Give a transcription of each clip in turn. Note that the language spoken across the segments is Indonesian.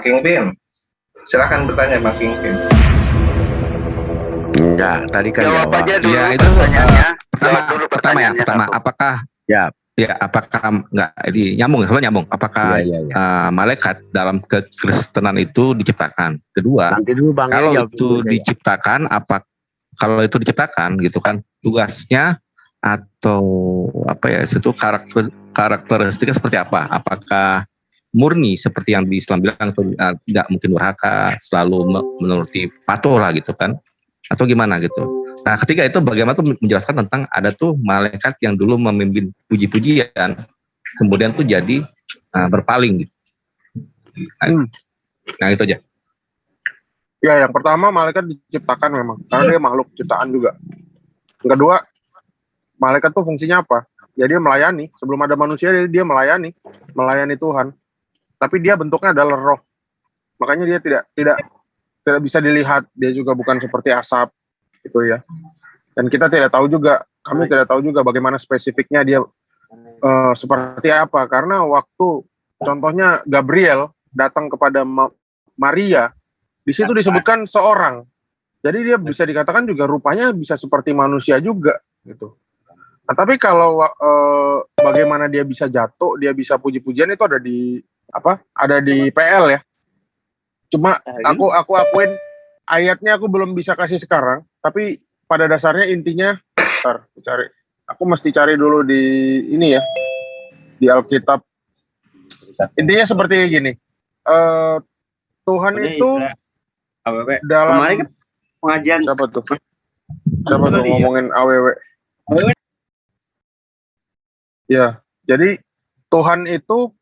Pak Kingpin, silakan bertanya Pak Kingpin. Enggak, tadi kan Jawab aja dulu ya, itu pertanyaannya. pertama, apakah apakah enggak ini nyambung, apakah malaikat dalam kekristenan itu diciptakan? Kedua, Nanti dulu Bang, kalau jawab itu dulu, diciptakan, kalau itu diciptakan gitu kan, tugasnya atau apa ya, itu karakteristiknya seperti apa? Apakah murni seperti yang di Islam bilang, atau tidak mungkin durhaka, selalu menuruti patuh lah gitu kan, atau gimana gitu. Nah ketika itu bagaimana tuh menjelaskan tentang ada tuh malaikat yang dulu memimpin puji-pujian, kemudian tuh jadi berpaling gitu. Nah itu aja. Ya, yang pertama malaikat diciptakan memang, karena dia makhluk ciptaan juga. Yang kedua, malaikat tuh fungsinya apa? Ya dia melayani. Sebelum ada manusia dia melayani Tuhan. Tapi dia bentuknya adalah roh. Makanya dia tidak bisa dilihat. Dia juga bukan seperti asap gitu ya. Dan kita tidak tahu juga, kami tidak tahu juga bagaimana spesifiknya dia seperti apa. Karena waktu contohnya Gabriel datang kepada Maria, di situ disebutkan seorang. Jadi dia bisa dikatakan juga rupanya bisa seperti manusia juga gitu. Nah, tapi kalau bagaimana dia bisa jatuh, dia bisa puji-pujian itu ada di PL ya. Cuma aku akuin ayatnya aku belum bisa kasih sekarang, tapi pada dasarnya intinya aku mesti cari dulu di ini ya, di Alkitab. Intinya seperti gini. Tuhan itu dalam kemarin pengajian siapa tuh ngomongin AWW. Ya, jadi Tuhan itu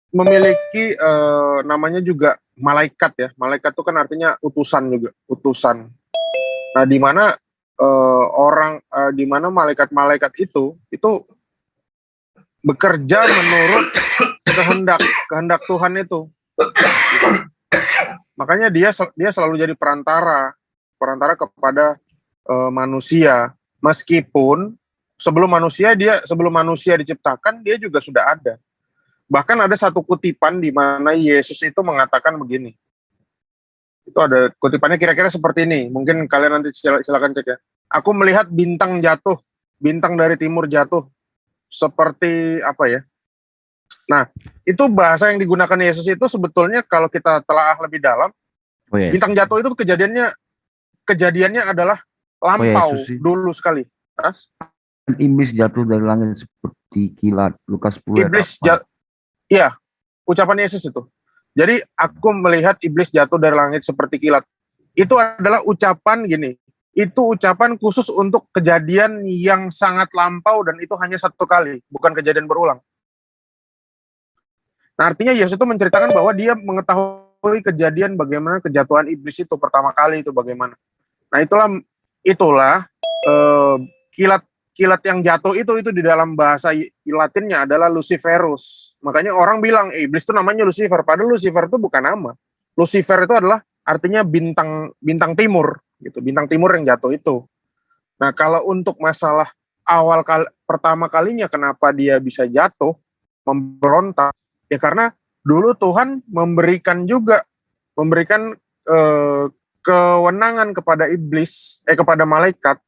memiliki namanya juga malaikat ya. Malaikat itu kan artinya utusan juga, utusan. Nah, di mana di mana malaikat-malaikat itu bekerja menurut kehendak Tuhan itu. Makanya dia selalu jadi perantara kepada manusia, meskipun sebelum manusia diciptakan dia juga sudah ada. Bahkan ada satu kutipan di mana Yesus itu mengatakan begini. Itu ada kutipannya kira-kira seperti ini. Mungkin kalian nanti silakan cek ya. Aku melihat bintang jatuh, bintang dari timur jatuh. Seperti apa ya? Nah, itu bahasa yang digunakan Yesus itu sebetulnya kalau kita telaah lebih dalam, bintang jatuh itu kejadiannya adalah lampau dulu sekali. Iblis jatuh dari langit seperti kilat. Lukas 10 iya, ucapan Yesus itu. Jadi aku melihat iblis jatuh dari langit seperti kilat. Itu adalah ucapan gini. Itu ucapan khusus untuk kejadian yang sangat lampau dan itu hanya satu kali, bukan kejadian berulang. Nah, artinya Yesus itu menceritakan bahwa dia mengetahui kejadian bagaimana kejatuhan iblis itu pertama kali itu bagaimana. Nah, itulah kilat yang jatuh itu di dalam bahasa Latinnya adalah Luciferus. Makanya orang bilang iblis itu namanya Lucifer, padahal Lucifer itu bukan nama. Lucifer itu adalah artinya bintang timur gitu, bintang timur yang jatuh itu. Nah, kalau untuk masalah pertama kalinya kenapa dia bisa jatuh, memberontak, ya karena dulu Tuhan memberikan kewenangan kepada kepada malaikat,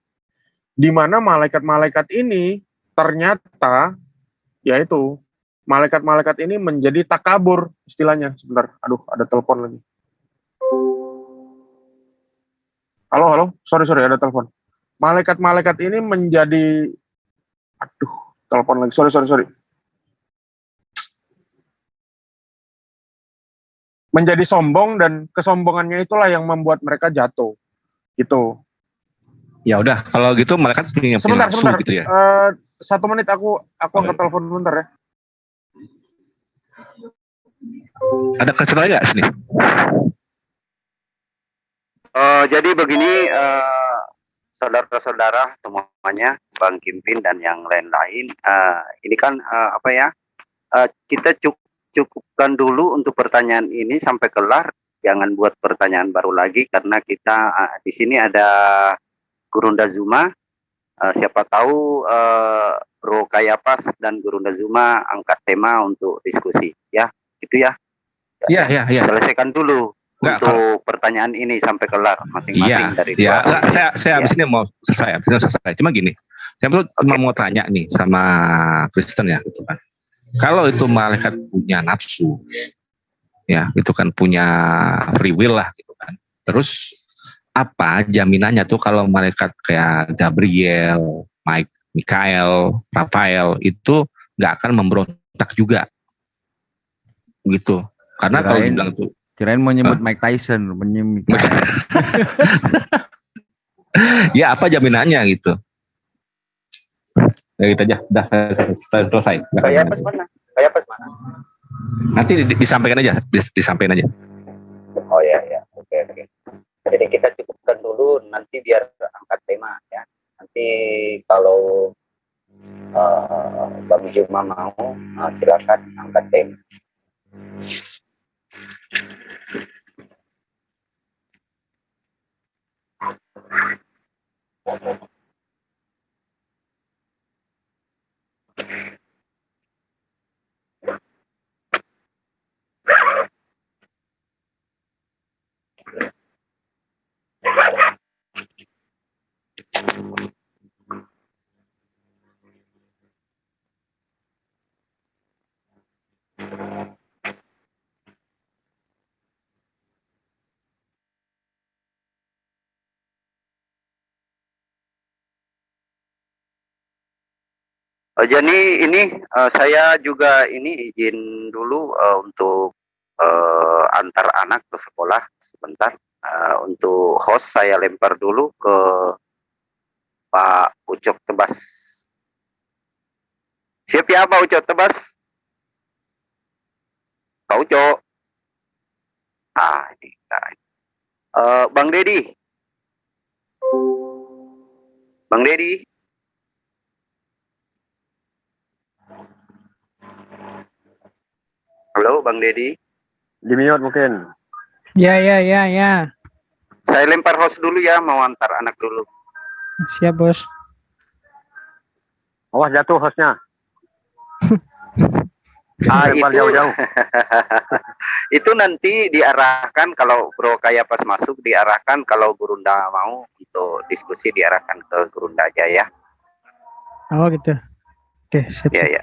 di mana malaikat-malaikat ini ternyata yaitu malaikat-malaikat ini menjadi takabur istilahnya. Sebentar, aduh ada telepon lagi. Halo, sorry ada telepon. Malaikat-malaikat ini menjadi, telepon lagi, sorry. Menjadi sombong dan kesombongannya itulah yang membuat mereka jatuh. Gitu. Ya udah, kalau gitu malaikat punya sebentar. gitu ya. 1 menit aku angkat telepon bentar ya. Ada kesulitan nggak sini? Jadi begini, saudara-saudara semuanya, Bang Kimpin dan yang lain-lain, ini kan kita cukupkan dulu untuk pertanyaan ini sampai kelar. Jangan buat pertanyaan baru lagi karena kita di sini ada Gurunda Zuma, siapa tahu Ro Kayapas dan Gurunda Zuma angkat tema untuk diskusi, ya, gitu ya. Iya. Selesaikan dulu Nggak, untuk pertanyaan ini sampai kelar masing-masing dari Iya. dua. Nggak, saya habis ini mau selesai. Cuma gini, saya mau tanya nih sama Kristen ya, gitu kan. Kalau itu malaikat punya nafsu, ya, itu kan punya free will lah, gitu kan. Terus apa jaminannya tuh kalau malaikat kayak Gabriel, Mikael, Rafael itu nggak akan memberontak juga, gitu. Karena kalau dibilang tuh, kirain mau nyebut Mike Tyson, ya apa jaminannya gitu? Ya gitu aja, udah selesai. Kayak pas mana? Nanti disampaikan aja, disampaikan aja. Oh ya, oke. Jadi kita cukupkan dulu, nanti biar angkat tema ya. Nanti kalau Bang Juma mau, silakan angkat tema. Jadi ini saya juga ini izin dulu untuk antar anak ke sekolah sebentar. Untuk host saya lempar dulu ke Pak Ucok Tebas. Siap ya Pak Ucok Tebas? Pak Ucok. Ini. Bang Dedi. Bang Dedi. Halo Bang Dedi. Di mute mungkin. Ya. Saya lempar host dulu ya, mau antar anak dulu. Siap, Bos. Awas jatuh hostnya. Itu jauh-jauh. itu nanti diarahkan kalau Bro kayak pas masuk diarahkan, kalau Gurunda mau untuk diskusi diarahkan ke Gurunda aja ya. Oh gitu. Oke, siap. Ya.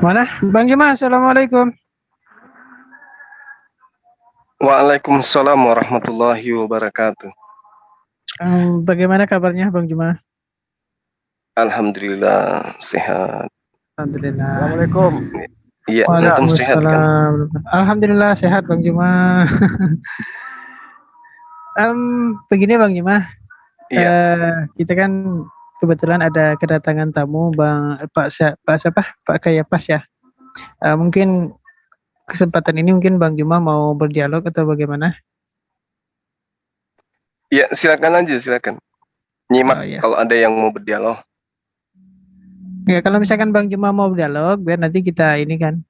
Mana? Bang Juma, Assalamualaikum. Waalaikumsalam warahmatullahi wabarakatuh. Bagaimana kabarnya Bang Juma? Alhamdulillah sehat. Alhamdulillah. Assalamualaikum. Iya, antum sehat kan? Waalaikumsalam. Alhamdulillah sehat Bang Juma. Begini Bang Juma. Iya. Kita kan kebetulan ada kedatangan tamu Pak siapa? Pak Kayapas ya. Mungkin kesempatan ini mungkin Bang Juma mau berdialog atau bagaimana? Iya, silakan aja, silakan. Nyimak Oh, iya. kalau ada yang mau berdialog. Ya kalau misalkan Bang Juma mau berdialog, biar nanti kita ini kan.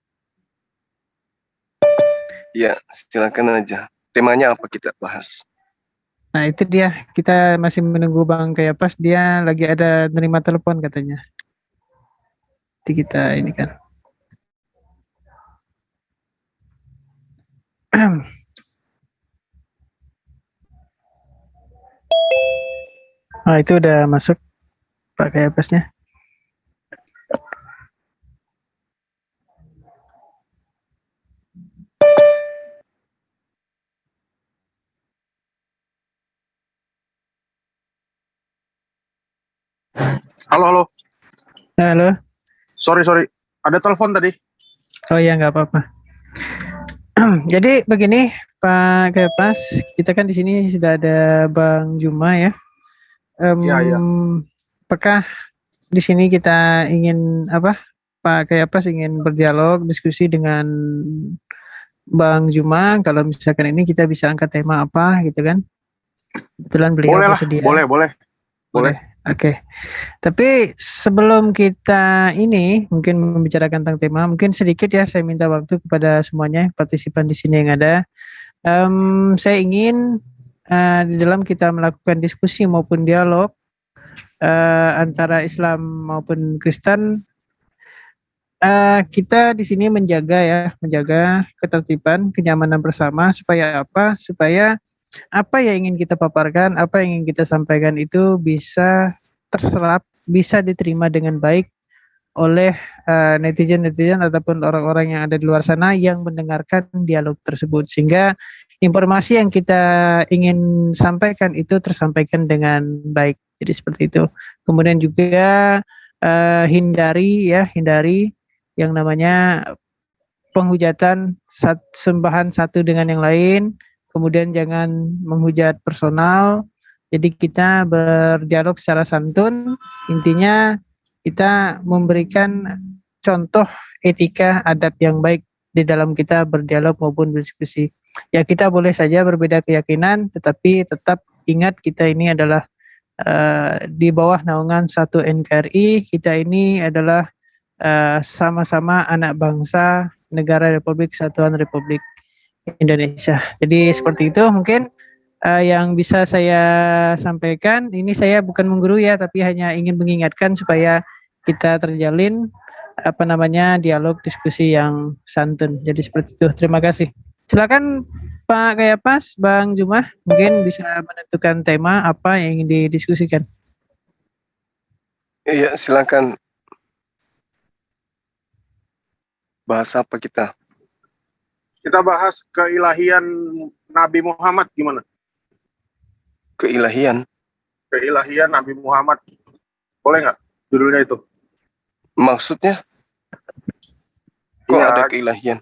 Iya, silakan aja. Temanya apa kita bahas? Nah itu dia, kita masih menunggu Bang Kayapas, dia lagi ada nerima telepon katanya. Nanti kita ini kan. Itu udah masuk Pak Kayapasnya. Halo. Halo. Sorry. Ada telepon tadi. Oh ya nggak apa-apa. Jadi begini Pak Kayapas, kita kan di sini sudah ada Bang Juma ya. Iya. Apakah di sini kita ingin Pak Kayapas ingin berdialog, diskusi dengan Bang Juma, kalau misalkan ini kita bisa angkat tema apa gitu kan? Kebetulan beliau Boleh lah, bersedia. boleh. Oke. Tapi sebelum kita ini mungkin membicarakan tentang tema, mungkin sedikit ya saya minta waktu kepada semuanya partisipan di sini yang ada. Saya ingin di dalam kita melakukan diskusi maupun dialog antara Islam maupun Kristen, kita di sini menjaga ketertiban, kenyamanan bersama supaya apa? Supaya apa yang ingin kita paparkan, apa yang ingin kita sampaikan itu bisa terserap, bisa diterima dengan baik oleh netizen-netizen ataupun orang-orang yang ada di luar sana yang mendengarkan dialog tersebut, sehingga informasi yang kita ingin sampaikan itu tersampaikan dengan baik. Jadi seperti itu. Kemudian juga hindari yang namanya penghujatan sembahan satu dengan yang lain. Kemudian jangan menghujat personal. Jadi kita berdialog secara santun. Intinya kita memberikan contoh etika adab yang baik di dalam kita berdialog maupun berdiskusi. Ya, kita boleh saja berbeda keyakinan, tetapi tetap ingat kita ini adalah di bawah naungan satu NKRI. Kita ini adalah sama-sama anak bangsa negara Republik Kesatuan Republik Indonesia. Jadi seperti itu mungkin yang bisa saya sampaikan. Ini saya bukan menggurui ya, tapi hanya ingin mengingatkan supaya kita terjalin dialog diskusi yang santun. Jadi seperti itu. Terima kasih. Silakan Pak Kayapas, Bang Jumah, mungkin bisa menentukan tema apa yang ingin didiskusikan. Iya, silakan. Bahas apa kita? Kita bahas keilahian Nabi Muhammad gimana? Keilahian. Keilahian Nabi Muhammad. Boleh nggak judulnya itu? Maksudnya? Kok Iya, ada keilahian?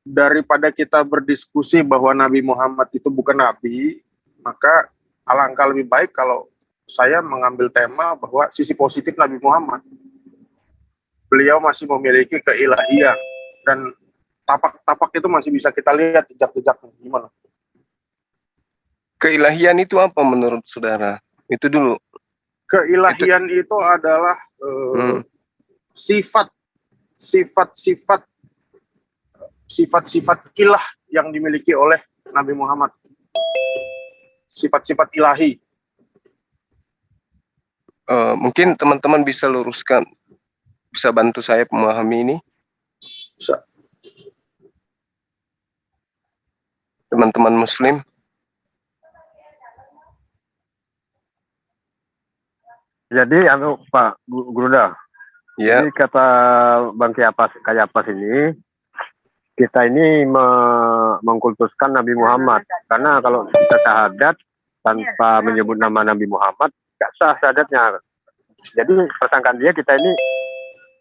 daripada kita berdiskusi bahwa Nabi Muhammad itu bukan Nabi, maka alangkah lebih baik kalau saya mengambil tema bahwa sisi positif Nabi Muhammad. Beliau masih memiliki keilahian dan tapak-tapak itu masih bisa kita lihat jejak-jejaknya. Gimana? Keilahian itu apa menurut saudara? Itu dulu. Keilahian itu adalah sifat-sifat ilah yang dimiliki oleh Nabi Muhammad. Sifat-sifat ilahi. Mungkin teman-teman bisa luruskan, bisa bantu saya memahami ini. Bisa. Teman-teman Muslim. Jadi Pak Gruda, Ya. jadi kata Bang Kayapas ini, kita ini mengkultuskan Nabi Muhammad. Karena kalau kita syahadat tanpa menyebut nama Nabi Muhammad, nggak sah syahadatnya. Jadi persangkaan dia kita ini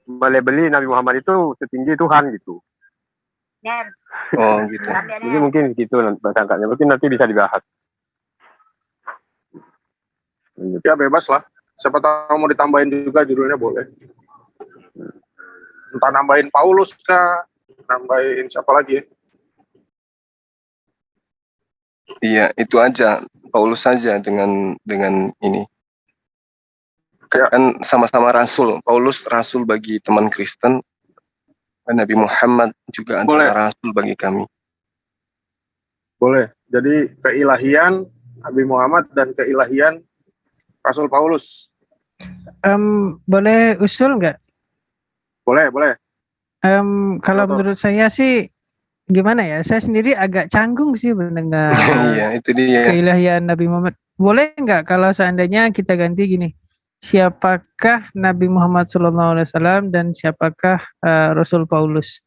melebeli Nabi Muhammad itu setinggi Tuhan gitu. Oh gitu. Jadi mungkin gitu persangkaannya. Mungkin nanti bisa dibahas. Ya bebas lah. Siapa tahu mau ditambahin juga judulnya boleh. Entah nambahin Paulus kah, nambahin siapa lagi? Iya, itu aja. Paulus saja dengan ini. Kan sama-sama rasul. Paulus rasul bagi teman Kristen. Nabi Muhammad juga adalah rasul bagi kami. Boleh. Jadi keilahian Nabi Muhammad dan keilahian Rasul Paulus. Boleh usul nggak? Boleh. Kalau menurut saya sih gimana ya? Saya sendiri agak canggung sih mendengar Iya, itu dia. keilahian Nabi Muhammad. Boleh nggak kalau seandainya kita ganti gini? Siapakah Nabi Muhammad SAW dan siapakah Rasul Paulus?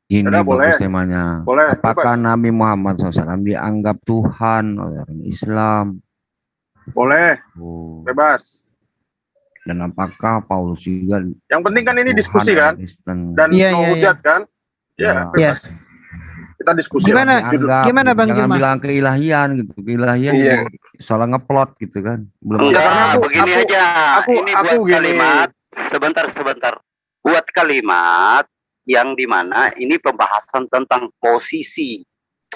Ini Udah, boleh. bagus temanya. Boleh. Apakah Bebas. Nabi Muhammad SAW dianggap Tuhan oleh orang Islam? Boleh. Oh. Bebas. Dan apakah Paulus juga Yang penting kan ini Tuhan diskusi orang kan? Kristen? Dan Iya, no iya, hujat kan? Ya, Ya. bebas. Kita diskusi. Gimana? lah. Judul. Gimana, Bang Jangan Juma? bilang keilahian gitu. Keilahian Iya. jadi salah ngeplot gitu kan. Belum Enggak, karena Enggak, aku- begini aku- aja. Ini aku buat gini. kalimat. Sebentar. Buat kalimat yang dimana ini pembahasan tentang posisi.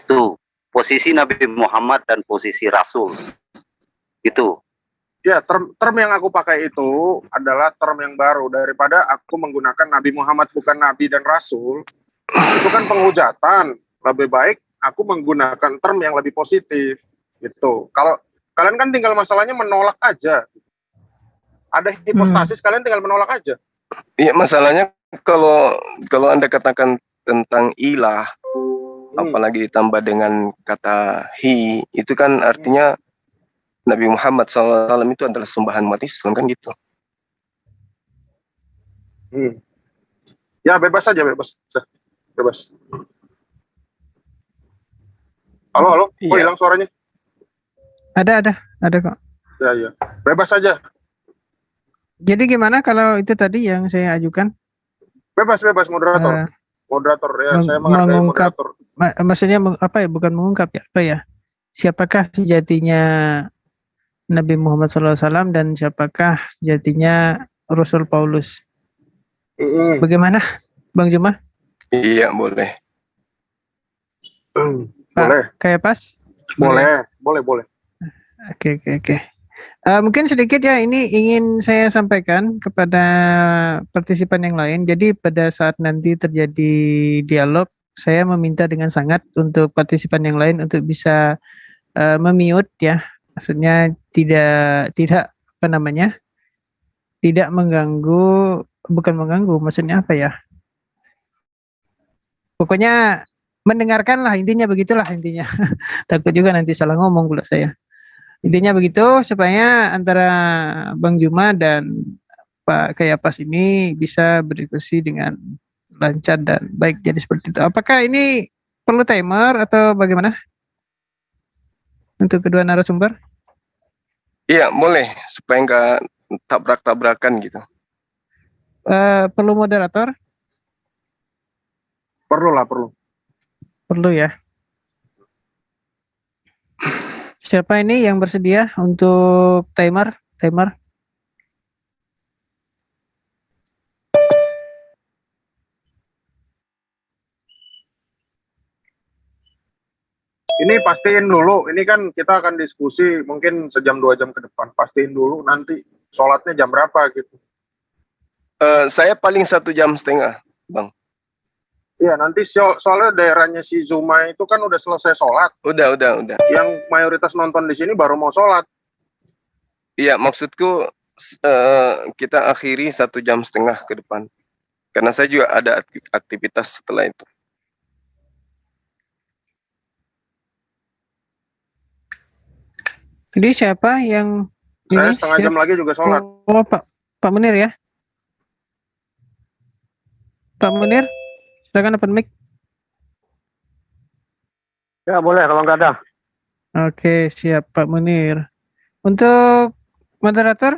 Tuh, posisi Nabi Muhammad dan posisi Rasul. Itu. Ya, term yang aku pakai itu adalah term yang baru daripada aku menggunakan Nabi Muhammad bukan Nabi dan Rasul. Itu kan penghujatan. Lebih baik aku menggunakan term yang lebih positif gitu. Kalau kalian kan tinggal masalahnya menolak aja. Ada hipostasis, kalian tinggal menolak aja. Iya, masalahnya kalau Anda katakan tentang ilah, apalagi ditambah dengan kata hi, itu kan artinya Nabi Muhammad SAW itu adalah sembahan umat Islam, kan gitu. Ya bebas saja, bebas. Halo, Iya. kok hilang suaranya? Ada kok. Ya, bebas saja, Jadi gimana kalau itu tadi yang saya ajukan? bebas moderator. Eh, Moderator ya, meng- saya menghargai mengungkap- moderator. Maksudnya apa ya? Bukan mengungkap ya? Apa ya? Siapakah sejatinya Nabi Muhammad SAW dan siapakah sejatinya Rasul Paulus? Bagaimana, Bang Juma? Iya, boleh. Boleh, Kayak pas? boleh. Oke. Mungkin sedikit ya, ini ingin saya sampaikan kepada partisipan yang lain. Jadi pada saat nanti terjadi dialog, saya meminta dengan sangat untuk partisipan yang lain untuk bisa memute ya. Maksudnya tidak apa namanya? Tidak mengganggu, bukan mengganggu, maksudnya apa ya? Pokoknya mendengarkan lah, intinya begitulah intinya. Takut juga nanti salah ngomong pula saya. Intinya begitu supaya antara Bang Juma dan Pak Kayapas ini bisa berdiskusi dengan lancar dan baik. Jadi seperti itu. Apakah ini perlu timer atau bagaimana? Untuk kedua narasumber? Iya, boleh supaya nggak tabrak-tabrakan gitu. Perlu moderator? Perlu. Perlu ya. Siapa ini yang bersedia untuk timer? Ini pastiin dulu, ini kan kita akan diskusi mungkin sejam 2 jam ke depan. Pastiin dulu nanti sholatnya jam berapa gitu. Saya paling 1,5 jam, Bang. Iya, nanti soalnya daerahnya si Zuma itu kan udah selesai sholat. Udah. Yang mayoritas nonton di sini baru mau sholat. Iya, maksudku kita akhiri 1,5 jam ke depan. Karena saya juga ada aktivitas setelah itu. Jadi siapa yang Saya ini? setengah jam lagi juga sholat. Oh, Pak Munir ya? Pak Munir, silakan open mic. Ya boleh kalau nggak ada. Oke, siap Pak Munir. Untuk moderator?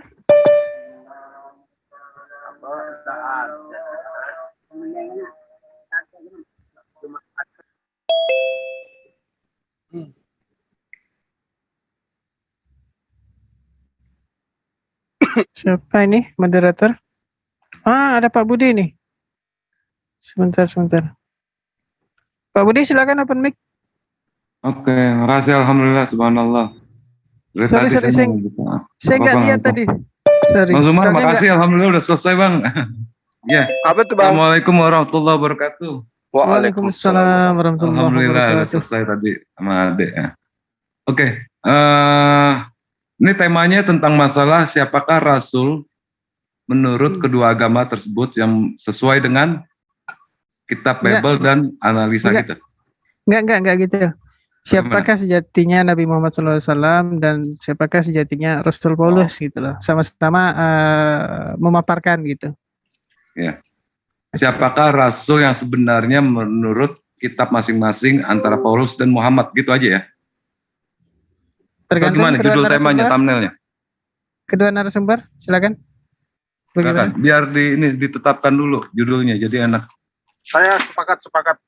Siapa ini moderator? Ada Pak Budi nih. Sebentar. Pak Budi silakan open mic. Oke, makasih alhamdulillah subhanallah. Dari Sorry, tadi saya nggak lihat apa-apa. tadi. Sorry. Bang Zumar, Soalnya makasih alhamdulillah udah selesai Bang. Ya. Apa tuh, Bang? Assalamualaikum warahmatullahi wabarakatuh. Waalaikumsalam warahmatullahi Alhamdulillah udah wabarakatuh. selesai tadi sama adek ya. Oke, ini temanya tentang masalah siapakah Rasul menurut kedua agama tersebut yang sesuai dengan kitab Bible dan analisa kita. Enggak gitu. Siapakah sejatinya Nabi Muhammad SAW dan siapakah sejatinya Rasul Paulus gitu loh. Sama-sama memaparkan gitu. Ya. Siapakah Rasul yang sebenarnya menurut kitab masing-masing antara Paulus dan Muhammad gitu aja ya? Atau Tergantung gimana kedua judul temanya, narasumber. thumbnailnya? Kedua narasumber, silakan. Bagaimana? Silakan. Biar ini ditetapkan dulu judulnya, jadi enak. Saya sepakat. Sepakat?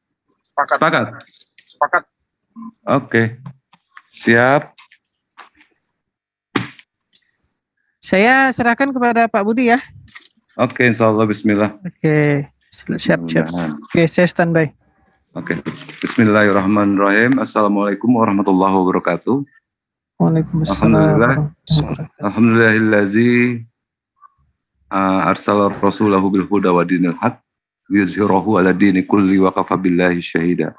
Oke. Siap. Saya serahkan kepada Pak Budi ya. Oke, insyaallah bismillah. Oke, siap. Oke, saya standby. Oke. Bismillahirrahmanirrahim. Assalamualaikum warahmatullahi wabarakatuh. Waalaikumsalam. Alhamdulillahillazi arsala rasulahu bil huda wa dinil haq yuzhirahu ala dini kulli wa kafa billahi syahida.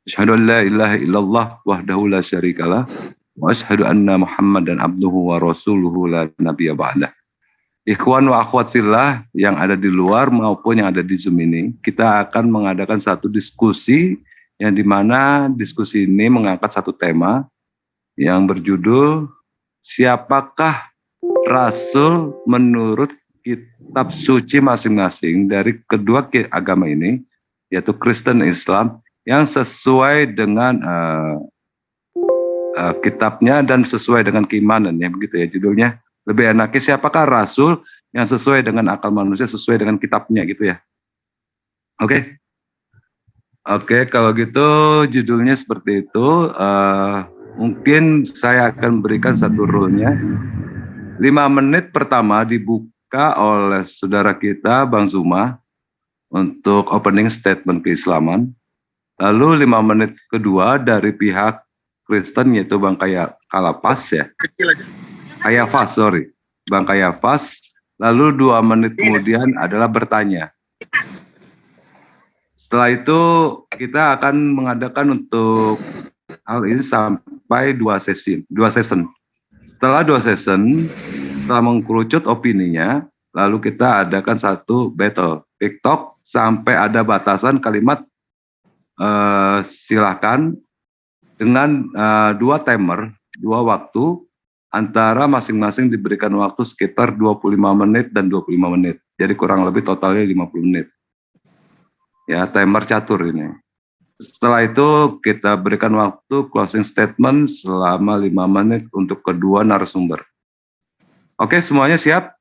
Asyhadu an la ilaha illallah wahdahu la syarikalah wa asyhadu anna Muhammadan abduhu wa rasuluhu la nabiyya ba'dah. Ikhwan wa akhwat fillah yang ada di luar maupun yang ada di Zoom ini, kita akan mengadakan satu diskusi yang dimana diskusi ini mengangkat satu tema yang berjudul siapakah Rasul menurut kitab suci masing-masing dari kedua agama ini, yaitu Kristen dan Islam, yang sesuai dengan kitabnya dan sesuai dengan keimanannya, begitu ya judulnya. Lebih enaknya siapakah Rasul yang sesuai dengan akal manusia, sesuai dengan kitabnya gitu ya. Oke. Oke, kalau gitu judulnya seperti itu. Mungkin saya akan berikan satu rule-nya. 5 menit pertama dibuka oleh saudara kita Bang Zuma untuk opening statement keislaman. Lalu 5 menit kedua dari pihak Kristen yaitu Bang Kalapas ya. Kayafas, sorry. Bang Kayafas. Lalu 2 menit kemudian adalah bertanya. Setelah itu kita akan mengadakan untuk hal ini sampai 2 session. Setelah 2 session, setelah mengkerucut opininya, lalu kita adakan satu battle TikTok sampai ada batasan kalimat silahkan dengan 2 timer, 2 waktu, antara masing-masing diberikan waktu sekitar 25 menit dan 25 menit. Jadi kurang lebih totalnya 50 menit. Ya, timer catur ini. Setelah itu kita berikan waktu closing statement selama 5 menit untuk kedua narasumber. Oke, semuanya siap?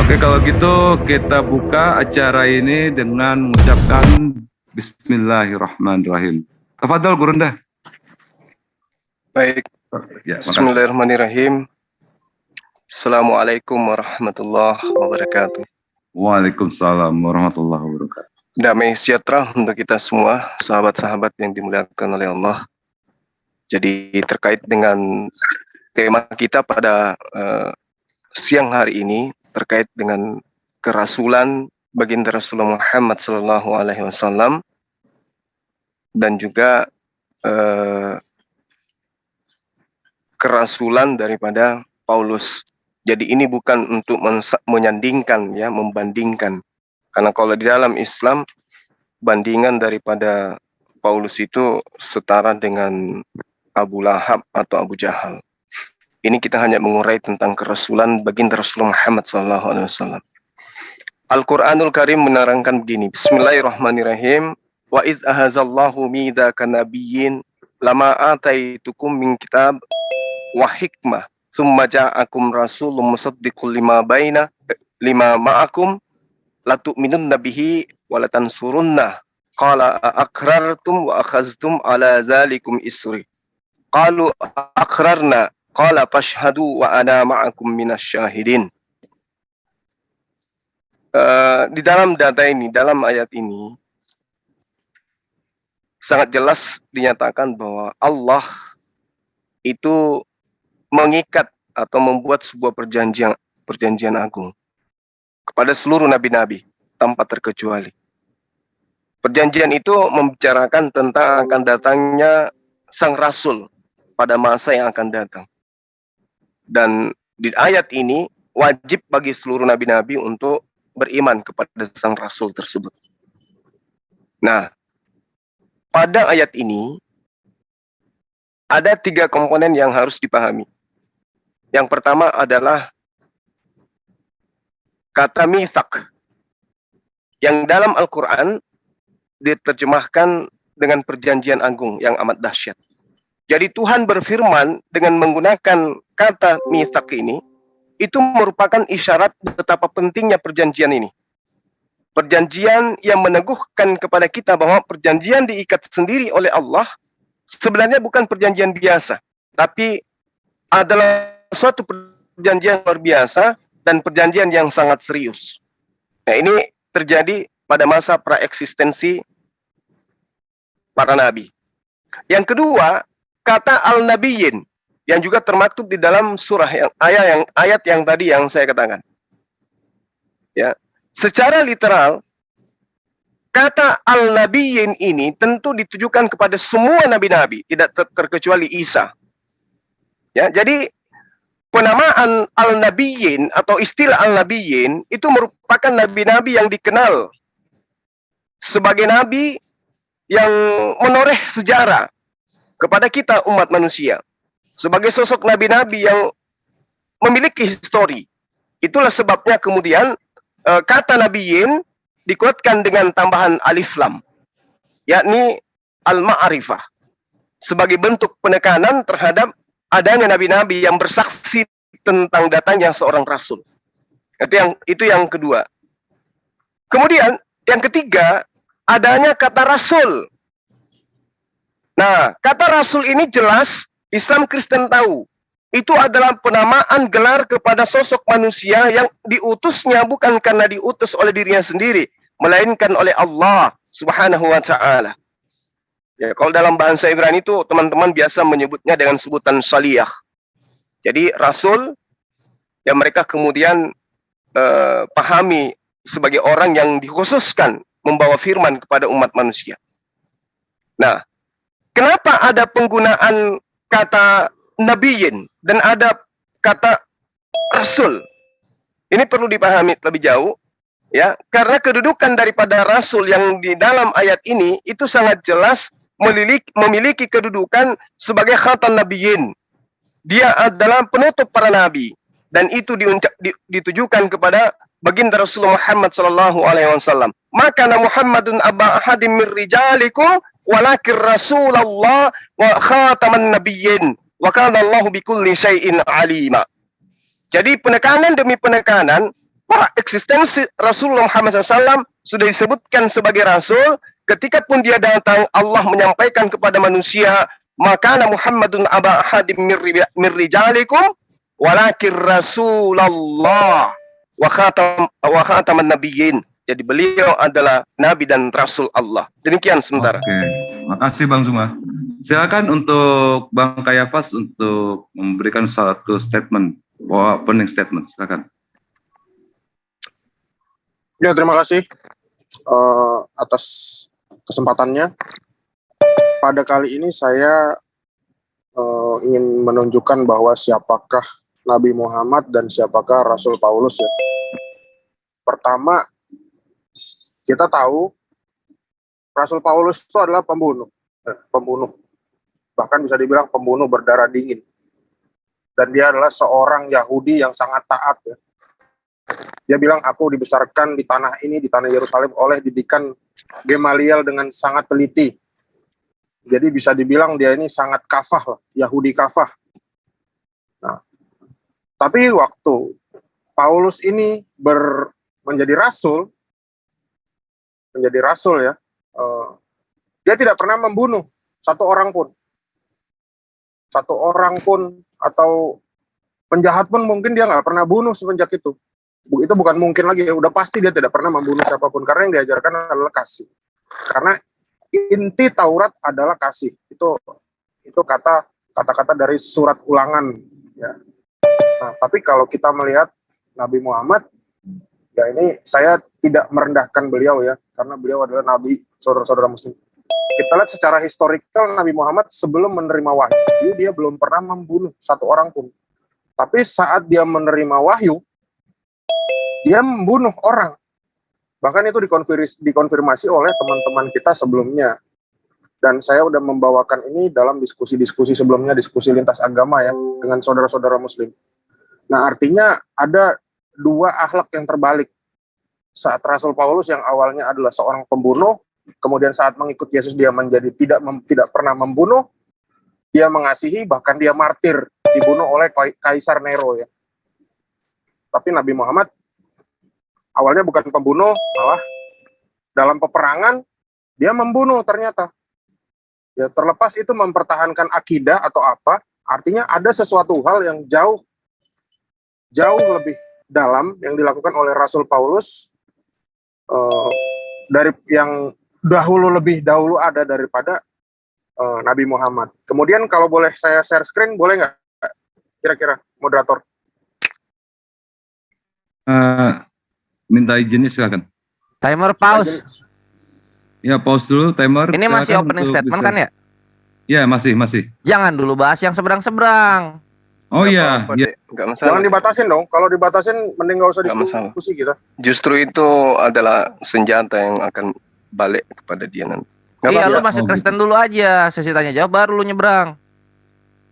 Oke, kalau gitu kita buka acara ini dengan mengucapkan Bismillahirrahmanirrahim. Tafadhol Gurunda. Baik. Ya, Bismillahirrahmanirrahim. Assalamualaikum warahmatullahi wabarakatuh. Waalaikumsalam warahmatullahi wabarakatuh. Damai sejahtera untuk kita semua, sahabat-sahabat yang dimuliakan oleh Allah. Jadi terkait dengan tema kita pada siang hari ini, terkait dengan kerasulan baginda Rasulullah Muhammad SAW dan juga kerasulan daripada Paulus. Jadi ini bukan untuk menyandingkan ya, membandingkan. Karena kalau di dalam Islam bandingan daripada Paulus itu setara dengan Abu Lahab atau Abu Jahal. Ini kita hanya mengurai tentang kerasulan baginda Rasulullah Muhammad SAW. Al-Quranul Karim menerangkan begini. Bismillahirrahmanirrahim. Wa iz ahazallahu midaka nabiyyin lama ataitukum min kitab wa hikmah thumma ja'akum rasulun musaddiqul lima ma'akum latu'minunna bihi wa latansurunna qala aqrartum wa akhaztum ala zalikum isri qalu aqrarna qala fashhadu wa ana ma'akum minasyahidin. Di dalam data ini, dalam ayat ini sangat jelas dinyatakan bahwa Allah itu mengikat atau membuat sebuah perjanjian agung kepada seluruh nabi-nabi tanpa terkecuali. Perjanjian itu membicarakan tentang akan datangnya sang rasul pada masa yang akan datang. Dan di ayat ini wajib bagi seluruh nabi-nabi untuk beriman kepada sang rasul tersebut. Nah, pada ayat ini ada 3 komponen yang harus dipahami. Yang pertama adalah kata mithaq, yang dalam Al-Quran diterjemahkan dengan perjanjian agung yang amat dahsyat. Jadi Tuhan berfirman dengan menggunakan kata mithaq ini, itu merupakan isyarat betapa pentingnya perjanjian ini. Perjanjian yang meneguhkan kepada kita bahwa perjanjian diikat sendiri oleh Allah sebenarnya bukan perjanjian biasa, tapi adalah suatu perjanjian luar biasa dan perjanjian yang sangat serius. Nah, ini terjadi pada masa praeksistensi para nabi. Yang kedua, kata al-nabiyyin yang juga termaktub di dalam surah ayat yang tadi yang saya katakan. Ya, secara literal kata al-nabiyyin ini tentu ditujukan kepada semua nabi-nabi, tidak terkecuali Isa. Ya, jadi penamaan al-nabiyyin atau istilah al-nabiyyin itu merupakan nabi-nabi yang dikenal sebagai nabi yang menoreh sejarah kepada kita umat manusia. Sebagai sosok nabi-nabi yang memiliki histori. Itulah sebabnya kemudian kata nabiyyin dikuatkan dengan tambahan alif lam, yakni al-ma'rifah, sebagai bentuk penekanan terhadap adanya nabi-nabi yang bersaksi tentang datangnya seorang rasul. Itu yang kedua. Kemudian yang ketiga, adanya kata rasul. Nah, kata rasul ini jelas Islam Kristen tahu. Itu adalah penamaan gelar kepada sosok manusia yang diutusnya bukan karena diutus oleh dirinya sendiri, melainkan oleh Allah Subhanahu wa ta'ala. Ya, kalau dalam bahasa Ibrani itu teman-teman biasa menyebutnya dengan sebutan saliyah. Jadi rasul yang mereka kemudian pahami sebagai orang yang dikhususkan membawa firman kepada umat manusia. Nah, kenapa ada penggunaan kata nabiyyin dan ada kata rasul? Ini perlu dipahami lebih jauh, ya, karena kedudukan daripada rasul yang di dalam ayat ini itu sangat jelas memiliki kedudukan sebagai khatam nabiyyin. Dia adalah penutup para nabi dan itu ditujukan kepada baginda Rasulullah Muhammad sallallahu alaihi wasallam. Maka Muhammadun aba ahadim min rijalikum walakin Rasulullah wa khataman nabiyyin wa kana Allahu bikulli syai'in alima. Jadi penekanan demi penekanan para eksistensi Rasulullah Muhammad SAW sudah disebutkan sebagai rasul. Ketika pun dia datang, Allah menyampaikan kepada manusia, maka Muhammadun aba ahadim min rijalikum walakin Rasulullah wa khataman nabiyyin. Jadi beliau adalah nabi dan rasul Allah. Demikian sementara. Oke, makasih Bang Zuma. Silakan untuk Bang Kayafas untuk memberikan satu statement, opening statement. Silakan. Ya, terima kasih atas kesempatannya. Pada kali ini saya ingin menunjukkan bahwa siapakah Nabi Muhammad dan siapakah Rasul Paulus ya. Pertama, kita tahu Rasul Paulus itu adalah pembunuh. Bahkan bisa dibilang pembunuh berdarah dingin. Dan dia adalah seorang Yahudi yang sangat taat ya. Dia bilang, aku dibesarkan di tanah ini, di tanah Yerusalem oleh didikan Gamaliel dengan sangat teliti. Jadi bisa dibilang dia ini sangat kafah lah, Yahudi kafah. Nah, tapi waktu Paulus ini menjadi rasul ya, dia tidak pernah membunuh satu orang pun atau penjahat pun mungkin dia nggak pernah bunuh semenjak itu. Itu bukan mungkin lagi, udah pasti dia tidak pernah membunuh siapapun karena yang diajarkan adalah kasih. Karena inti Taurat adalah kasih. Itu kata-kata dari surat Ulangan ya. Nah, tapi kalau kita melihat Nabi Muhammad, ya ini saya tidak merendahkan beliau ya, karena beliau adalah nabi, saudara-saudara muslim. Kita lihat secara historikal Nabi Muhammad sebelum menerima wahyu dia belum pernah membunuh satu orang pun. Tapi saat dia menerima wahyu dia membunuh orang. Bahkan itu dikonfirmasi oleh teman-teman kita sebelumnya. Dan saya udah membawakan ini dalam diskusi-diskusi sebelumnya, diskusi lintas agama ya, dengan saudara-saudara muslim. Nah, artinya ada dua akhlak yang terbalik. Saat Rasul Paulus yang awalnya adalah seorang pembunuh, kemudian saat mengikut Yesus dia menjadi tidak pernah membunuh, dia mengasihi, bahkan dia martir, dibunuh oleh Kaisar Nero ya. Tapi Nabi Muhammad awalnya bukan pembunuh, malah dalam peperangan dia membunuh ternyata. Ya, terlepas itu mempertahankan akidah atau apa, artinya ada sesuatu hal yang jauh lebih dalam yang dilakukan oleh Rasul Paulus dari yang lebih dahulu ada daripada Nabi Muhammad. Kemudian kalau boleh saya share screen, boleh nggak kira-kira moderator? Minta izinnya silakan. Timer pause. Ya, pause dulu timer. Ini masih opening statement kan ya? Ya, masih. Jangan dulu bahas yang seberang-seberang. Oh iya, apa-apa, iya. Dek. Nggak masalah. Jangan dibatasin dong. Kalau dibatasin mending nggak usah Nggak masalah. diskusi kita. Justru itu adalah senjata yang akan balik kepada dia nanti. Nggak Iya, apa-apa. lu masih Oh, Kristen dulu aja. Sesi tanya jawab baru lu nyebrang.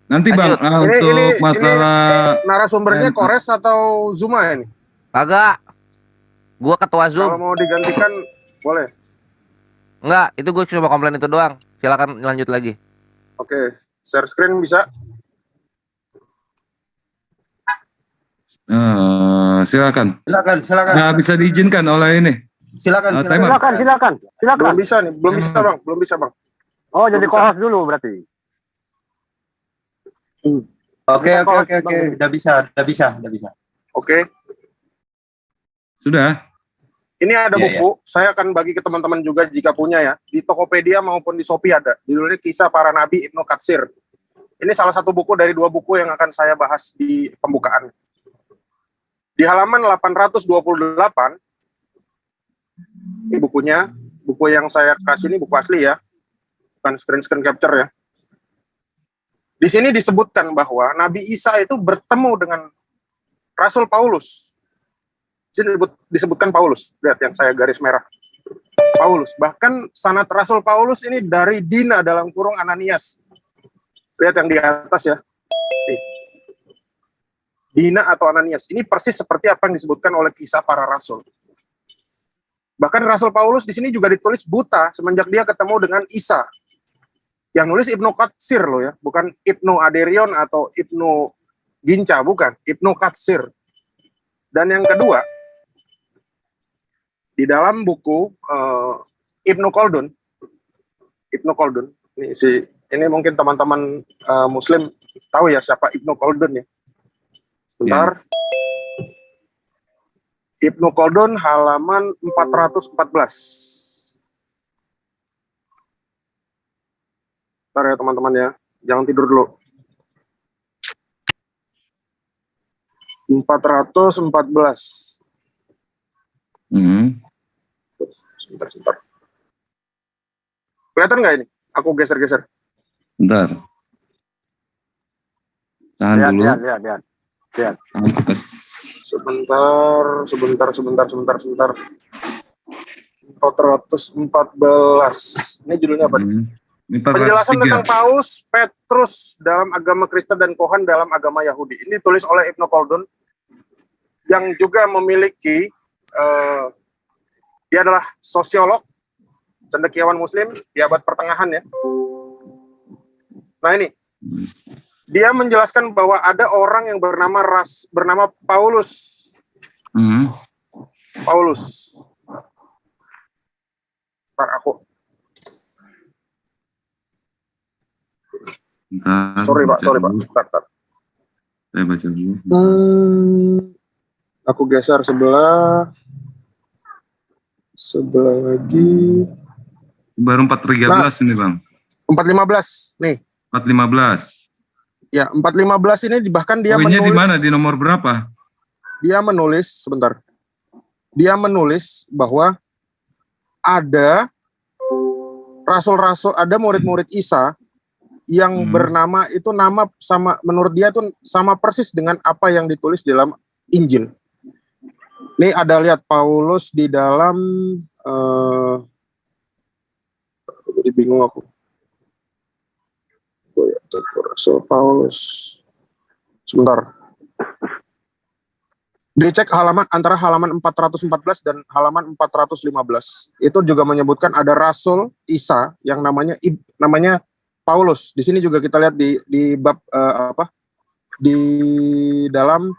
Nanti Bang, Lanjut. untuk masalah Narasumbernya Eh, Kores atau Zuma ini? Kagak. Gua ketua Kalau Zoom. mau digantikan boleh. Enggak, itu gue cuma komplain itu doang. Silakan lanjut lagi. Oke, share screen bisa. silakan. Silakan. Nah, bisa diizinkan oleh ini. Silakan. Timer. Silakan. Belum bisa nih, belum bisa bang, belum bisa bang. Oh, jadi Bisa. co-host dulu berarti. Oke. Bang. Udah bisa. Oke, Sudah. ini ada Iya, buku. Saya akan bagi ke teman-teman juga jika punya ya. Di Tokopedia maupun di Shopee ada. Judulnya Kisah Para Nabi Ibnu Katsir. Ini salah satu buku dari 2 buku yang akan saya bahas di pembukaan. Di halaman 828, ini bukunya, buku yang saya kasih ini buku asli ya, bukan screen capture ya. Di sini disebutkan bahwa Nabi Isa itu bertemu dengan Rasul Paulus. Di sini disebutkan Paulus, lihat yang saya garis merah. Paulus, bahkan sanad Rasul Paulus ini dari Dina dalam kurung Ananias. Lihat yang di atas ya. Nih. Dina atau Ananias. Ini persis seperti apa yang disebutkan oleh Kisah Para Rasul. Bahkan Rasul Paulus di sini juga ditulis buta semenjak dia ketemu dengan Isa. Yang nulis Ibnu Katsir loh ya, bukan Ibnu Aderion atau Ibnu Ginca, bukan. Ibnu Katsir. Dan yang kedua, di dalam buku Ibnu Khaldun, ini mungkin teman-teman Muslim tahu ya siapa Ibnu Khaldun ya. Sebentar. Ibnu Khaldun halaman 414. Bentar ya teman-teman ya, jangan tidur dulu. 414. Sebentar. Kelihatan nggak ini? Aku geser-geser. Bentar. Tahan dulu. Lihat. Sebentar. 414. Ini judulnya apa? Ini Penjelasan 403. tentang Paus Petrus dalam agama Kristen dan Kohan dalam agama Yahudi. Ini ditulis oleh Ibnu Khaldun yang juga memiliki dia adalah sosiolog, cendekiawan Muslim di abad pertengahan ya. Nah ini, dia menjelaskan bahwa ada orang yang bernama Paulus. Paulus. Ntar aku. Sorry Pak. Bentar. Saya baca dulu. Aku geser sebelah lagi. Baru 413 ini Bang. 415 nih. 415. Ya, 415 ini bahkan dia Poinnya menulis. di mana? Di nomor berapa? Dia menulis, sebentar. Dia menulis bahwa ada rasul-rasul, ada murid-murid Isa yang bernama itu nama sama, menurut dia itu sama persis dengan apa yang ditulis dalam Injil. Nih ada lihat Paulus di dalam jadi bingung aku. Rasul Paulus. Sebentar. Dicek halaman antara halaman 414 dan halaman 415. Itu juga menyebutkan ada Rasul Isa yang namanya Paulus. Di sini juga kita lihat di bab di dalam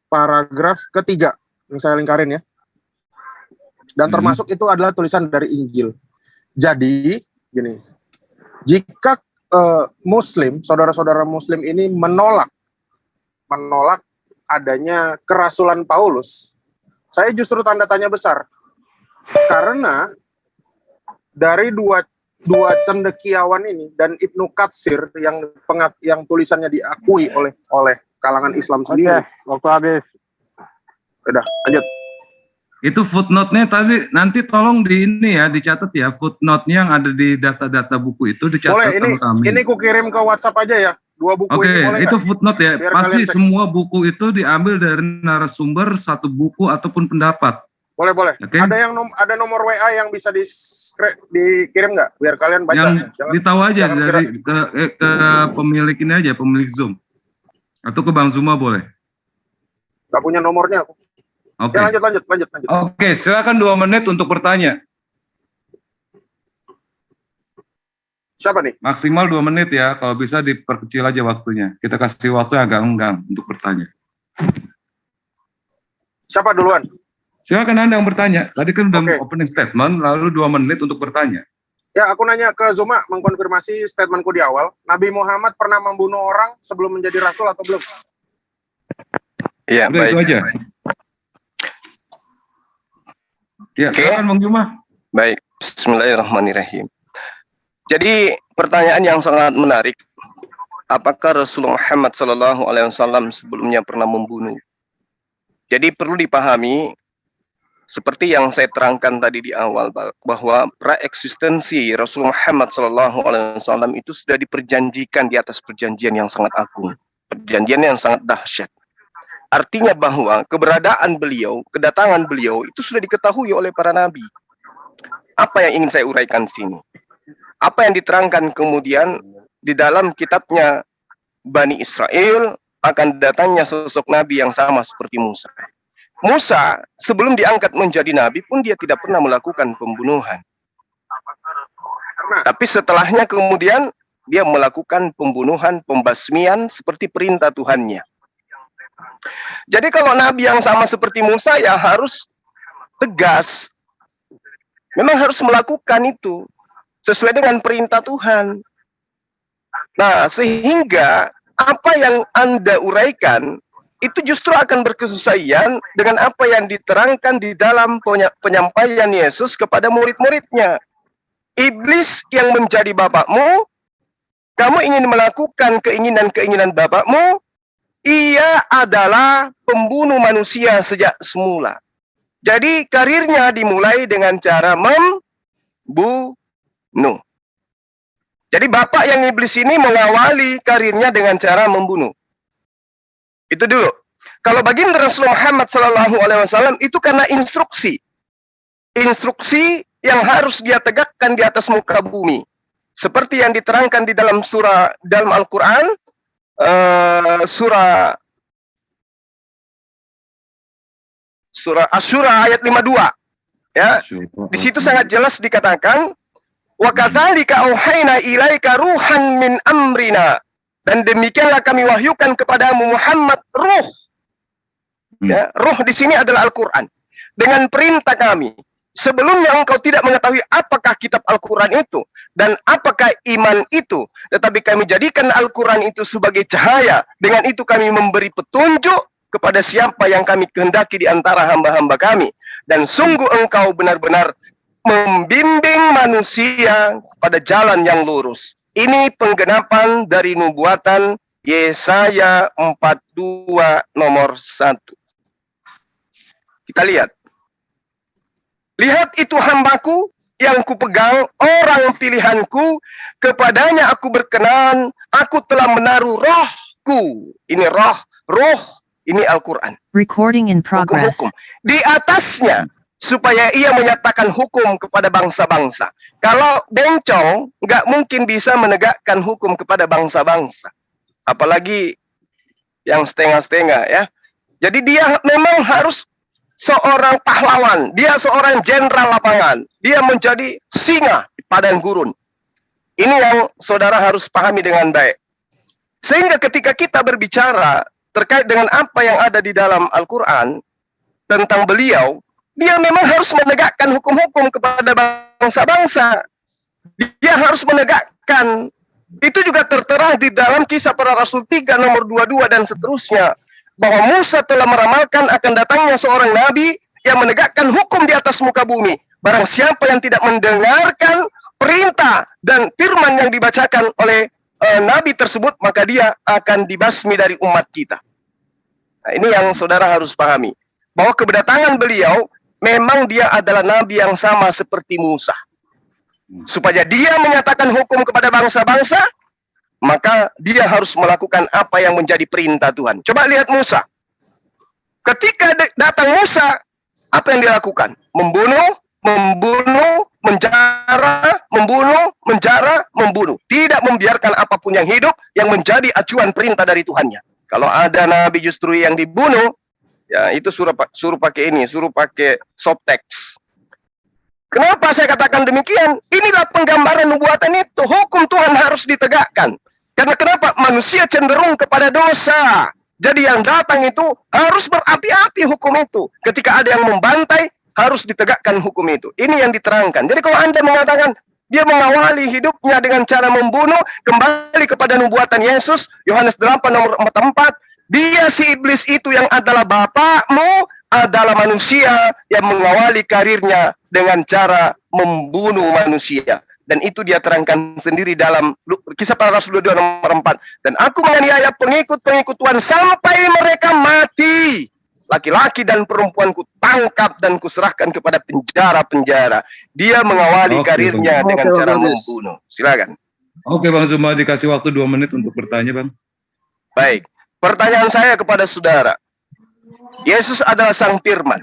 paragraf ketiga yang saya lingkarin ya. Dan termasuk itu adalah tulisan dari Injil. Jadi gini, jika Muslim, saudara-saudara Muslim ini menolak adanya kerasulan Paulus, saya justru tanda tanya besar. Karena dari dua cendekiawan ini dan Ibnu Katsir yang tulisannya diakui oleh kalangan Islam sendiri. Waktu habis. Udah, lanjut. Itu footnote-nya tadi nanti tolong dicatat ya, footnote-nya yang ada di data-data buku itu dicatat Boleh, sama kami. ini ku kirim ke WhatsApp aja ya. dua buku Oke, ini boleh itu nggak? footnote ya. Biar Pasti kalian cek. semua buku itu diambil dari narasumber satu buku ataupun pendapat. Boleh. Oke. Ada yang ada nomor WA yang bisa dikirim nggak? Biar kalian baca. Yang ditahu aja jangan dari ke pemilik ini aja, pemilik Zoom. Atau ke Bang Zuma boleh. Nggak punya nomornya aku. Oke. Ya, lanjut. Oke, silakan 2 menit untuk bertanya. Siapa nih? Maksimal 2 menit ya. Kalau bisa diperkecil aja waktunya. Kita kasih waktu yang agak enggang untuk bertanya. Siapa duluan? Silakan Anda yang bertanya. Tadi kan udah Oke. opening statement, lalu 2 menit untuk bertanya. Ya, aku nanya ke Zuma, mengkonfirmasi statementku di awal. Nabi Muhammad pernah membunuh orang sebelum menjadi rasul atau belum? Iya, Udah baik. itu aja. Ya, Oke. silakan Bang Juma. Baik, bismillahirrahmanirrahim. Jadi pertanyaan yang sangat menarik, apakah Rasulullah Muhammad SAW sebelumnya pernah membunuh? Jadi perlu dipahami, seperti yang saya terangkan tadi di awal, bahwa praeksistensi Rasulullah Muhammad SAW itu sudah diperjanjikan di atas perjanjian yang sangat agung, perjanjian yang sangat dahsyat. Artinya bahwa keberadaan beliau, kedatangan beliau itu sudah diketahui oleh para nabi. Apa yang ingin saya uraikan di sini? Apa yang diterangkan kemudian di dalam kitabnya Bani Israel akan datangnya sosok nabi yang sama seperti Musa. Musa sebelum diangkat menjadi nabi pun dia tidak pernah melakukan pembunuhan. Tapi setelahnya kemudian dia melakukan pembunuhan, pembasmian seperti perintah Tuhannya. Jadi kalau nabi yang sama seperti Musa ya harus tegas. Memang harus melakukan itu sesuai dengan perintah Tuhan. Nah, sehingga apa yang Anda uraikan itu justru akan berkesesuaian dengan apa yang diterangkan di dalam penyampaian Yesus kepada murid-muridnya. Iblis yang menjadi bapakmu, kamu ingin melakukan keinginan-keinginan bapakmu, ia adalah pembunuh manusia sejak semula. Jadi karirnya dimulai dengan cara membunuh. Jadi bapak yang iblis ini mengawali karirnya dengan cara membunuh. Itu dulu. Kalau baginda Rasulullah Muhammad SAW itu karena instruksi. Instruksi yang harus dia tegakkan di atas muka bumi. Seperti yang diterangkan di dalam dalam Al-Quran, surah Asy-Syura ayat 52. Ya, di situ sangat jelas dikatakan, wa kadzalika auhayna ilaika ruhan min amrina, dan demikianlah kami wahyukan kepadamu Muhammad ruh. Ya, ruh di sini adalah Al-Qur'an. Dengan perintah kami. Sebelumnya engkau tidak mengetahui apakah kitab Al-Qur'an itu dan apakah iman itu, tetapi kami jadikan Al-Qur'an itu sebagai cahaya. Dengan itu kami memberi petunjuk kepada siapa yang kami kehendaki di antara hamba-hamba kami. Dan sungguh engkau benar-benar membimbing manusia pada jalan yang lurus. Ini penggenapan dari nubuatan Yesaya 42 nomor 1. Kita lihat. Lihat itu hambaku yang kupegang, orang pilihanku, kepadanya aku berkenan, aku telah menaruh rohku. Ini roh, ini Al-Quran. Recording in progress. Hukum-hukum. Di atasnya, supaya ia menyatakan hukum kepada bangsa-bangsa. Kalau bencong, nggak mungkin bisa menegakkan hukum kepada bangsa-bangsa. Apalagi yang setengah-setengah ya. Jadi dia memang harus seorang pahlawan. Dia seorang jenderal lapangan. Dia menjadi singa di padang gurun. Ini yang saudara harus pahami dengan baik. Sehingga ketika kita berbicara terkait dengan apa yang ada di dalam Al-Quran tentang beliau, dia memang harus menegakkan hukum-hukum kepada bangsa-bangsa. Dia harus menegakkan. Itu juga tertera di dalam Kisah Para Rasul 3 nomor 22 dan seterusnya. Bahwa Musa telah meramalkan akan datangnya seorang nabi yang menegakkan hukum di atas muka bumi. Barang siapa yang tidak mendengarkan perintah dan firman yang dibacakan oleh nabi tersebut, maka dia akan dibasmi dari umat kita. Nah, ini yang saudara harus pahami. Bahwa kedatangan beliau memang dia adalah nabi yang sama seperti Musa. Supaya dia menyatakan hukum kepada bangsa-bangsa maka dia harus melakukan apa yang menjadi perintah Tuhan. Coba lihat Musa. Ketika datang Musa, apa yang dilakukan? Membunuh, menjara, membunuh. Tidak membiarkan apapun yang hidup yang menjadi acuan perintah dari Tuhannya. Kalau ada nabi justru yang dibunuh, ya itu suruh pakai subtext. Kenapa saya katakan demikian? Inilah penggambaran nubuatan itu. Hukum Tuhan harus ditegakkan. Karena kenapa? Manusia cenderung kepada dosa. Jadi yang datang itu harus berapi-api hukum itu. Ketika ada yang membantai, harus ditegakkan hukum itu. Ini yang diterangkan. Jadi kalau Anda mengatakan dia mengawali hidupnya dengan cara membunuh, kembali kepada nubuatan Yesus, Yohanes 8 nomor 4, dia si iblis itu yang adalah bapakmu, adalah manusia yang mengawali karirnya dengan cara membunuh manusia. Dan itu dia terangkan sendiri dalam Kisah Para Rasul 22 nomor 4. Dan aku menganiaya pengikut-pengikut Tuhan sampai mereka mati. Laki-laki dan perempuan ku tangkap dan kuserahkan kepada penjara-penjara. Dia mengawali karirnya dengan cara membunuh. Silakan. Oke Bang Zuma, dikasih waktu 2 menit untuk bertanya Bang. Baik, pertanyaan saya kepada saudara. Yesus adalah Sang Firman.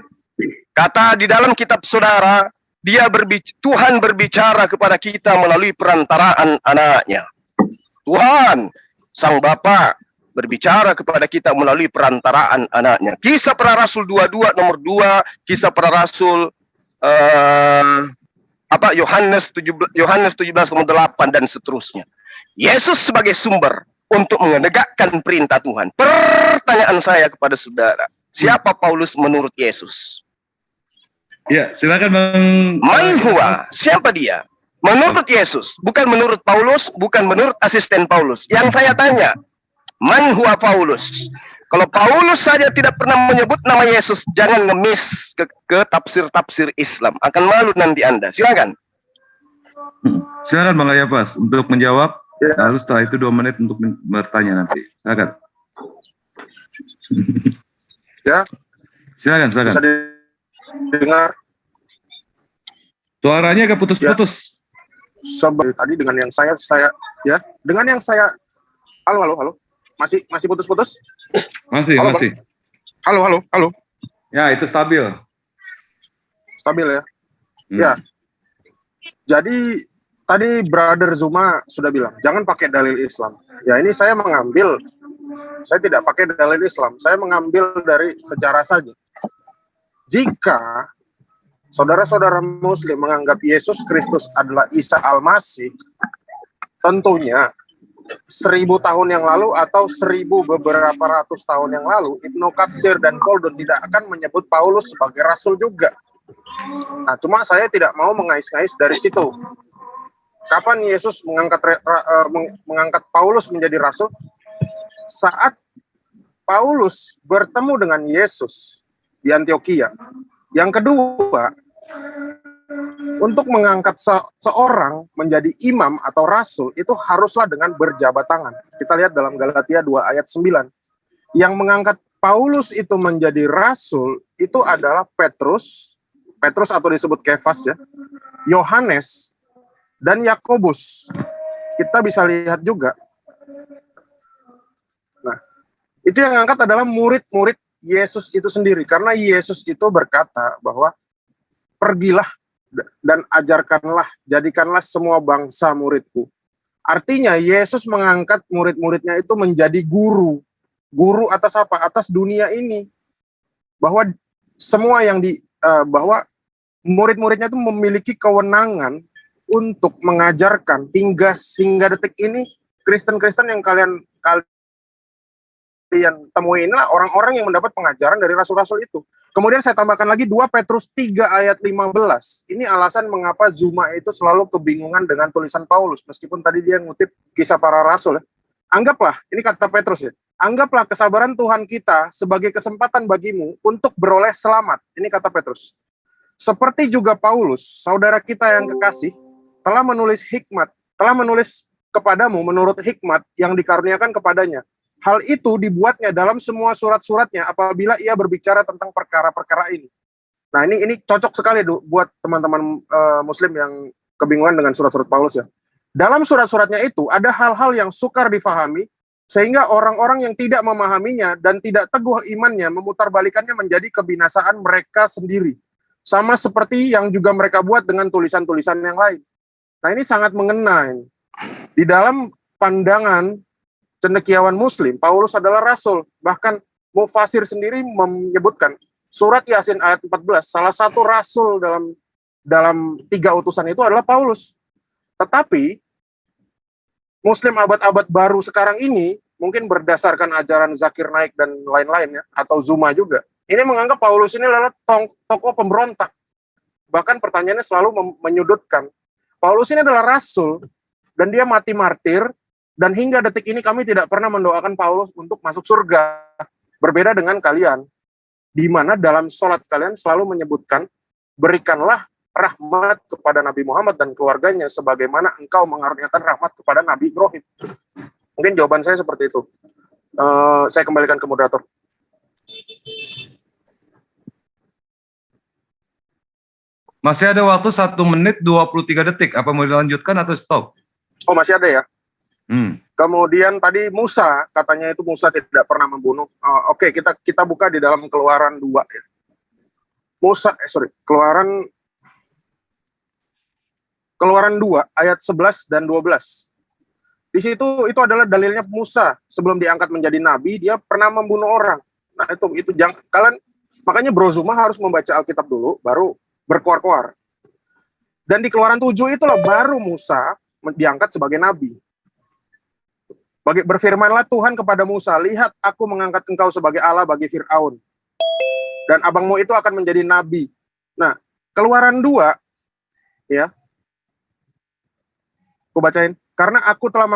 Kata di dalam kitab saudara, Tuhan berbicara kepada kita melalui perantaraan anaknya. Tuhan, Sang Bapa, berbicara kepada kita melalui perantaraan anaknya. Kisah Para Rasul 22 nomor 2, Kisah Para Rasul Yohanes 17 nomor 8 dan seterusnya. Yesus sebagai sumber untuk menegakkan perintah Tuhan. Pertanyaan saya kepada saudara, siapa Paulus menurut Yesus? Ya, silakan Bang. Man huwa, siapa dia? Menurut Yesus, bukan menurut Paulus, bukan menurut asisten Paulus. Yang saya tanya, man huwa Paulus? Kalau Paulus saja tidak pernah menyebut nama Yesus, jangan ngemis ke tafsir-tafsir Islam. Akan malu nanti Anda. Silakan. Silakan Bang Ayapas untuk menjawab. Lalu setelah itu 2 menit untuk bertanya nanti. Silakan. Ya. Silakan. Bisa didengar. Suaranya agak putus-putus. Tadi dengan yang saya dengan yang saya halo. Masih putus-putus? Masih. Halo. Ya, itu stabil. Stabil ya. Ya. Jadi tadi Brother Zuma sudah bilang, jangan pakai dalil Islam. Ya, ini saya tidak pakai dalil Islam. Saya mengambil dari sejarah saja. Jika saudara-saudara Muslim menganggap Yesus Kristus adalah Isa Al-Masih, tentunya 1000 tahun yang lalu atau 1000 beberapa ratus tahun yang lalu, Ibnu Katsir dan Koldun tidak akan menyebut Paulus sebagai rasul juga. Nah, cuma saya tidak mau mengais-ngais dari situ. Kapan Yesus mengangkat Paulus menjadi rasul? Saat Paulus bertemu dengan Yesus di Antioquia. Yang kedua, untuk mengangkat seorang menjadi imam atau rasul itu haruslah dengan berjabat tangan. Kita lihat dalam Galatia 2 ayat 9. Yang mengangkat Paulus itu menjadi rasul itu adalah Petrus atau disebut Kefas ya, Yohanes dan Yakobus. Kita bisa lihat juga. Nah, itu yang angkat adalah murid-murid Yesus itu sendiri. Karena Yesus itu berkata bahwa pergilah dan ajarkanlah, jadikanlah semua bangsa muridku. Artinya Yesus mengangkat murid-muridnya itu menjadi guru. Guru atas apa? Atas dunia ini. Bahwa semua bahwa murid-muridnya itu memiliki kewenangan untuk mengajarkan hingga detik ini Kristen-Kristen yang kalian temui inilah orang-orang yang mendapat pengajaran dari rasul-rasul itu. Kemudian saya tambahkan lagi 2 Petrus 3 ayat 15. Ini alasan mengapa Zuma itu selalu kebingungan dengan tulisan Paulus. Meskipun tadi dia ngutip Kisah Para Rasul. Ya. Anggaplah, ini kata Petrus ya. Anggaplah kesabaran Tuhan kita sebagai kesempatan bagimu untuk beroleh selamat. Ini kata Petrus. Seperti juga Paulus, saudara kita yang kekasih, telah menulis kepadamu menurut hikmat yang dikaruniakan kepadanya. Hal itu dibuatnya dalam semua surat-suratnya apabila ia berbicara tentang perkara-perkara ini. Nah, ini cocok sekali buat teman-teman Muslim yang kebingungan dengan surat-surat Paulus ya. dalam surat-suratnya itu ada hal-hal yang sukar difahami, sehingga orang-orang yang tidak memahaminya dan tidak teguh imannya memutarbalikannya menjadi kebinasaan mereka sendiri. Sama seperti yang juga mereka buat dengan tulisan-tulisan yang lain. Nah, ini sangat mengena. Di dalam pandangan cendekiawan Muslim, Paulus adalah rasul. Bahkan Mufasir sendiri menyebutkan surat Yasin ayat 14, salah satu rasul dalam 3 utusan itu adalah Paulus. Tetapi Muslim abad-abad baru sekarang ini, mungkin berdasarkan ajaran Zakir Naik dan lain-lain ya, atau Zuma juga, ini menganggap Paulus ini adalah tokoh pemberontak. Bahkan pertanyaannya selalu menyudutkan. Paulus ini adalah rasul, dan dia mati martir, dan hingga detik ini kami tidak pernah mendoakan Paulus untuk masuk surga. Berbeda dengan kalian, di mana dalam sholat kalian selalu menyebutkan, berikanlah rahmat kepada Nabi Muhammad dan keluarganya sebagaimana engkau mengaruniakan rahmat kepada Nabi Ibrahim. Mungkin jawaban saya seperti itu. Saya kembalikan ke moderator. Masih ada waktu 1 menit 23 detik. Apa mau dilanjutkan atau stop? Oh, masih ada ya? Kemudian tadi Musa, katanya itu Musa tidak pernah membunuh. Oke, kita buka di dalam Keluaran 2 ya. Keluaran 2 ayat 11 dan 12. Di situ itu adalah dalilnya Musa sebelum diangkat menjadi nabi, dia pernah membunuh orang. Nah, itu jangan kalian, makanya Bro Zuma harus membaca Alkitab dulu baru berkoar-koar. Dan di Keluaran 7 itulah baru Musa diangkat sebagai nabi. Berfirmanlah Tuhan kepada Musa, lihat aku mengangkat engkau sebagai Allah bagi Fir'aun. Dan abangmu itu akan menjadi nabi. Nah, Keluaran 2 ya. Aku bacain. Karena aku telah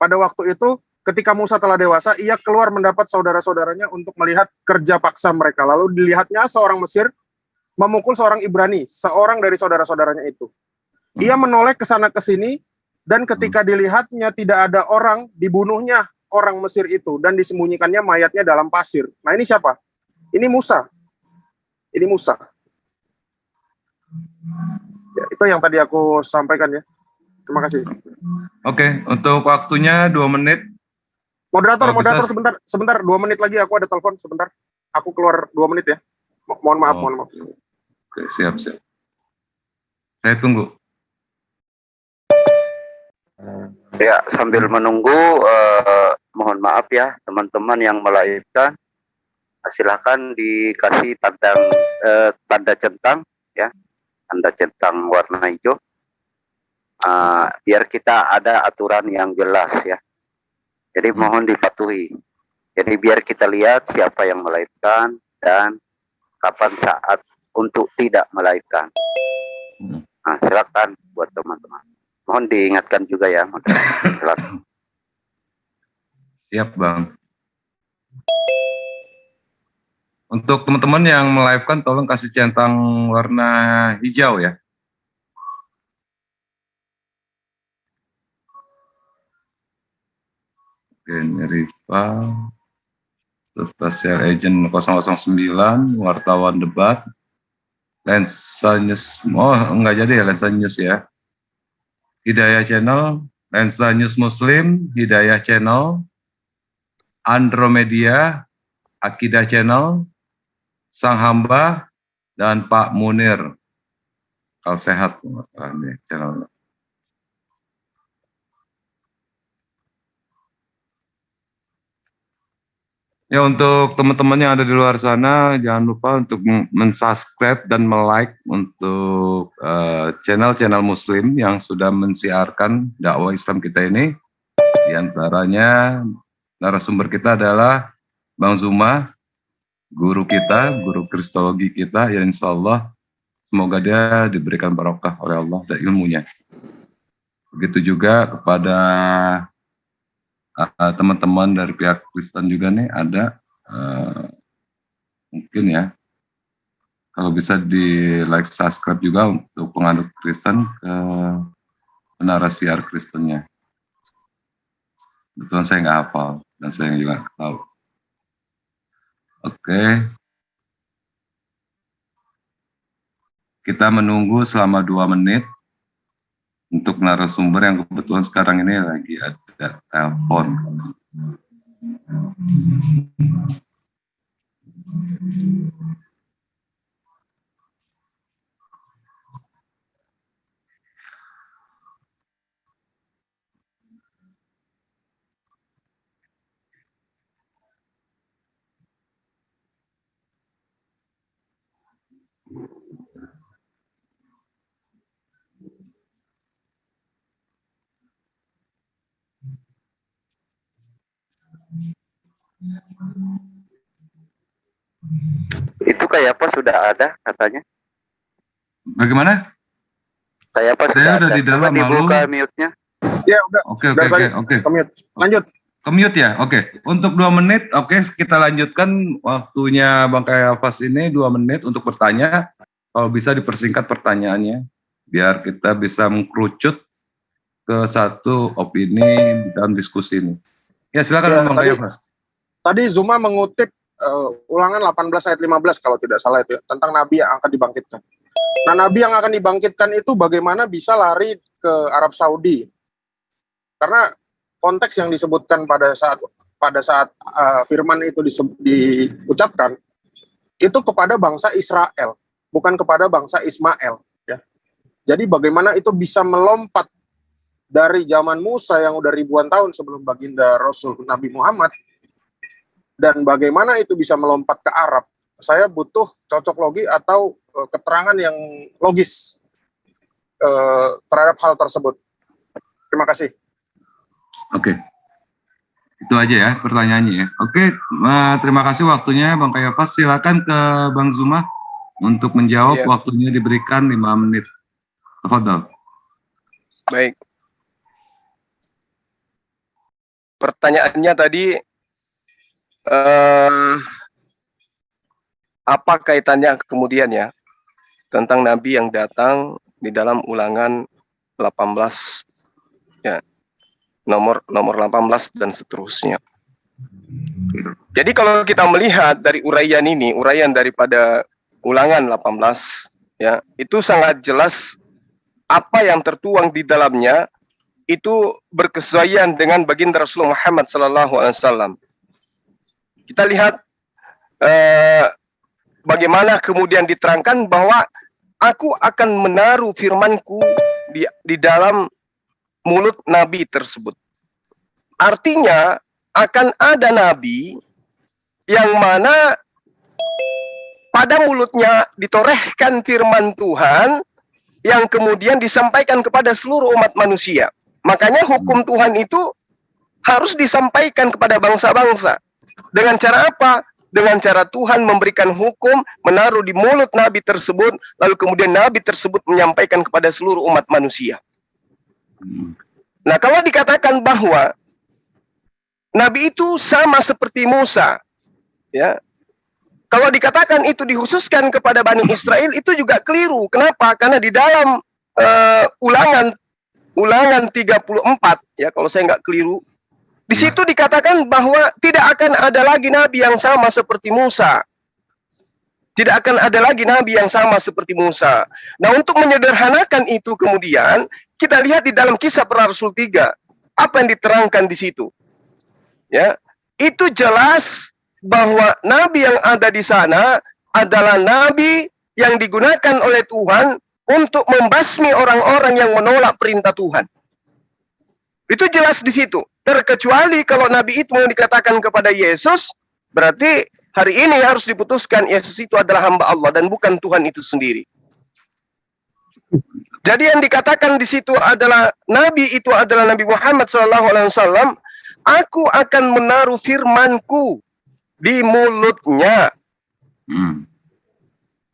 pada waktu itu ketika Musa telah dewasa, ia keluar mendapat saudara-saudaranya untuk melihat kerja paksa mereka. Lalu dilihatnya seorang Mesir memukul seorang Ibrani, seorang dari saudara-saudaranya itu. Ia menoleh ke sana ke sini, dan ketika dilihatnya tidak ada orang, dibunuhnya orang Mesir itu dan disembunyikannya mayatnya dalam pasir. Nah, ini siapa? Ini Musa. Ini Musa. Ya, itu yang tadi aku sampaikan ya. Terima kasih. Oke, untuk waktunya 2 menit. Moderator sebentar 2 menit lagi aku ada telepon sebentar. Aku keluar 2 menit ya. Mohon maaf. Oke, siap. Saya tunggu. Ya, sambil menunggu, mohon maaf ya teman-teman yang melainkan, silakan dikasih tanda centang ya, tanda centang warna hijau. Biar kita ada aturan yang jelas ya. Jadi mohon dipatuhi. Jadi biar kita lihat siapa yang melahirkan dan kapan saat untuk tidak melahirkan. Nah, silakan buat teman-teman. Mohon diingatkan juga ya. Silakan. Siap, Bang. Untuk teman-teman yang melive-kan tolong kasih centang warna hijau ya. Riva, Spasial Agent 009, wartawan debat, Lensa News, enggak jadi ya Lensa News ya, Hidayah Channel, Lensa News Muslim, Hidayah Channel, Andromedia, Akidah Channel, Sang Hamba, dan Pak Munir. Kalau sehat masalahnya channelnya. Ya, untuk teman-teman yang ada di luar sana, jangan lupa untuk mensubscribe dan like untuk channel-channel Muslim yang sudah mensiarkan dakwah Islam kita ini. Di antaranya narasumber kita adalah Bang Zuma, guru kita, guru kristologi kita, yang insya Allah semoga dia diberikan barokah oleh Allah dan ilmunya. Begitu juga kepada teman-teman dari pihak Kristen juga nih ada, mungkin ya kalau bisa di like subscribe juga untuk penganut Kristen ke Menara Siar Kristennya. Betul, saya nggak hafal dan saya juga nggak tahu. Oke, kita menunggu selama 2 menit untuk narasumber yang kebetulan sekarang ini lagi ada telepon. Itu kayak apa sudah ada katanya? Bagaimana? Kayak apa Saya sudah udah ada? di dalam, Coba dibuka halo. mute-nya. Ya udah. Oke. Commute. Lanjut. Commute ya, oke. Untuk 2 menit, oke, kita lanjutkan waktunya Bang Kayafas ini 2 menit untuk bertanya. Kalau bisa dipersingkat pertanyaannya, biar kita bisa mengkerucut ke satu opini dalam diskusi ini. Ya silakan Ya, Bang Kayafas. Tadi Zuma mengutip ulangan 18 ayat 15 kalau tidak salah itu ya, tentang nabi yang akan dibangkitkan. Nah, nabi yang akan dibangkitkan itu bagaimana bisa lari ke Arab Saudi? Karena konteks yang disebutkan pada saat firman itu diucapkan itu kepada bangsa Israel, bukan kepada bangsa Ismail, ya. Jadi bagaimana itu bisa melompat dari zaman Musa yang udah ribuan tahun sebelum baginda Rasul Nabi Muhammad, dan bagaimana itu bisa melompat ke Arab? Saya butuh cocok logi atau keterangan yang logis terhadap hal tersebut. Terima kasih. Oke. Itu aja ya pertanyaannya ya. Oke, terima kasih waktunya Bang Kayafas. Silakan ke Bang Zuma untuk menjawab. Iya. Waktunya diberikan 5 menit. Tafadhol. Baik. Pertanyaannya tadi, apa kaitannya kemudian ya tentang Nabi yang datang di dalam ulangan 18 ya, nomor 18 dan seterusnya. Jadi kalau kita melihat dari uraian daripada ulangan 18 ya, itu sangat jelas apa yang tertuang di dalamnya itu berkesesuaian dengan baginda Rasulullah Muhammad SAW. Kita lihat bagaimana kemudian diterangkan bahwa aku akan menaruh firmanku di dalam mulut Nabi tersebut. Artinya akan ada Nabi yang mana pada mulutnya ditorehkan firman Tuhan yang kemudian disampaikan kepada seluruh umat manusia. Makanya hukum Tuhan itu harus disampaikan kepada bangsa-bangsa. Dengan cara apa? Dengan cara Tuhan memberikan hukum, menaruh di mulut Nabi tersebut, lalu kemudian Nabi tersebut menyampaikan kepada seluruh umat manusia. Nah, kalau dikatakan bahwa Nabi itu sama seperti Musa, ya, kalau dikatakan itu dikhususkan kepada Bani Israel, itu juga keliru. Kenapa? Karena di dalam ulangan 34, ya, kalau saya nggak keliru, di situ dikatakan bahwa tidak akan ada lagi Nabi yang sama seperti Musa. Tidak akan ada lagi Nabi yang sama seperti Musa. Nah, untuk menyederhanakan itu kemudian, kita lihat di dalam Kisah Para Rasul 3, apa yang diterangkan di situ. Ya, itu jelas bahwa Nabi yang ada di sana adalah Nabi yang digunakan oleh Tuhan untuk membasmi orang-orang yang menolak perintah Tuhan. Itu jelas di situ. Terkecuali kalau Nabi itu mau dikatakan kepada Yesus, berarti hari ini harus diputuskan Yesus itu adalah hamba Allah dan bukan Tuhan itu sendiri. Jadi yang dikatakan di situ adalah Nabi itu adalah Nabi Muhammad SAW. Aku akan menaruh firmanku di mulutnya.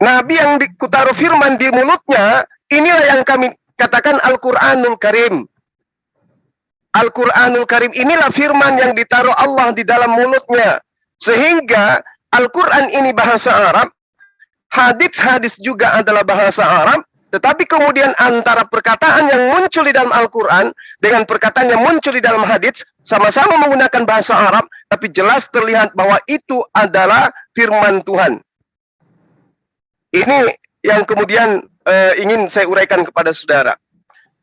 Nabi yang dikutaruh firman di mulutnya, inilah yang kami katakan Al-Quranul Karim. Al-Quranul Karim inilah firman yang ditaruh Allah di dalam mulutnya. Sehingga Al-Quran ini bahasa Arab, hadis-hadis juga adalah bahasa Arab, tetapi kemudian antara perkataan yang muncul di dalam Al-Quran dengan perkataan yang muncul di dalam hadis sama-sama menggunakan bahasa Arab, tapi jelas terlihat bahwa itu adalah firman Tuhan. Ini yang kemudian ingin saya uraikan kepada saudara.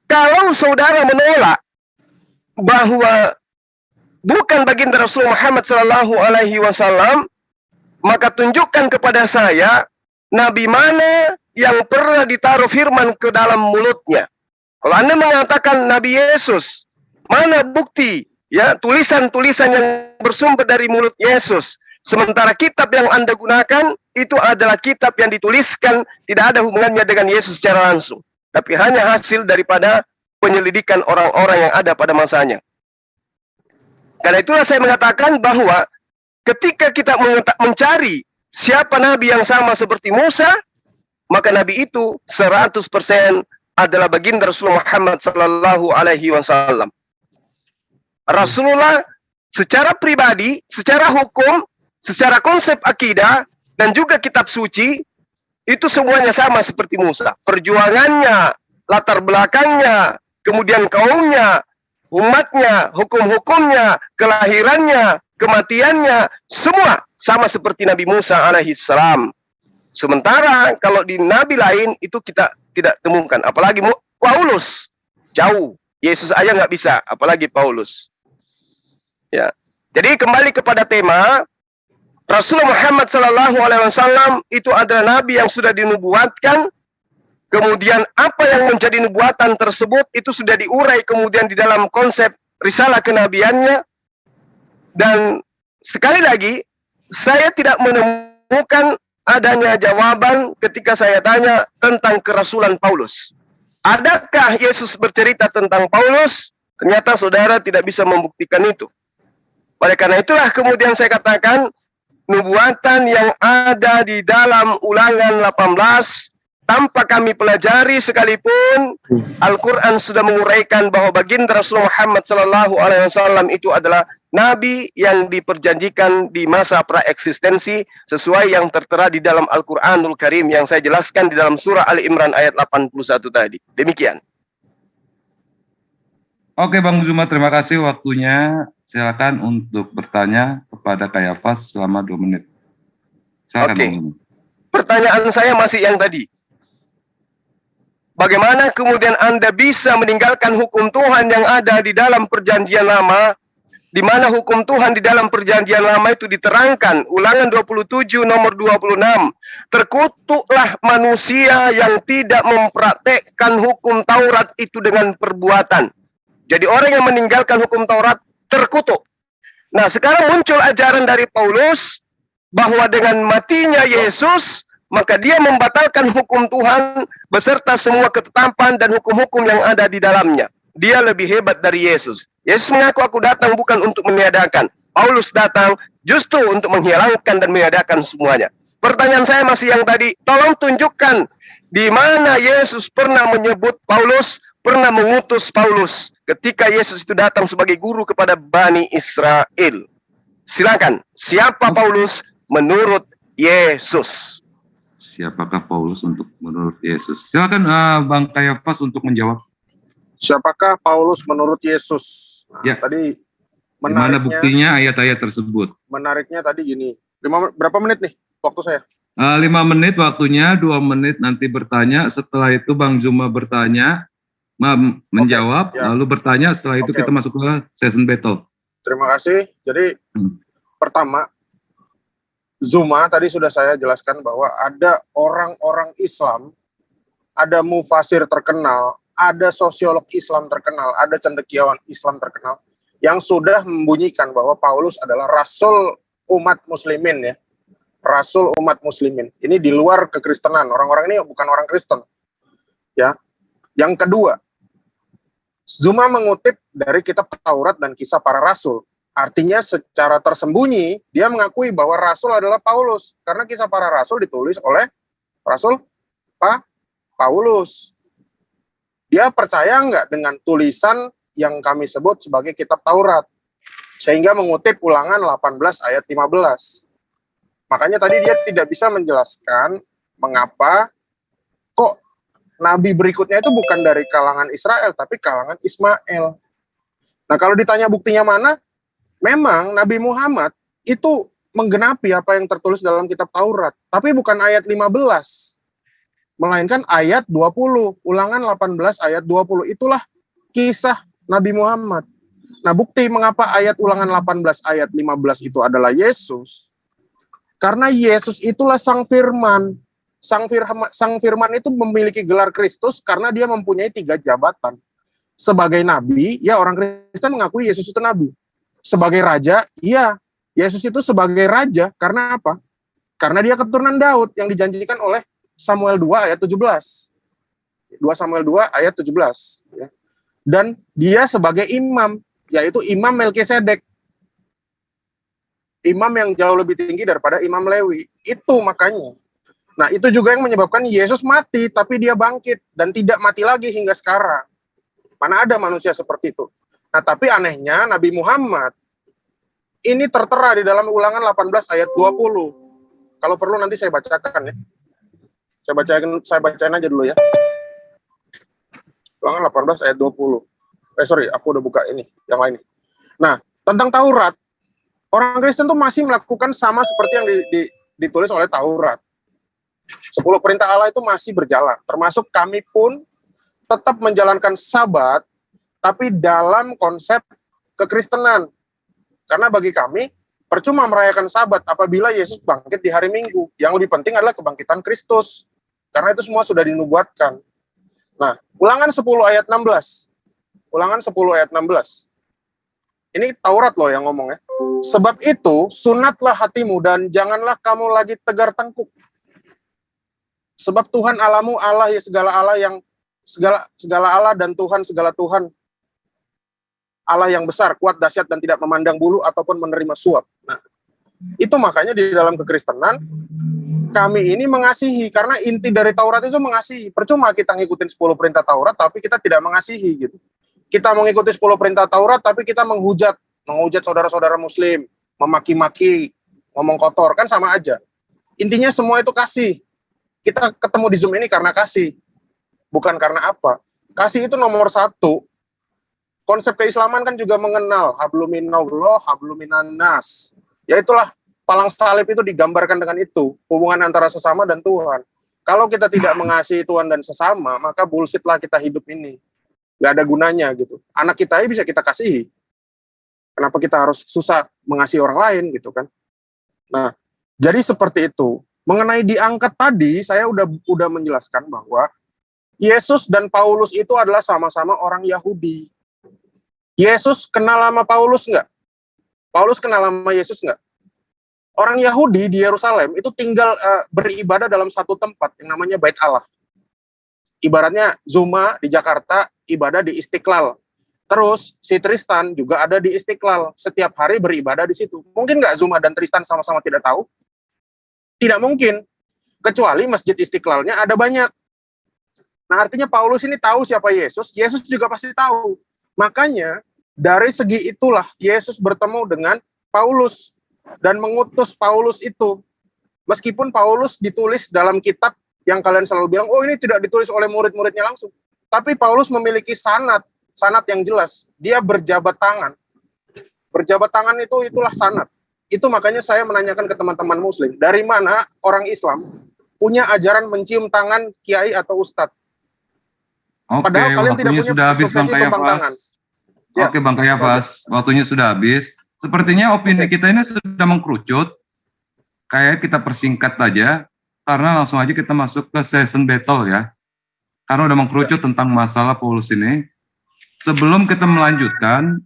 Kalau saudara menolak bahwa bukan baginda Rasul Muhammad Sallallahu Alaihi Wasallam, maka tunjukkan kepada saya nabi mana yang pernah ditaruh firman ke dalam mulutnya. Kalau Anda mengatakan Nabi Yesus, mana bukti ya tulisan-tulisan yang bersumber dari mulut Yesus? Sementara kitab yang Anda gunakan itu adalah kitab yang dituliskan tidak ada hubungannya dengan Yesus secara langsung, tapi hanya hasil daripada penyelidikan orang-orang yang ada pada masanya. Karena itulah saya mengatakan bahwa ketika kita mencari siapa nabi yang sama seperti Musa, maka nabi itu 100% adalah baginda Rasulullah Muhammad sallallahu alaihi wasallam. Rasulullah secara pribadi, secara hukum, secara konsep akidah dan juga kitab suci itu semuanya sama seperti Musa. Perjuangannya, latar belakangnya, kemudian kaumnya, umatnya, hukum-hukumnya, kelahirannya, kematiannya, semua sama seperti Nabi Musa alaihi salam. Sementara kalau di nabi lain itu kita tidak temukan, apalagi Paulus jauh, Yesus aja nggak bisa, apalagi Paulus. Ya, jadi kembali kepada tema, Rasulullah Muhammad Sallallahu Alaihi Wasallam itu adalah nabi yang sudah dinubuatkan. Kemudian apa yang menjadi nubuatan tersebut itu sudah diurai kemudian di dalam konsep risalah kenabiannya. Dan sekali lagi, saya tidak menemukan adanya jawaban ketika saya tanya tentang kerasulan Paulus. Adakah Yesus bercerita tentang Paulus? Ternyata saudara tidak bisa membuktikan itu. Oleh karena itulah kemudian saya katakan, nubuatan yang ada di dalam Ulangan 18 tanpa kami pelajari sekalipun, Al-Quran sudah menguraikan bahwa baginda Rasulullah Muhammad SAW itu adalah nabi yang diperjanjikan di masa praeksistensi sesuai yang tertera di dalam Al-Quranul Karim yang saya jelaskan di dalam surah Ali Imran ayat 81 tadi. Demikian. Oke Bang Zuma, terima kasih waktunya. Silakan untuk bertanya kepada Kayafas selama 2 menit. Silakan, Oke. Bang Zuma. Pertanyaan saya masih yang tadi. Bagaimana kemudian Anda bisa meninggalkan hukum Tuhan yang ada di dalam perjanjian lama, di mana hukum Tuhan di dalam perjanjian lama itu diterangkan, Ulangan 27 nomor 26, terkutuklah manusia yang tidak mempraktekkan hukum Taurat itu dengan perbuatan. Jadi orang yang meninggalkan hukum Taurat terkutuk. Nah, sekarang muncul ajaran dari Paulus bahwa dengan matinya Yesus, maka dia membatalkan hukum Tuhan beserta semua ketetapan dan hukum-hukum yang ada di dalamnya. Dia lebih hebat dari Yesus. Yesus mengaku, aku datang bukan untuk meniadakan. Paulus datang justru untuk menghilangkan dan meniadakan semuanya. Pertanyaan saya masih yang tadi, tolong tunjukkan di mana Yesus pernah menyebut Paulus, pernah mengutus Paulus ketika Yesus itu datang sebagai guru kepada Bani Israel. Silakan, siapa Paulus menurut Yesus? Siapakah Paulus untuk menurut Yesus? Silakan Bang Kayafas untuk menjawab. Siapakah Paulus menurut Yesus? Nah, Ya. Tadi Mana menariknya, buktinya ayat-ayat tersebut? menariknya tadi gini. Berapa menit nih waktu saya? 5 menit waktunya, 2 menit nanti bertanya. Setelah itu Bang Zuma bertanya, menjawab, ya. lalu bertanya. Setelah itu kita masuk ke session battle. Terima kasih. Jadi pertama, Zuma tadi sudah saya jelaskan bahwa ada orang-orang Islam, ada mufasir terkenal, ada sosiolog Islam terkenal, ada cendekiawan Islam terkenal yang sudah membunyikan bahwa Paulus adalah rasul umat muslimin ya. Rasul umat muslimin. Ini di luar kekristenan. Orang-orang ini bukan orang Kristen. Ya. Yang kedua, Zuma mengutip dari kitab Taurat dan Kisah Para Rasul. Artinya secara tersembunyi, dia mengakui bahwa Rasul adalah Paulus. Karena Kisah Para Rasul ditulis oleh Rasul Paulus. Dia percaya nggak dengan tulisan yang kami sebut sebagai kitab Taurat? Sehingga mengutip Ulangan 18 ayat 15. Makanya tadi dia tidak bisa menjelaskan mengapa kok nabi berikutnya itu bukan dari kalangan Israel, tapi kalangan Ismail. Nah, kalau ditanya buktinya mana? Memang Nabi Muhammad itu menggenapi apa yang tertulis dalam kitab Taurat, tapi bukan ayat 15. melainkan ayat 20, Ulangan 18 ayat 20. Itulah kisah Nabi Muhammad. Nah, bukti mengapa ayat Ulangan 18 ayat 15 itu adalah Yesus. Karena Yesus itulah Sang Firman. Sang Firman itu memiliki gelar Kristus karena dia mempunyai 3 jabatan. Sebagai nabi, ya orang Kristen mengakui Yesus itu nabi. Sebagai raja, iya, Yesus itu sebagai raja. Karena apa? Karena dia keturunan Daud yang dijanjikan oleh Samuel 2 ayat 17. 2 Samuel 2 ayat 17. Ya. Dan dia sebagai imam, yaitu Imam Melkisedek. Imam yang jauh lebih tinggi daripada Imam Lewi. Itu makanya. Nah, itu juga yang menyebabkan Yesus mati, tapi dia bangkit dan tidak mati lagi hingga sekarang. Mana ada manusia seperti itu. Nah, tapi anehnya Nabi Muhammad ini tertera di dalam Ulangan 18 ayat 20. Kalau perlu nanti saya bacakan ya. Saya bacain aja dulu ya. Ulangan 18 ayat 20. Aku udah buka ini, yang lain. Nah, tentang Taurat, orang Kristen tuh masih melakukan sama seperti yang ditulis oleh Taurat. 10 perintah Allah itu masih berjalan, termasuk kami pun tetap menjalankan Sabat, tapi dalam konsep kekristenan. Karena bagi kami, percuma merayakan Sabat apabila Yesus bangkit di hari Minggu. Yang lebih penting adalah kebangkitan Kristus. Karena itu semua sudah dinubuatkan. Nah, Ulangan 10 ayat 16. Ulangan 10 ayat 16. Ini Taurat loh yang ngomong ya. Sebab itu, sunatlah hatimu dan janganlah kamu lagi tegar tengkuk. Sebab Tuhan Allahmu Allah ya segala Allah yang segala Allah dan Tuhan segala Tuhan. Allah yang besar, kuat, dahsyat dan tidak memandang bulu ataupun menerima suap. Nah, itu makanya di dalam kekristenan kami ini mengasihi karena inti dari Taurat itu mengasihi. Percuma kita ngikutin 10 perintah Taurat tapi kita tidak mengasihi gitu. Kita mengikuti 10 perintah Taurat tapi kita menghujat saudara-saudara muslim, memaki-maki, ngomong kotor, kan sama aja. Intinya semua itu kasih. Kita ketemu di Zoom ini karena kasih. Bukan karena apa. Kasih itu nomor 1. Konsep keislaman kan juga mengenal habluminallah, habluminannas. Ya itulah, palang salib itu digambarkan dengan itu. Hubungan antara sesama dan Tuhan. Kalau kita tidak mengasihi Tuhan dan sesama, maka bullshit lah kita hidup ini. Gak ada gunanya gitu. Anak kita bisa kita kasihi. Kenapa kita harus susah mengasihi orang lain gitu kan? Nah, jadi seperti itu. Mengenai diangkat tadi, saya udah menjelaskan bahwa Yesus dan Paulus itu adalah sama-sama orang Yahudi. Yesus kenal sama Paulus nggak? Paulus kenal sama Yesus nggak? Orang Yahudi di Yerusalem itu tinggal beribadah dalam satu tempat yang namanya Bait Allah. Ibaratnya Zuma di Jakarta ibadah di Istiqlal. Terus si Tristan juga ada di Istiqlal. Setiap hari beribadah di situ. Mungkin nggak Zuma dan Tristan sama-sama tidak tahu? Tidak mungkin. Kecuali Masjid Istiqlalnya ada banyak. Nah, artinya Paulus ini tahu siapa Yesus. Yesus juga pasti tahu. Makanya dari segi itulah Yesus bertemu dengan Paulus dan mengutus Paulus itu. Meskipun Paulus ditulis dalam kitab yang kalian selalu bilang, oh ini tidak ditulis oleh murid-muridnya langsung. Tapi Paulus memiliki sanad yang jelas. Dia berjabat tangan. Berjabat tangan itulah sanad. Itu makanya saya menanyakan ke teman-teman muslim, dari mana orang Islam punya ajaran mencium tangan kiai atau ustadz? Padahal kalian tidak punya sudah habis, Bang tangan. Ya. Oke, Bang Kayafas, waktunya sudah habis. Sepertinya opini kita ini sudah mengkerucut. Kayak kita persingkat aja, karena langsung aja kita masuk ke session battle ya. Karena udah mengkerucut tentang masalah Paulus ini. Sebelum kita melanjutkan,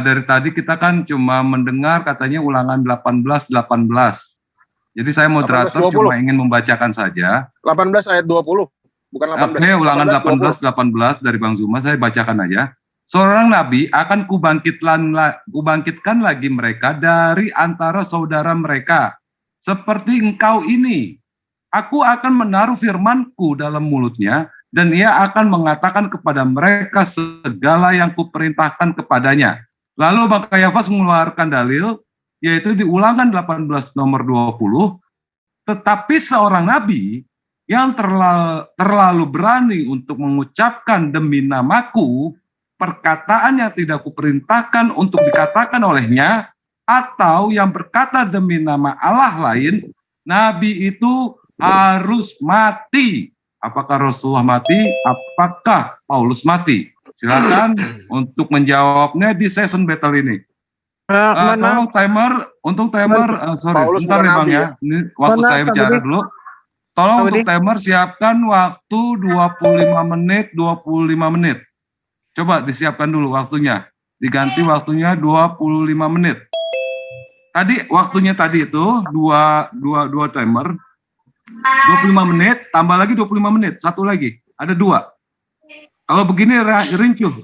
dari tadi kita kan cuma mendengar katanya Ulangan 18. Jadi saya moderator 18, cuma ingin membacakan saja. 18 ayat 20. Bukan 18. Oke, Ulangan 18 dari Bang Zuma, saya bacakan aja. Seorang nabi akan kubangkitkan lagi mereka dari antara saudara mereka. Seperti engkau ini. Aku akan menaruh firmanku dalam mulutnya, dan ia akan mengatakan kepada mereka segala yang kuperintahkan kepadanya. Lalu Bang Kayafas mengeluarkan dalil, yaitu di Ulangan 18 nomor 20, tetapi seorang nabi yang terlalu berani untuk mengucapkan demi namaku, perkataan yang tidak kuperintahkan untuk dikatakan olehnya, atau yang berkata demi nama Allah lain, nabi itu harus mati. Apakah Rasulullah mati? Apakah Paulus mati? Silakan untuk menjawabnya di session battle ini. Mohon maaf. Tolong timer, untuk timer, sorry, Paulus sebentar bukan nih Bang nabi ya. Ini waktu Mohon maaf, saya Pak bicara Budi. dulu. Tolong Pak untuk Budi. timer siapkan waktu 25 menit, 25 menit. Coba disiapkan dulu waktunya. Diganti waktunya 25 menit. Tadi waktunya tadi itu dua timer. 25 menit, tambah lagi 25 menit. Satu lagi, ada 2. Kalau begini rincuh.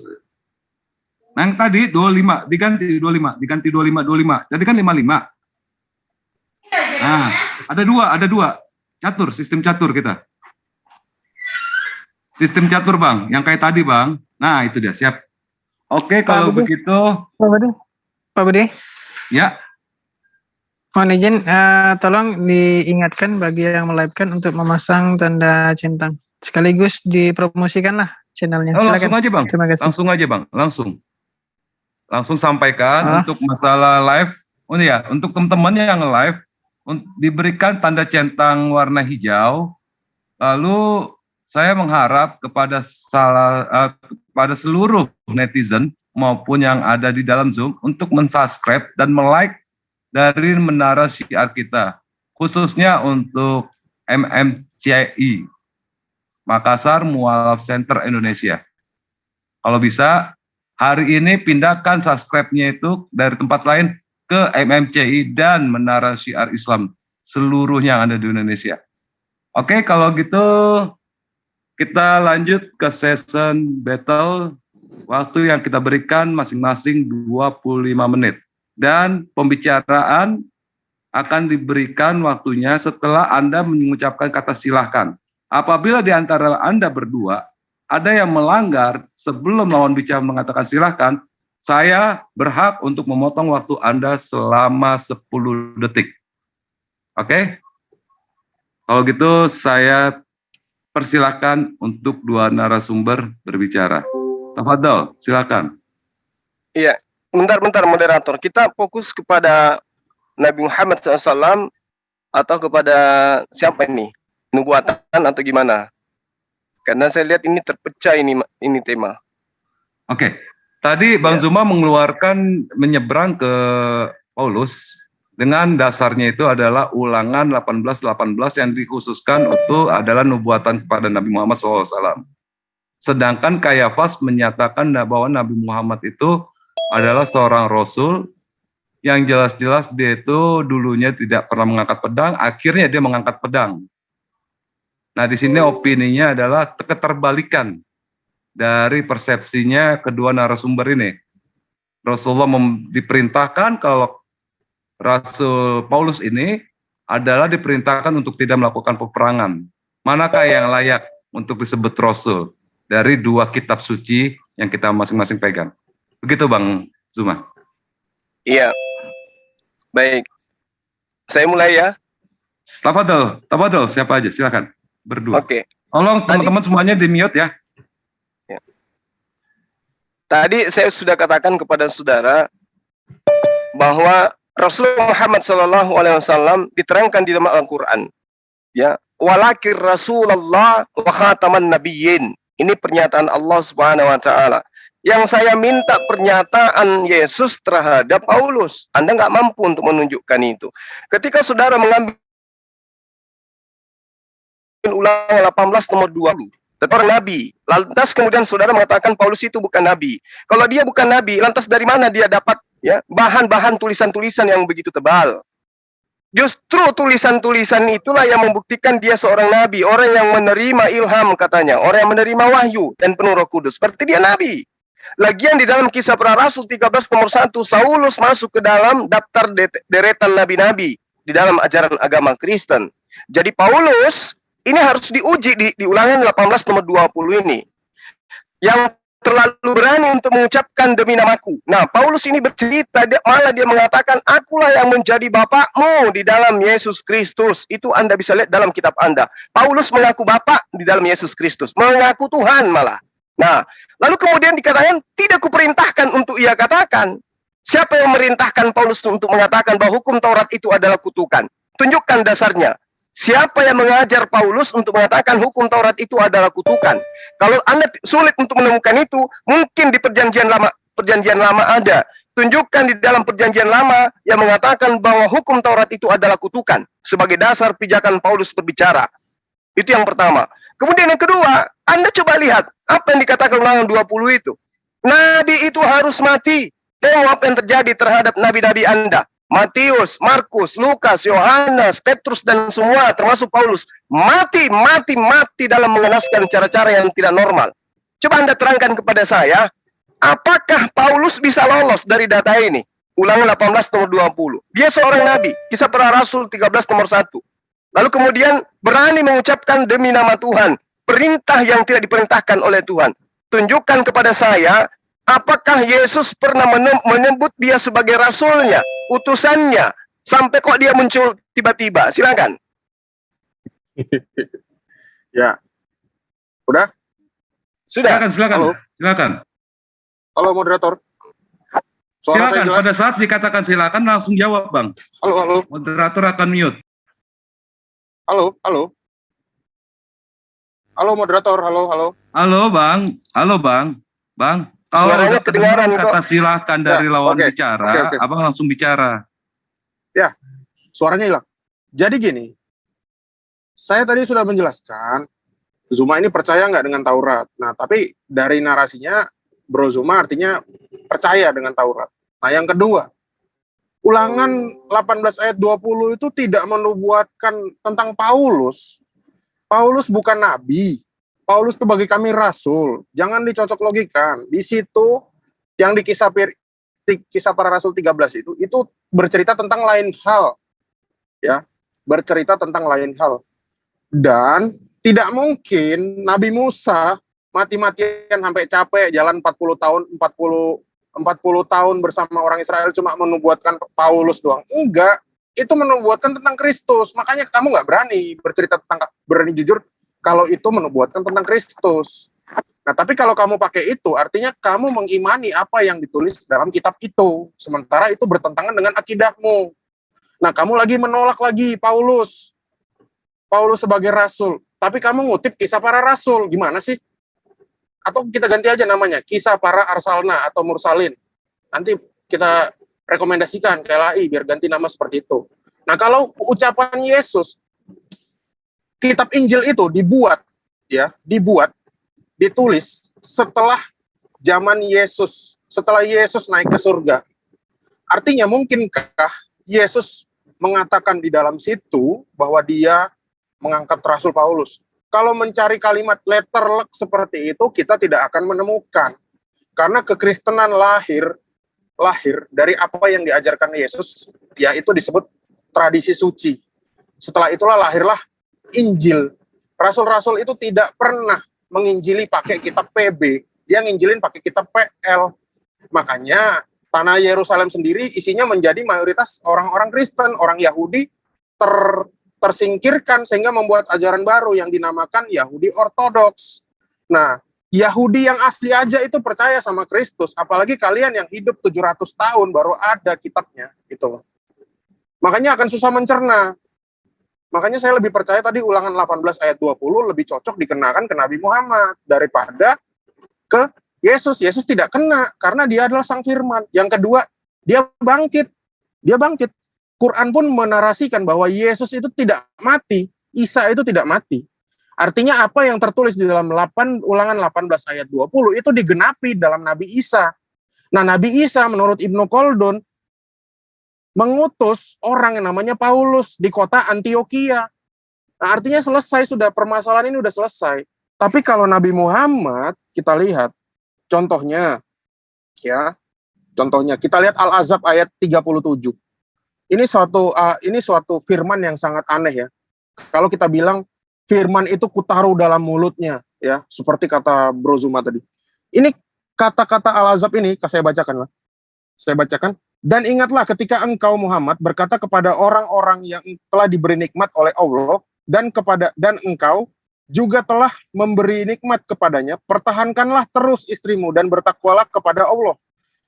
Nah, yang tadi 25, diganti 25. Jadi kan 55. Nah, ada dua. Catur, sistem catur kita. Sistem catur, Bang. Yang kayak tadi, Bang. Nah, itu dia, siap. Oke, kalau Budi. begitu, Pak Budi, ya. mohon izin, tolong diingatkan bagi yang melive-kan untuk memasang tanda centang. Sekaligus dipromosikanlah channelnya. Oh, Silakan. langsung aja, Bang. Terima kasih. Langsung aja, Bang. Langsung sampaikan untuk masalah live. Oh ya, untuk teman-teman yang live, diberikan tanda centang warna hijau. Lalu saya mengharap kepada kepada seluruh netizen maupun yang ada di dalam Zoom untuk mensubscribe dan like dari Menara Syiar kita, khususnya untuk MMCI Makassar Mualaf Center Indonesia. Kalau bisa hari ini pindahkan subscribe-nya itu dari tempat lain ke MMCI dan Menara Syiar Islam seluruhnya yang ada di Indonesia. Oke, kalau gitu kita lanjut ke session battle. Waktu yang kita berikan masing-masing 25 menit. Dan pembicaraan akan diberikan waktunya setelah Anda mengucapkan kata silahkan. Apabila di antara Anda berdua ada yang melanggar sebelum lawan bicara mengatakan silahkan, saya berhak untuk memotong waktu Anda selama 10 detik. Oke? Kalau gitu saya persilahkan untuk dua narasumber berbicara. Tafadhol, silakan. Iya, bentar moderator. Kita fokus kepada Nabi Muhammad SAW atau kepada siapa ini? Nubuatan atau gimana? Karena saya lihat ini terpecah ini tema. Oke. Tadi Bang Zuma mengeluarkan menyeberang ke Paulus dengan dasarnya itu adalah Ulangan 18:18 yang dikhususkan untuk adalah nubuatan kepada Nabi Muhammad SAW. Sedangkan Kayafas menyatakan bahwa Nabi Muhammad itu adalah seorang Rasul yang jelas-jelas dia itu dulunya tidak pernah mengangkat pedang, akhirnya dia mengangkat pedang. Nah, di sini opininya adalah keterbalikan dari persepsinya kedua narasumber ini. Rasulullah diperintahkan kalau Rasul Paulus ini adalah diperintahkan untuk tidak melakukan peperangan. Manakah yang layak untuk disebut Rasul dari dua kitab suci yang kita masing-masing pegang? Begitu Bang Zuma. Iya. Baik. Saya mulai ya. Tafadhol, siapa aja silakan. Berdua. Oke. Tolong teman-teman semuanya di-mute ya. Tadi saya sudah katakan kepada saudara bahwa Rasulullah Muhammad SAW diterangkan di dalam Al-Quran. Ya, walakir Rasulullah wa khataman nabiyyin. Ini pernyataan Allah Subhanahu wa taala. Yang saya minta pernyataan Yesus terhadap Paulus. Anda nggak mampu untuk menunjukkan itu. Ketika saudara mengambil Ulangan 18 nomor 20. Orang nabi. Lantas kemudian saudara mengatakan Paulus itu bukan nabi. Kalau dia bukan nabi, lantas dari mana dia dapat ya bahan-bahan tulisan-tulisan yang begitu tebal? Justru tulisan-tulisan itulah yang membuktikan dia seorang nabi, orang yang menerima ilham katanya, orang yang menerima wahyu dan penuh Roh Kudus. Seperti dia nabi. Lagian di dalam Kisah Para Rasul 13 nomor 1, Saulus masuk ke dalam daftar deretan nabi-nabi di dalam ajaran agama Kristen. Jadi Paulus ini harus diuji di Ulangan 18 nomor 20 ini. Yang terlalu berani untuk mengucapkan demi namaku. Nah, Paulus ini bercerita, malah dia mengatakan, akulah yang menjadi bapakmu di dalam Yesus Kristus. Itu Anda bisa lihat dalam kitab Anda. Paulus mengaku bapak di dalam Yesus Kristus. Mengaku Tuhan malah. Nah, lalu kemudian dikatakan, tidak kuperintahkan untuk ia katakan. Siapa yang merintahkan Paulus untuk mengatakan bahwa hukum Taurat itu adalah kutukan? Tunjukkan dasarnya. Siapa yang mengajar Paulus untuk mengatakan hukum Taurat itu adalah kutukan? Kalau Anda sulit untuk menemukan itu, mungkin di perjanjian lama ada. Tunjukkan di dalam perjanjian lama yang mengatakan bahwa hukum Taurat itu adalah kutukan sebagai dasar pijakan Paulus berbicara. Itu yang pertama. Kemudian yang kedua, Anda coba lihat apa yang dikatakan Ulangan 20 itu. Nabi itu harus mati. Tengok apa yang terjadi terhadap nabi-nabi Anda. Matius, Markus, Lukas, Yohanes, Petrus, dan semua termasuk Paulus. Mati dalam mengenaskan cara-cara yang tidak normal. Coba Anda terangkan kepada saya, apakah Paulus bisa lolos dari data ini? Ulangan 18 nomor 20. Dia seorang nabi. Kisah Para Rasul 13 nomor 1. Lalu kemudian berani mengucapkan demi nama Tuhan. Perintah yang tidak diperintahkan oleh Tuhan. Tunjukkan kepada saya, apakah Yesus pernah menyebut dia sebagai rasulnya, utusannya, sampai kok dia muncul tiba-tiba? Silakan. Ya. Udah? Sudah. Silakan. Halo moderator. Suara saya Silakan. jelas? Pada saat dikatakan silakan langsung jawab, Bang. Halo. Moderator akan mute. Halo. Halo moderator, halo. Halo, Bang. Bang, kalau Suaranya udah kedengaran kata kok. silakan dari lawan oke. bicara, Oke. Abang langsung bicara. Ya, suaranya hilang. Jadi gini, saya tadi sudah menjelaskan, Zuma ini percaya nggak dengan Taurat. Nah, tapi dari narasinya, Bro Zuma artinya percaya dengan Taurat. Nah, yang kedua, Ulangan 18 ayat 20 itu tidak menubuatkan tentang Paulus. Paulus bukan nabi. Paulus sebagai kami rasul. Jangan dicocok logikan. Di situ yang di kisah Para Rasul 13 itu bercerita tentang lain hal. Ya, bercerita tentang lain hal. Dan tidak mungkin Nabi Musa mati-matian sampai capek jalan 40 tahun bersama orang Israel cuma menubuatkan Paulus doang. Enggak, itu menubuatkan tentang Kristus. Makanya kamu nggak berani jujur kalau itu menubuatkan tentang Kristus. Nah, tapi kalau kamu pakai itu, artinya kamu mengimani apa yang ditulis dalam kitab itu. Sementara itu bertentangan dengan akidahmu. Nah, kamu lagi menolak lagi Paulus sebagai rasul. Tapi kamu ngutip Kisah Para Rasul. Gimana sih? Atau kita ganti aja namanya, Kisah Para Arsalna atau Mursalin. Nanti kita rekomendasikan ke LAI biar ganti nama seperti itu. Nah, kalau ucapan Yesus, kitab Injil itu ditulis setelah zaman Yesus, setelah Yesus naik ke surga. Artinya mungkinkah Yesus mengatakan di dalam situ bahwa dia mengangkat Rasul Paulus? Kalau mencari kalimat letterlek seperti itu, kita tidak akan menemukan. Karena kekristenan lahir dari apa yang diajarkan Yesus, yaitu disebut tradisi suci. Setelah itulah lahirlah Injil. Rasul-rasul itu tidak pernah menginjili pakai kitab PB. Dia nginjilin pakai kitab PL. Makanya tanah Yerusalem sendiri isinya menjadi mayoritas orang-orang Kristen, orang Yahudi tersingkirkan sehingga membuat ajaran baru yang dinamakan Yahudi Ortodoks. Nah, Yahudi yang asli aja itu percaya sama Kristus, apalagi kalian yang hidup 700 tahun baru ada kitabnya, gitu loh. Makanya akan susah mencerna. Makanya saya lebih percaya tadi Ulangan 18 ayat 20 lebih cocok dikenakan ke Nabi Muhammad daripada ke Yesus. Yesus tidak kena karena dia adalah Sang Firman. Yang kedua, dia bangkit. Quran pun menarasikan bahwa Yesus itu tidak mati, Isa itu tidak mati. Artinya apa yang tertulis di dalam Ulangan 18 ayat 20 itu digenapi dalam Nabi Isa. Nah, Nabi Isa menurut Ibnu Khaldun mengutus orang yang namanya Paulus di kota Antioquia. Nah, artinya selesai sudah, permasalahan ini sudah selesai. Tapi kalau Nabi Muhammad kita lihat contohnya kita lihat Al-Ahzab ayat 37. Ini suatu firman yang sangat aneh ya. Kalau kita bilang firman itu kutaruh dalam mulutnya ya, seperti kata Bro Zuma tadi. Ini kata-kata Al-Ahzab ini saya bacakan. Dan ingatlah ketika engkau Muhammad berkata kepada orang-orang yang telah diberi nikmat oleh Allah dan engkau juga telah memberi nikmat kepadanya, pertahankanlah terus istrimu dan bertakwalah kepada Allah.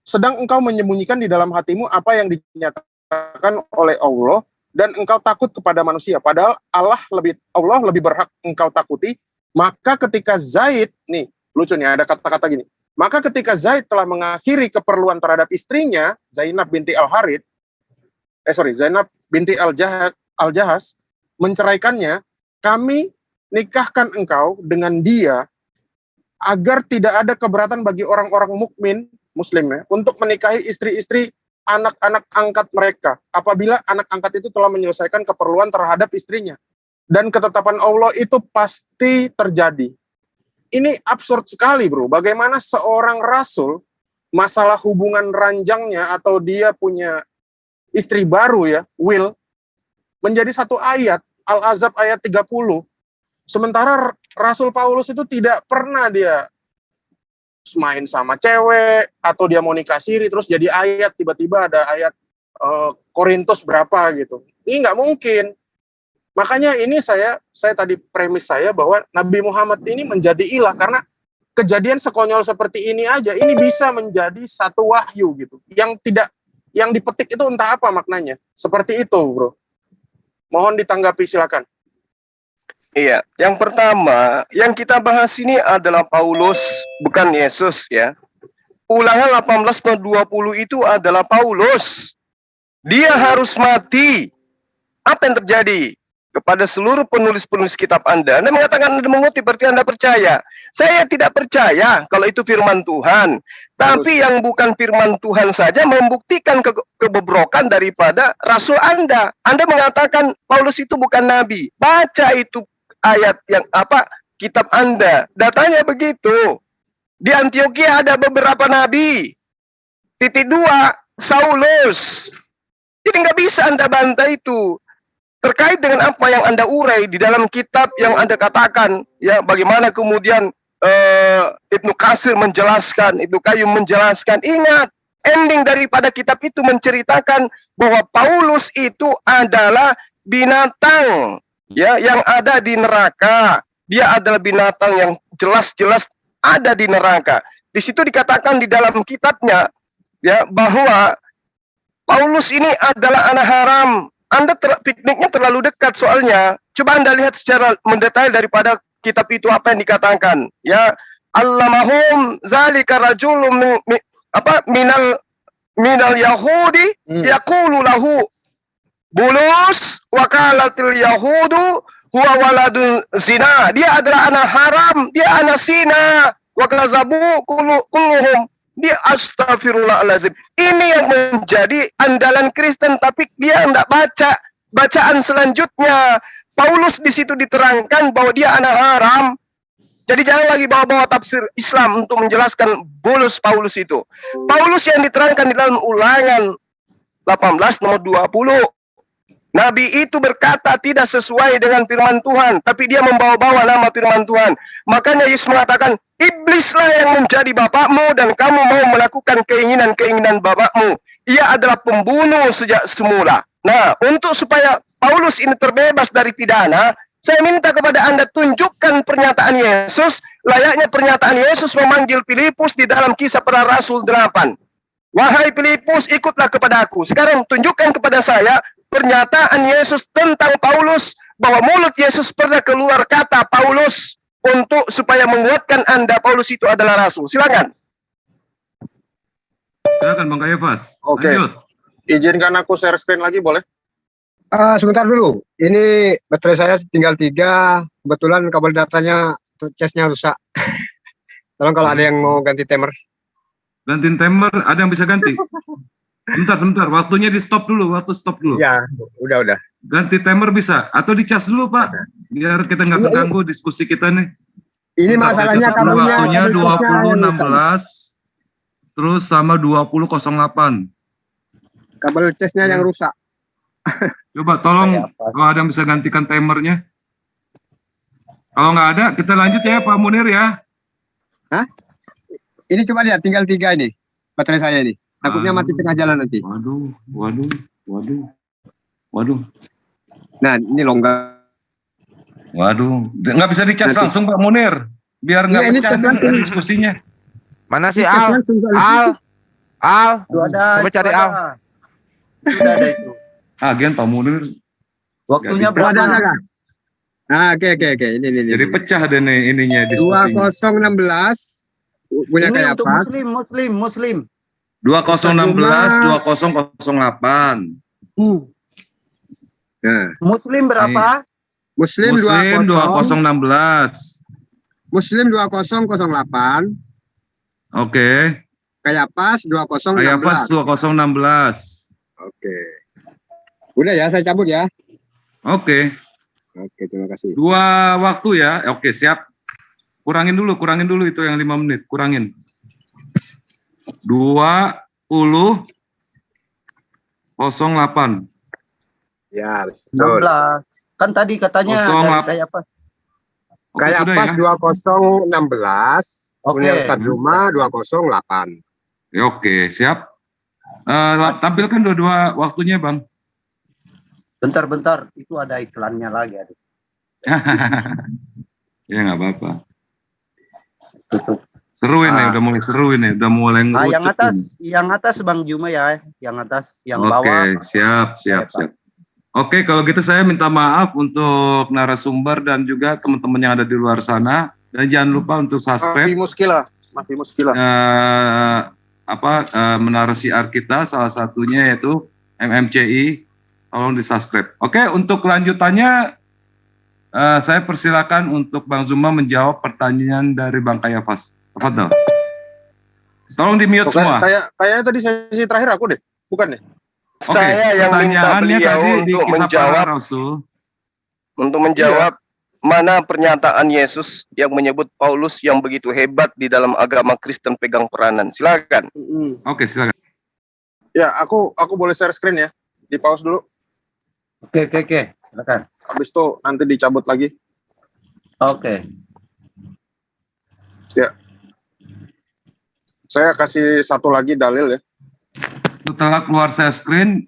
Sedang engkau menyembunyikan di dalam hatimu apa yang dinyatakan oleh Allah dan engkau takut kepada manusia, padahal Allah lebih berhak engkau takuti. Maka ketika Zaid, nih lucu nih ada kata-kata gini, maka ketika Zaid telah mengakhiri keperluan terhadap istrinya Zainab binti Zainab binti Al-Jahas, menceraikannya, kami nikahkan engkau dengan dia agar tidak ada keberatan bagi orang-orang mukmin muslim ya untuk menikahi istri-istri anak-anak angkat mereka apabila anak angkat itu telah menyelesaikan keperluan terhadap istrinya, dan ketetapan Allah itu pasti terjadi. Ini absurd sekali, bro. Bagaimana seorang rasul masalah hubungan ranjangnya atau dia punya istri baru ya, will, menjadi satu ayat, Al-Ahzab ayat 30. Sementara Rasul Paulus itu tidak pernah dia main sama cewek atau dia mau nikah siri terus jadi ayat, tiba-tiba ada ayat Korintus berapa gitu. Ini nggak mungkin. Makanya ini saya tadi premis saya bahwa Nabi Muhammad ini menjadi ilah karena kejadian sekonyol seperti ini aja ini bisa menjadi satu wahyu gitu. Yang dipetik itu entah apa maknanya. Seperti itu, bro. Mohon ditanggapi, silakan. Iya, yang pertama yang kita bahas ini adalah Paulus, bukan Yesus ya. Ulangan 18:20 itu adalah Paulus. Dia harus mati. Apa yang terjadi kepada seluruh penulis-penulis kitab Anda? Anda mengatakan Anda mengutip, berarti Anda percaya. Saya tidak percaya kalau itu firman Tuhan. Tapi yang bukan firman Tuhan saja membuktikan kebobrokan daripada rasul Anda. Anda mengatakan Paulus itu bukan nabi. Baca itu ayat yang kitab Anda. Datanya begitu. Di Antioquia ada beberapa nabi. Titik 2, Saulus. Jadi nggak bisa Anda bantah itu. Terkait dengan apa yang Anda urai di dalam kitab yang Anda katakan, ya bagaimana kemudian Ibnu Katsir menjelaskan, Ibnu Qayyim menjelaskan. Ingat, ending daripada kitab itu menceritakan bahwa Paulus itu adalah binatang, ya, yang ada di neraka. Dia adalah binatang yang jelas-jelas ada di neraka. Di situ dikatakan di dalam kitabnya, ya, bahwa Paulus ini adalah anak haram. Anda pikniknya terlalu dekat soalnya. Coba Anda lihat secara mendetail daripada kitab itu apa yang dikatakan. Ya, allamahum zalika rajulun minal yahudi yaqulu lahu bulus wa qalatil yahudu huwa waladun zina. Dia adalah anak haram, dia anak zina. Wa kazabu kulluhum. Dia astagfirullahaladzim. Ini yang menjadi andalan Kristen, tapi dia tidak baca bacaan selanjutnya. Paulus di situ diterangkan bahwa dia anak haram. Jadi jangan lagi bawa-bawa tafsir Islam untuk menjelaskan bulus Paulus itu. Paulus yang diterangkan di dalam Ulangan 18 nomor 20. Nabi itu berkata tidak sesuai dengan firman Tuhan, tapi dia membawa-bawa nama firman Tuhan. Makanya Yesus mengatakan, iblislah yang menjadi bapakmu dan kamu mau melakukan keinginan-keinginan bapakmu. Ia adalah pembunuh sejak semula. Nah, untuk supaya Paulus ini terbebas dari pidana, saya minta kepada Anda tunjukkan pernyataan Yesus, layaknya pernyataan Yesus memanggil Filipus di dalam Kisah Para Rasul 8. Wahai Filipus, ikutlah kepada aku. Sekarang tunjukkan kepada saya pernyataan Yesus tentang Paulus, bahwa mulut Yesus pernah keluar kata Paulus untuk supaya menguatkan Anda Paulus itu adalah rasul. Silakan. Silakan Bang Kayafas. Oke. Izinkan aku share screen lagi, boleh? Sebentar dulu. Ini baterai saya tinggal 3. Kebetulan kabel datanya casnya rusak. Tolong kalau ada yang mau ganti timer. Gantiin timer, ada yang bisa ganti? Sebentar. Waktunya di stop dulu. Waktu stop dulu. Ya, udah. Ganti timer bisa? Atau dicas dulu, Pak? Biar kita nggak terganggu diskusi kita nih. Ini masalahnya kabelnya. Waktunya 20.16. Terus sama 20.08. Kabel casnya yang rusak. Coba tolong kalau ada yang bisa gantikan timernya. Kalau nggak ada, kita lanjut ya Pak Munir ya. Hah? Ini coba lihat, tinggal 3 ini. Baterai saya ini. Takutnya mati tengah jalan nanti. Waduh. Nah, ini longgar. Waduh, nggak bisa dicas langsung Pak Munir. Biar nggak pecah diskusinya. Mana sih Al? Coba cari Al. Sudah ada itu. Agen Pak Munir. Waktunya Nggak bisa. berapa? Ada. Oke. Ini. Jadi pecah deh nih ininya diskusinya. 2016 punya Ini kayak untuk apa? Muslim. 2016 2008. Nah, Muslim berapa? Muslim Muslim 20 2016. Muslim 2008, Oke. Kayapas 2016. Kayapas 2016. Oke. Udah ya, saya cabut ya. Oke. Oke, terima kasih. 2 waktu ya. Oke, siap. Kurangin dulu itu yang 5 menit. Kurangin. 20:08. Ya, betul. 16. Kan tadi katanya dari Kayapas. Oke, sudah Kayapas ya. 2016, Oke. kemudian Ustadz Zuma 208. Ya, oke, siap. Tampilkan dua-dua waktunya, Bang. Bentar, itu ada iklannya lagi. Ya, nggak apa-apa. Tutup. Seru ini, udah mulai seru ini. Udah mulai Nah, ngerucut ini. yang atas Bang Juma ya. Yang atas, yang Oke, bawah. siap. Oke, kalau gitu saya minta maaf untuk narasumber dan juga teman-teman yang ada di luar sana. Dan jangan lupa untuk subscribe. Mafi Muskila. Menara siar kita, salah satunya yaitu MMCI. Tolong di subscribe. Oke, untuk kelanjutannya saya persilakan untuk Bang Zuma menjawab pertanyaan dari Bang Kayafas. Tafadhol. Tolong di mute semua. Kayaknya tadi sesi terakhir aku deh, bukan deh? Oke, Saya yang minta pertanyaannya beliau tadi di untuk Kisah Para menjawab Rasul. Mana pernyataan Yesus yang menyebut Paulus yang begitu hebat di dalam agama Kristen pegang peranan. Silakan. Oke, silakan. Ya, aku boleh share screen ya. Di pause dulu. Oke. Silakan. Habis itu nanti dicabut lagi. Oke. Ya. Saya kasih satu lagi dalil ya. Setelah keluar share screen,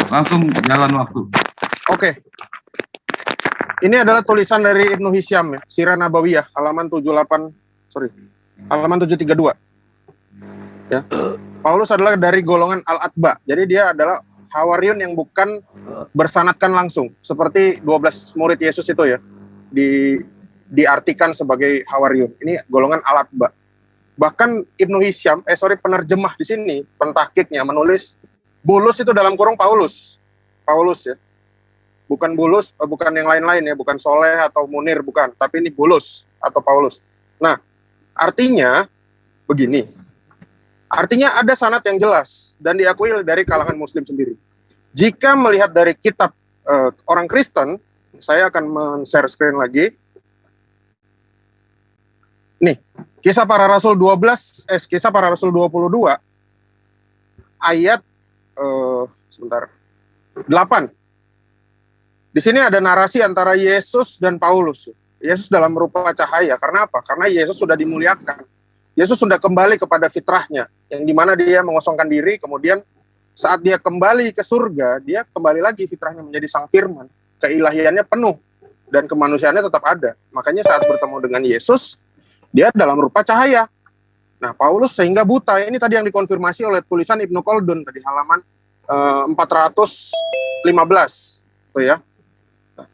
langsung jalan waktu. Oke. Ini adalah tulisan dari Ibnu Hisyam ya, Sirah Nabawiyah, halaman 732. Ya. Paulus adalah dari golongan Al-Atba. Jadi dia adalah Hawariun yang bukan bersanadkan langsung, seperti 12 murid Yesus itu ya. Diartikan sebagai Hawariun. Ini golongan Al-Atba. Bahkan Ibnu Hisyam, penerjemah di sini, pentahkiknya menulis Bulus itu dalam kurung Paulus ya. Bukan Bulus, bukan yang lain-lain ya, bukan Soleh atau Munir, bukan. Tapi ini Bulus atau Paulus. Nah, artinya begini. Artinya ada sanad yang jelas dan diakui dari kalangan Muslim sendiri. Jika melihat dari kitab orang Kristen, saya akan men-share screen lagi. Nih, Kisah Para Rasul 22 ayat 8. Di sini ada narasi antara Yesus dan Paulus. Yesus dalam rupa cahaya. Karena apa? Karena Yesus sudah dimuliakan. Yesus sudah kembali kepada fitrahnya, yang dimana dia mengosongkan diri, kemudian saat dia kembali ke surga, dia kembali lagi fitrahnya menjadi sang firman. Keilahiannya penuh, dan kemanusiaannya tetap ada. Makanya saat bertemu dengan Yesus, dia dalam rupa cahaya. Nah, Paulus sehingga buta. Ini tadi yang dikonfirmasi oleh tulisan Ibnu Khaldun tadi halaman 415. Tuh ya. Nah,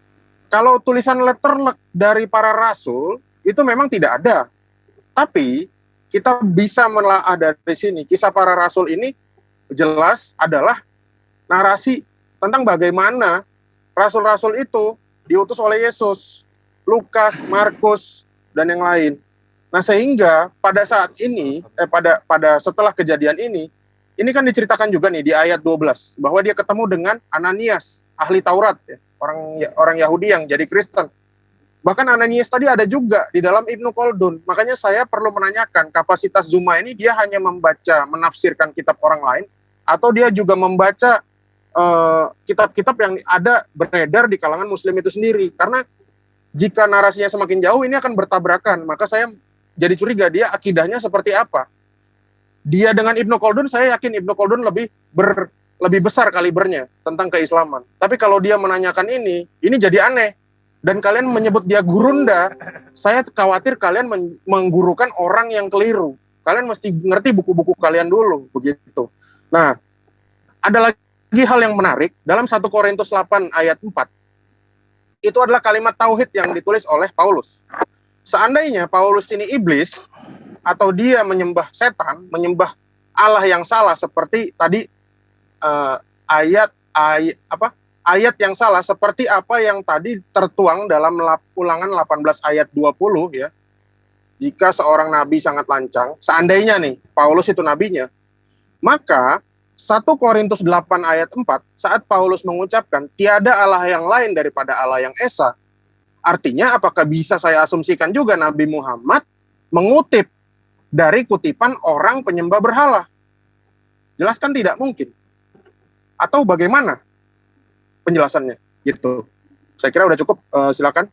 kalau tulisan letterlek dari para rasul itu memang tidak ada. Tapi kita bisa menelaah dari sini. Kisah Para Rasul ini jelas adalah narasi tentang bagaimana rasul-rasul itu diutus oleh Yesus, Lukas, Markus, dan yang lain. Nah, sehingga pada saat ini, pada setelah kejadian ini kan diceritakan juga nih di ayat 12 bahwa dia ketemu dengan Ananias, ahli Taurat, ya, orang Yahudi yang jadi Kristen. Bahkan Ananias tadi ada juga di dalam Ibnu Khaldun. Makanya saya perlu menanyakan, kapasitas Zuma ini dia hanya membaca, menafsirkan kitab orang lain, atau dia juga membaca kitab-kitab yang ada beredar di kalangan Muslim itu sendiri. Karena jika narasinya semakin jauh, ini akan bertabrakan. Maka saya jadi curiga dia akidahnya seperti apa. Dia dengan Ibnu Khaldun, saya yakin Ibnu Khaldun lebih besar kalibernya tentang keislaman. Tapi kalau dia menanyakan ini jadi aneh. Dan kalian menyebut dia gurunda, saya khawatir kalian menggurukan orang yang keliru. Kalian mesti ngerti buku-buku kalian dulu, begitu. Nah, ada lagi hal yang menarik, dalam 1 Korintus 8 ayat 4, itu adalah kalimat tauhid yang ditulis oleh Paulus. Seandainya Paulus ini iblis, atau dia menyembah setan, menyembah Allah yang salah, seperti tadi ayat yang salah, seperti apa yang tadi tertuang dalam Ulangan 18 ayat 20 ya. Jika seorang nabi sangat lancang, seandainya nih Paulus itu nabinya, maka 1 Korintus 8 ayat 4, saat Paulus mengucapkan tiada Allah yang lain daripada Allah yang Esa, artinya apakah bisa saya asumsikan juga Nabi Muhammad mengutip dari kutipan orang penyembah berhala? Jelas kan tidak mungkin. Atau bagaimana penjelasannya? Gitu. Saya kira udah cukup. Silakan.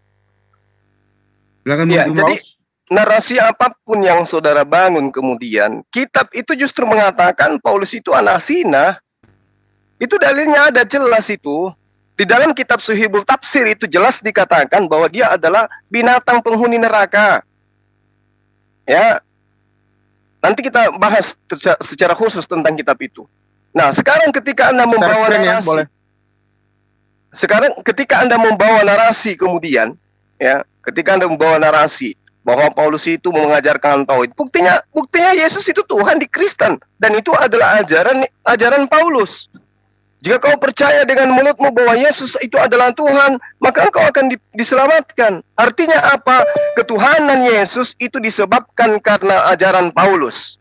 Silakan. Ya, jadi narasi apapun yang saudara bangun kemudian, kitab itu justru mengatakan Paulus itu anak zina. Itu dalilnya ada jelas itu. Di dalam kitab Suhibul Tafsir itu jelas dikatakan bahwa dia adalah binatang penghuni neraka. Ya, nanti kita bahas secara khusus tentang kitab itu. Nah, sekarang ketika Anda membawa narasi, sekarang ketika Anda membawa narasi kemudian, ya, ketika Anda membawa narasi bahwa Paulus itu mengajarkan tauhid, buktinya Yesus itu Tuhan di Kristen, dan itu adalah ajaran Paulus. Jika kau percaya dengan mulutmu bahwa Yesus itu adalah Tuhan, maka engkau akan diselamatkan. Artinya apa? Ketuhanan Yesus itu disebabkan karena ajaran Paulus.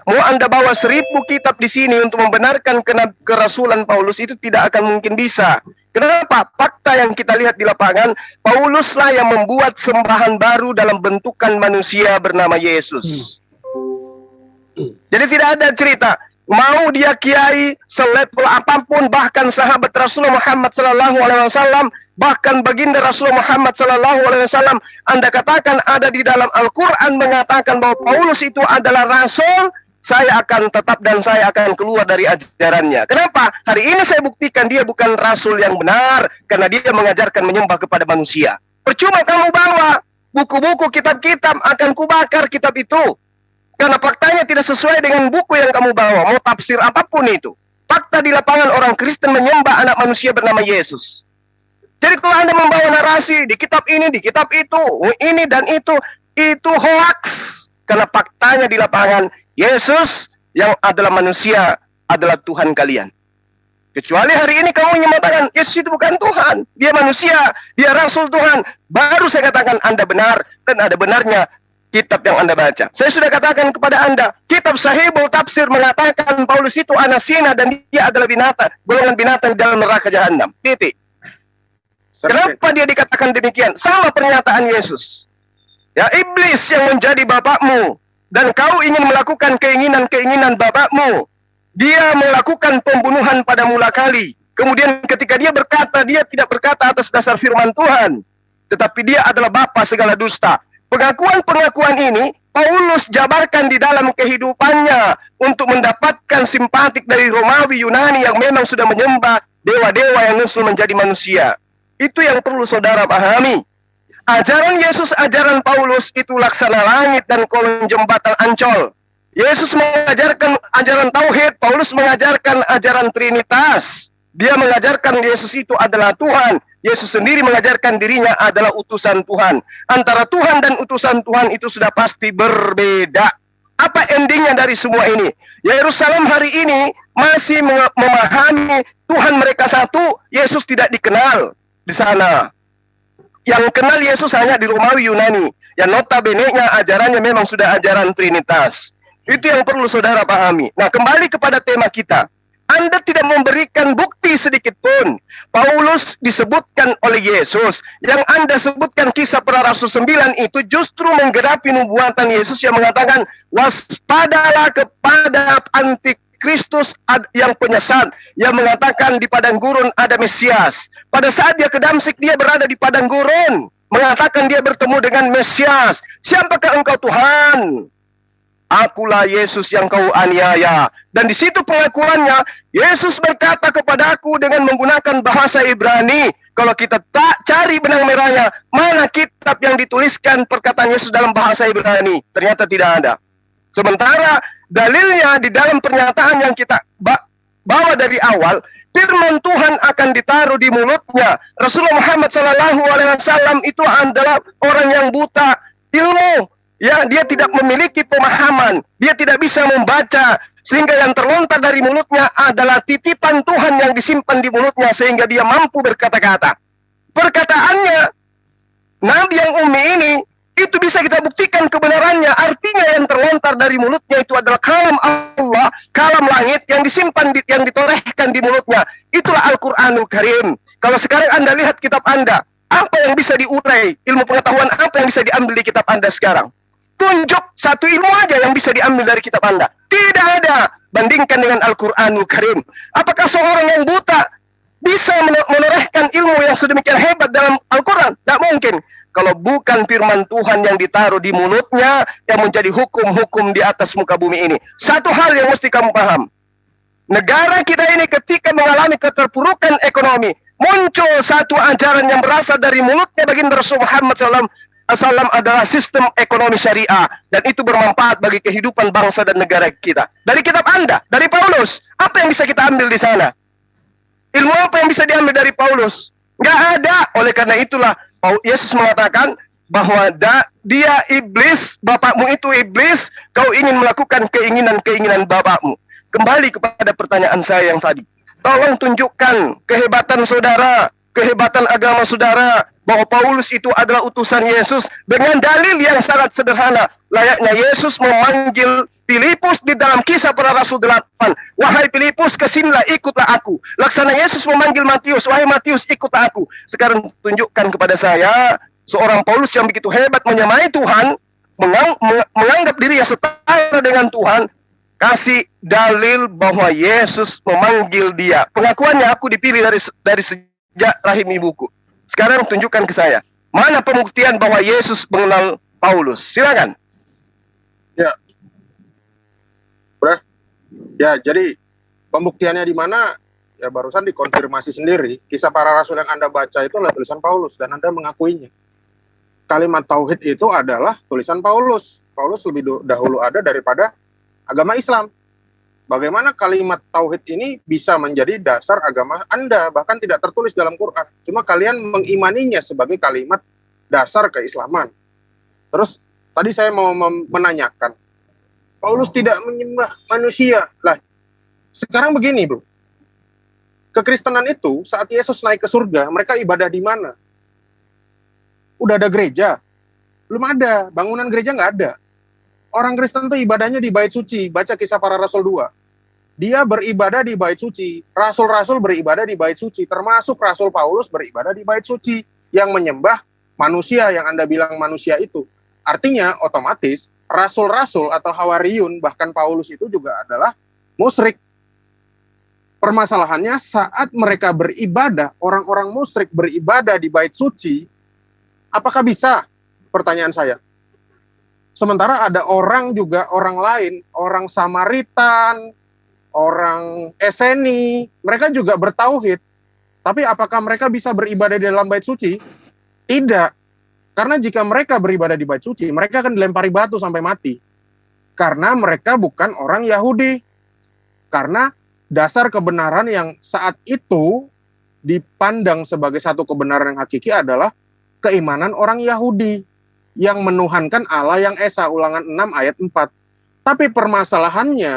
Mau Anda bawa 1000 kitab di sini untuk membenarkan kerasulan Paulus, itu tidak akan mungkin bisa. Kenapa? Fakta yang kita lihat di lapangan, Pauluslah yang membuat sembahan baru dalam bentukan manusia bernama Yesus. Jadi tidak ada cerita mau dia kiai selevel apapun, bahkan sahabat Rasulullah Muhammad SAW, bahkan baginda Rasulullah Muhammad SAW, Anda katakan ada di dalam Al-Quran mengatakan bahwa Paulus itu adalah rasul, saya akan tetap dan saya akan keluar dari ajarannya. Kenapa? Hari ini saya buktikan dia bukan rasul yang benar, karena dia mengajarkan menyembah kepada manusia. Percuma kamu bawa buku-buku, kitab-kitab, akan kubakar kitab itu. Karena faktanya tidak sesuai dengan buku yang kamu bawa, mau tafsir apapun itu. Fakta di lapangan orang Kristen menyembah anak manusia bernama Yesus. Jadi kalau Anda membawa narasi di kitab ini, di kitab itu, ini dan itu hoax. Karena faktanya di lapangan, Yesus yang adalah manusia adalah Tuhan kalian. Kecuali hari ini kamu menyatakan Yesus itu bukan Tuhan, dia manusia, dia rasul Tuhan. Baru saya katakan Anda benar, dan ada benarnya kitab yang Anda baca. Saya sudah katakan kepada Anda, kitab Sahihul Tafsir mengatakan Paulus itu anak zina dan dia adalah binatang, golongan binatang di dalam neraka jahanam. Titik. Kenapa dia dikatakan demikian? Sama pernyataan Yesus. Ya, iblis yang menjadi bapakmu dan kau ingin melakukan keinginan-keinginan bapakmu. Dia melakukan pembunuhan pada mula kali. Kemudian ketika dia berkata, dia tidak berkata atas dasar firman Tuhan, tetapi dia adalah bapa segala dusta. Pengakuan-pengakuan ini Paulus jabarkan di dalam kehidupannya untuk mendapatkan simpatik dari Romawi Yunani yang memang sudah menyembah dewa-dewa yang nusul menjadi manusia. Itu yang perlu saudara pahami. Ajaran Yesus, ajaran Paulus itu laksana langit dan kolong jembatan Ancol. Yesus mengajarkan ajaran tauhid, Paulus mengajarkan ajaran Trinitas. Dia mengajarkan Yesus itu adalah Tuhan. Yesus sendiri mengajarkan dirinya adalah utusan Tuhan. Antara Tuhan dan utusan Tuhan itu sudah pasti berbeda. Apa endingnya dari semua ini? Yerusalem hari ini masih memahami Tuhan mereka satu, Yesus tidak dikenal di sana. Yang kenal Yesus hanya di Romawi Yunani. Yang notabene-nya ajarannya memang sudah ajaran Trinitas. Itu yang perlu saudara pahami. Nah, kembali kepada tema kita. Anda tidak memberikan bukti sedikit pun. Paulus disebutkan oleh Yesus. Yang Anda sebutkan kisah para Rasul 9 itu justru menggenapi nubuatan Yesus yang mengatakan, waspadalah kepada antikristus yang penyesat, yang mengatakan di padang gurun ada Mesias. Pada saat dia ke Damsyik, dia berada di padang gurun, mengatakan dia bertemu dengan Mesias. Siapakah engkau Tuhan? Akulah Yesus yang kau aniaya. Dan di situ pengakuannya, Yesus berkata kepadaku dengan menggunakan bahasa Ibrani. Kalau kita tak cari benang merahnya, mana kitab yang dituliskan perkataan Yesus dalam bahasa Ibrani? Ternyata tidak ada. Sementara dalilnya di dalam pernyataan yang kita bahwa dari awal firman Tuhan akan ditaruh di mulutnya. Rasulullah Muhammad SAW itu adalah orang yang buta ilmu. Ya, dia tidak memiliki pemahaman, dia tidak bisa membaca, sehingga yang terlontar dari mulutnya adalah titipan Tuhan yang disimpan di mulutnya, sehingga dia mampu berkata-kata. Perkataannya, Nabi yang ummi ini, itu bisa kita buktikan kebenarannya. Artinya yang terlontar dari mulutnya itu adalah kalam Allah, kalam langit yang disimpan, yang ditorehkan di mulutnya. Itulah Al-Quranul Karim. Kalau sekarang Anda lihat kitab Anda, apa yang bisa diurai, ilmu pengetahuan apa yang bisa diambil di kitab Anda sekarang? Tunjuk satu ilmu aja yang bisa diambil dari kitab Anda. Tidak ada. Bandingkan dengan Al-Quranul Karim. Apakah seorang yang buta bisa menorehkan ilmu yang sedemikian hebat dalam Al-Quran? Tidak mungkin. Kalau bukan firman Tuhan yang ditaruh di mulutnya, yang menjadi hukum-hukum di atas muka bumi ini. Satu hal yang mesti kamu paham. Negara kita ini ketika mengalami keterpurukan ekonomi, muncul satu ajaran yang berasal dari mulutnya baginda Rasul Muhammad SAW adalah sistem ekonomi syariah, dan itu bermanfaat bagi kehidupan bangsa dan negara kita. Dari kitab Anda, dari Paulus, apa yang bisa kita ambil di sana? Ilmu apa yang bisa diambil dari Paulus? Nggak ada. Oleh karena itulah Yesus mengatakan bahwa dia iblis, bapakmu itu iblis, kau ingin melakukan keinginan-keinginan bapakmu. Kembali kepada pertanyaan saya yang tadi. Tolong tunjukkan kehebatan saudara, kehebatan agama saudara, bahwa Paulus itu adalah utusan Yesus dengan dalil yang sangat sederhana. Layaknya Yesus memanggil Filipus di dalam Kisah Para Rasul 8. Wahai Filipus, kesinilah, ikutlah aku. Laksana Yesus memanggil Matius, wahai Matius, ikutlah aku. Sekarang tunjukkan kepada saya seorang Paulus yang begitu hebat menyamai Tuhan, menganggap dirinya setara dengan Tuhan. Kasih dalil bahwa Yesus memanggil dia. Pengakuannya, aku dipilih dari sejak rahim ibuku. Sekarang tunjukkan ke saya, mana pembuktian bahwa Yesus mengenal Paulus? Silakan. Ya, udah. Ya, jadi pembuktiannya di mana? Ya barusan dikonfirmasi sendiri. Kisah Para Rasul yang Anda baca itu adalah tulisan Paulus dan Anda mengakuinya. Kalimat tauhid itu adalah tulisan Paulus. Paulus lebih dahulu ada daripada agama Islam. Bagaimana kalimat tauhid ini bisa menjadi dasar agama Anda, bahkan tidak tertulis dalam Quran. Cuma kalian mengimaninya sebagai kalimat dasar keislaman. Terus tadi saya mau menanyakan, Paulus tidak menyembah manusia. Lah, sekarang begini, bro. Kekristenan itu saat Yesus naik ke surga, mereka ibadah di mana? Udah ada gereja? Belum ada. Bangunan gereja nggak ada. Orang Kristen itu ibadahnya di bait suci. Baca Kisah Para Rasul 2. Dia beribadah di bait suci. Rasul-rasul beribadah di bait suci. Termasuk Rasul Paulus beribadah di bait suci. Yang menyembah manusia yang Anda bilang manusia itu. Artinya otomatis rasul-rasul atau hawariyun, bahkan Paulus itu juga adalah musyrik. Permasalahannya saat mereka beribadah, orang-orang musyrik beribadah di bait suci, apakah bisa? Pertanyaan saya. Sementara ada orang juga, orang lain, orang Samaritan, orang Eseni, mereka juga bertauhid. Tapi apakah mereka bisa beribadah di dalam bait suci? Tidak. Karena jika mereka beribadah di bait suci, mereka akan dilempari batu sampai mati. Karena mereka bukan orang Yahudi. Karena dasar kebenaran yang saat itu dipandang sebagai satu kebenaran yang hakiki adalah keimanan orang Yahudi yang menuhankan Allah yang Esa, Ulangan 6 ayat 4. Tapi permasalahannya,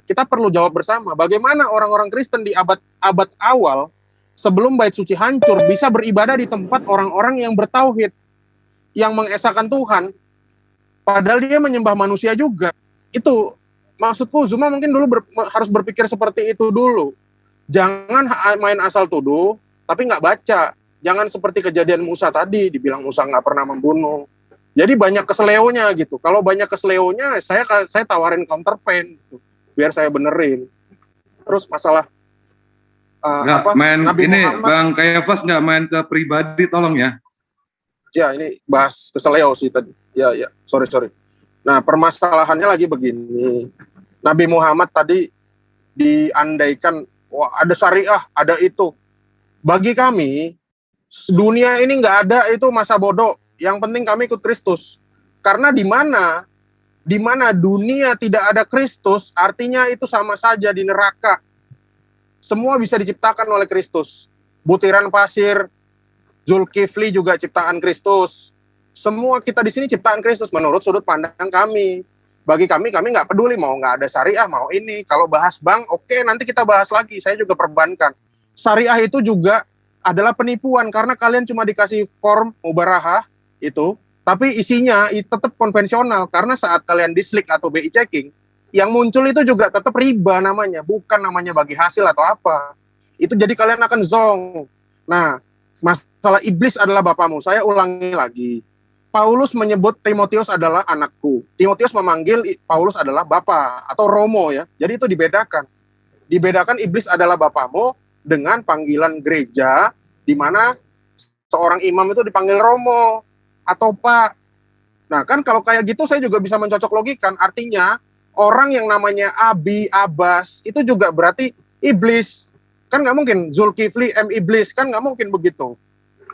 kita perlu jawab bersama, bagaimana orang-orang Kristen di abad awal, sebelum bait suci hancur, bisa beribadah di tempat orang-orang yang bertauhid, yang mengesakan Tuhan, padahal dia menyembah manusia juga. Itu, maksudku, Zuma mungkin dulu harus berpikir seperti itu dulu. Jangan main asal tuduh, tapi nggak baca. Jangan seperti kejadian Musa tadi, dibilang Musa nggak pernah membunuh. Jadi banyak keseleonya gitu. Kalau banyak keseleonya, saya tawarin counterpoint gitu, biar saya benerin. Terus masalah Nabi ini Muhammad, Bang Kayafas nggak main ke pribadi, tolong ya. Ya ini bahas keseleo sih tadi. Ya sorry. Nah permasalahannya lagi begini. Nabi Muhammad tadi diandaikan, wah ada syariah, ada itu. Bagi kami dunia ini nggak ada itu masa bodoh. Yang penting kami ikut Kristus. Karena di mana dunia tidak ada Kristus, artinya itu sama saja di neraka. semua bisa diciptakan oleh Kristus. Butiran pasir, Zulkifli juga ciptaan Kristus. Semua kita di sini ciptaan Kristus menurut sudut pandang kami. Bagi kami nggak peduli mau nggak ada syariah, mau ini. Kalau bahas bank, oke, nanti kita bahas lagi. Saya juga perbankan. Syariah itu juga adalah penipuan karena kalian cuma dikasih form mubarahah itu, tapi isinya tetap konvensional karena saat kalian dislik atau BI checking, yang muncul itu juga tetap riba namanya, bukan namanya bagi hasil atau apa. Itu jadi kalian akan zong. Nah, masalah iblis adalah bapamu. Saya ulangi lagi. Paulus menyebut Timotius adalah anakku. Timotius memanggil Paulus adalah bapa atau romo ya. Jadi itu dibedakan. Dibedakan iblis adalah bapamu dengan panggilan gereja di mana seorang imam itu dipanggil romo atau pak. Nah, kan kalau kayak gitu saya juga bisa mencocok logikan. Artinya orang yang namanya Abi, Abbas, itu juga berarti iblis. Kan nggak mungkin Zulkifli, iblis, kan nggak mungkin begitu.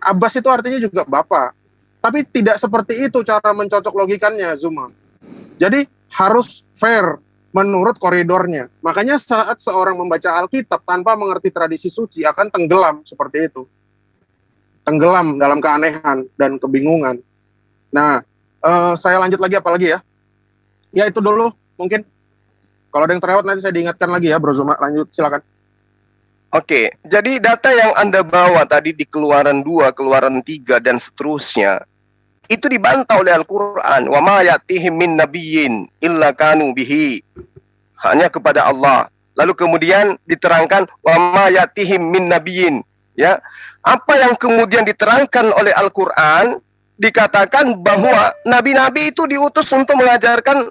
Abbas itu artinya juga bapak. Tapi tidak seperti itu cara mencocok logikannya, Zuma. Jadi harus fair menurut koridornya. Makanya saat seorang membaca Alkitab tanpa mengerti tradisi suci akan tenggelam seperti itu. Tenggelam dalam keanehan dan kebingungan. Nah, saya lanjut lagi apalagi ya? Ya itu dulu mungkin. Kalau ada yang terlewat nanti saya diingatkan lagi ya, Bro Zuma. Lanjut, silakan. Oke, jadi data yang Anda bawa tadi di Keluaran 2, Keluaran 3, dan seterusnya, itu dibantah oleh Al-Quran. Wa ma ya'tihim min nabiyyin illa kanu bihi. Hanya kepada Allah. Lalu kemudian diterangkan, wa ma ya'tihim min nabiyyin. Ya, apa yang kemudian diterangkan oleh Al-Quran, dikatakan bahwa nabi-nabi itu diutus untuk mengajarkan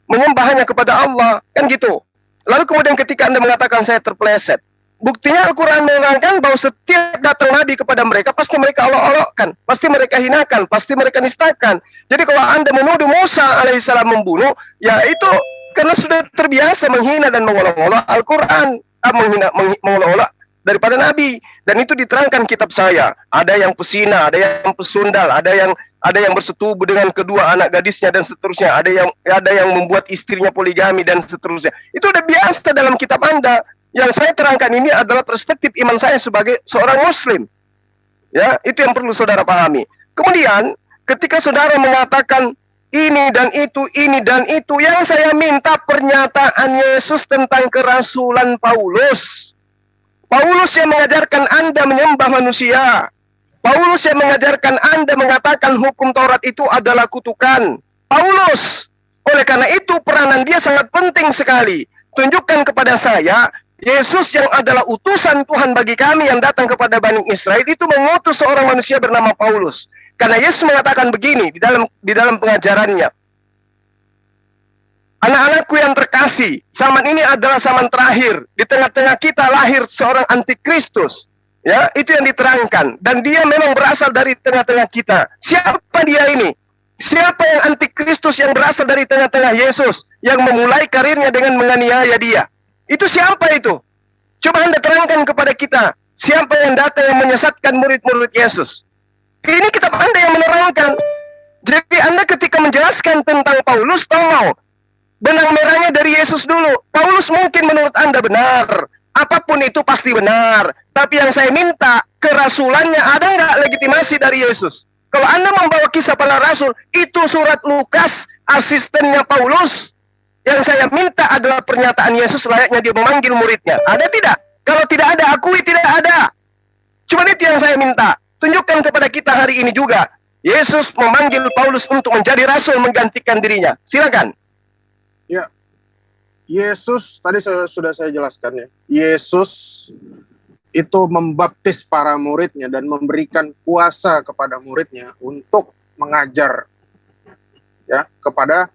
menyembah hanya kepada Allah. Kan gitu. Lalu kemudian ketika Anda mengatakan saya terpeleset, buktinya Al-Quran menerangkan bahwa setiap datang Nabi kepada mereka, pasti mereka olok-olokkan, pasti mereka hinakan, pasti mereka nistakan. Jadi kalau Anda menuduh Musa alaihissalam membunuh, ya itu karena sudah terbiasa menghina dan mengolok-olok Al-Quran, mengolok-olok daripada Nabi. Dan itu diterangkan kitab saya. Ada yang pesina, ada yang pesundal, ada yang bersetubuh dengan kedua anak gadisnya dan seterusnya. Ada yang membuat istrinya poligami dan seterusnya. Itu udah biasa dalam kitab Anda. Yang saya terangkan ini adalah perspektif iman saya sebagai seorang muslim. Ya, itu yang perlu saudara pahami. Kemudian, ketika saudara mengatakan ini dan itu, yang saya minta pernyataan Yesus tentang kerasulan Paulus. Paulus yang mengajarkan Anda menyembah manusia. Paulus yang mengajarkan Anda mengatakan hukum Taurat itu adalah kutukan. Paulus. Oleh karena itu, peranan dia sangat penting sekali. Tunjukkan kepada saya, Yesus yang adalah utusan Tuhan bagi kami yang datang kepada Bani Israel itu mengutus seorang manusia bernama Paulus. Karena Yesus mengatakan begini di dalam pengajarannya. Anak-anakku yang terkasih, zaman ini adalah zaman terakhir. Di tengah-tengah kita lahir seorang antikristus. Ya, itu yang diterangkan. Dan dia memang berasal dari tengah-tengah kita. Siapa dia ini? Siapa yang antikristus yang berasal dari tengah-tengah Yesus, yang memulai karirnya dengan menganiaya dia? Itu siapa itu? Coba Anda terangkan kepada kita. Siapa yang datang yang menyesatkan murid-murid Yesus? Ini kitab Anda yang menerangkan. Jadi Anda ketika menjelaskan tentang Paulus, tahu benang merahnya dari Yesus dulu. Paulus mungkin menurut Anda benar. Apapun itu pasti benar. Tapi yang saya minta, kerasulannya ada nggak legitimasi dari Yesus? Kalau Anda membawa kisah para rasul, itu surat Lukas, asistennya Paulus. Yang saya minta adalah pernyataan Yesus layaknya dia memanggil muridnya. Ada tidak? Kalau tidak ada, akui tidak ada. Cuma itu yang saya minta. Tunjukkan kepada kita hari ini juga. Yesus memanggil Paulus untuk menjadi rasul menggantikan dirinya. Silakan. Ya, Yesus, tadi sudah saya jelaskan ya. Yesus itu membaptis para muridnya dan memberikan kuasa kepada muridnya untuk mengajar ya kepada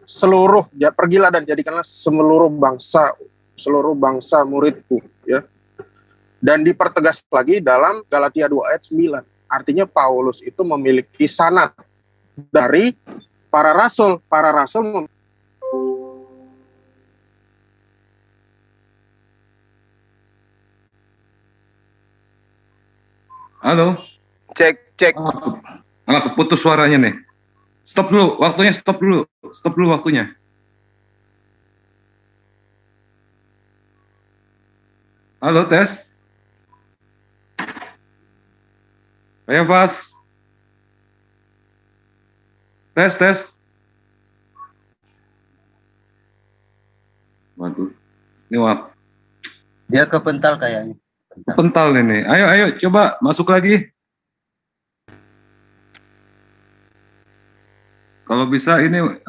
seluruh, ya pergilah dan jadikanlah seluruh bangsa muridku ya. Dan dipertegas lagi dalam Galatia 2 ayat 9. Artinya Paulus itu memiliki sanad dari para rasul. Para rasul Halo. Cek. Keputus suaranya nih. Stop dulu waktunya. Halo, tes. Ayo, Pas. Tes, tes. Waduh, ini Dia kepental kayaknya. pental ini. Ayo, ayo, coba masuk lagi. Kalau bisa ini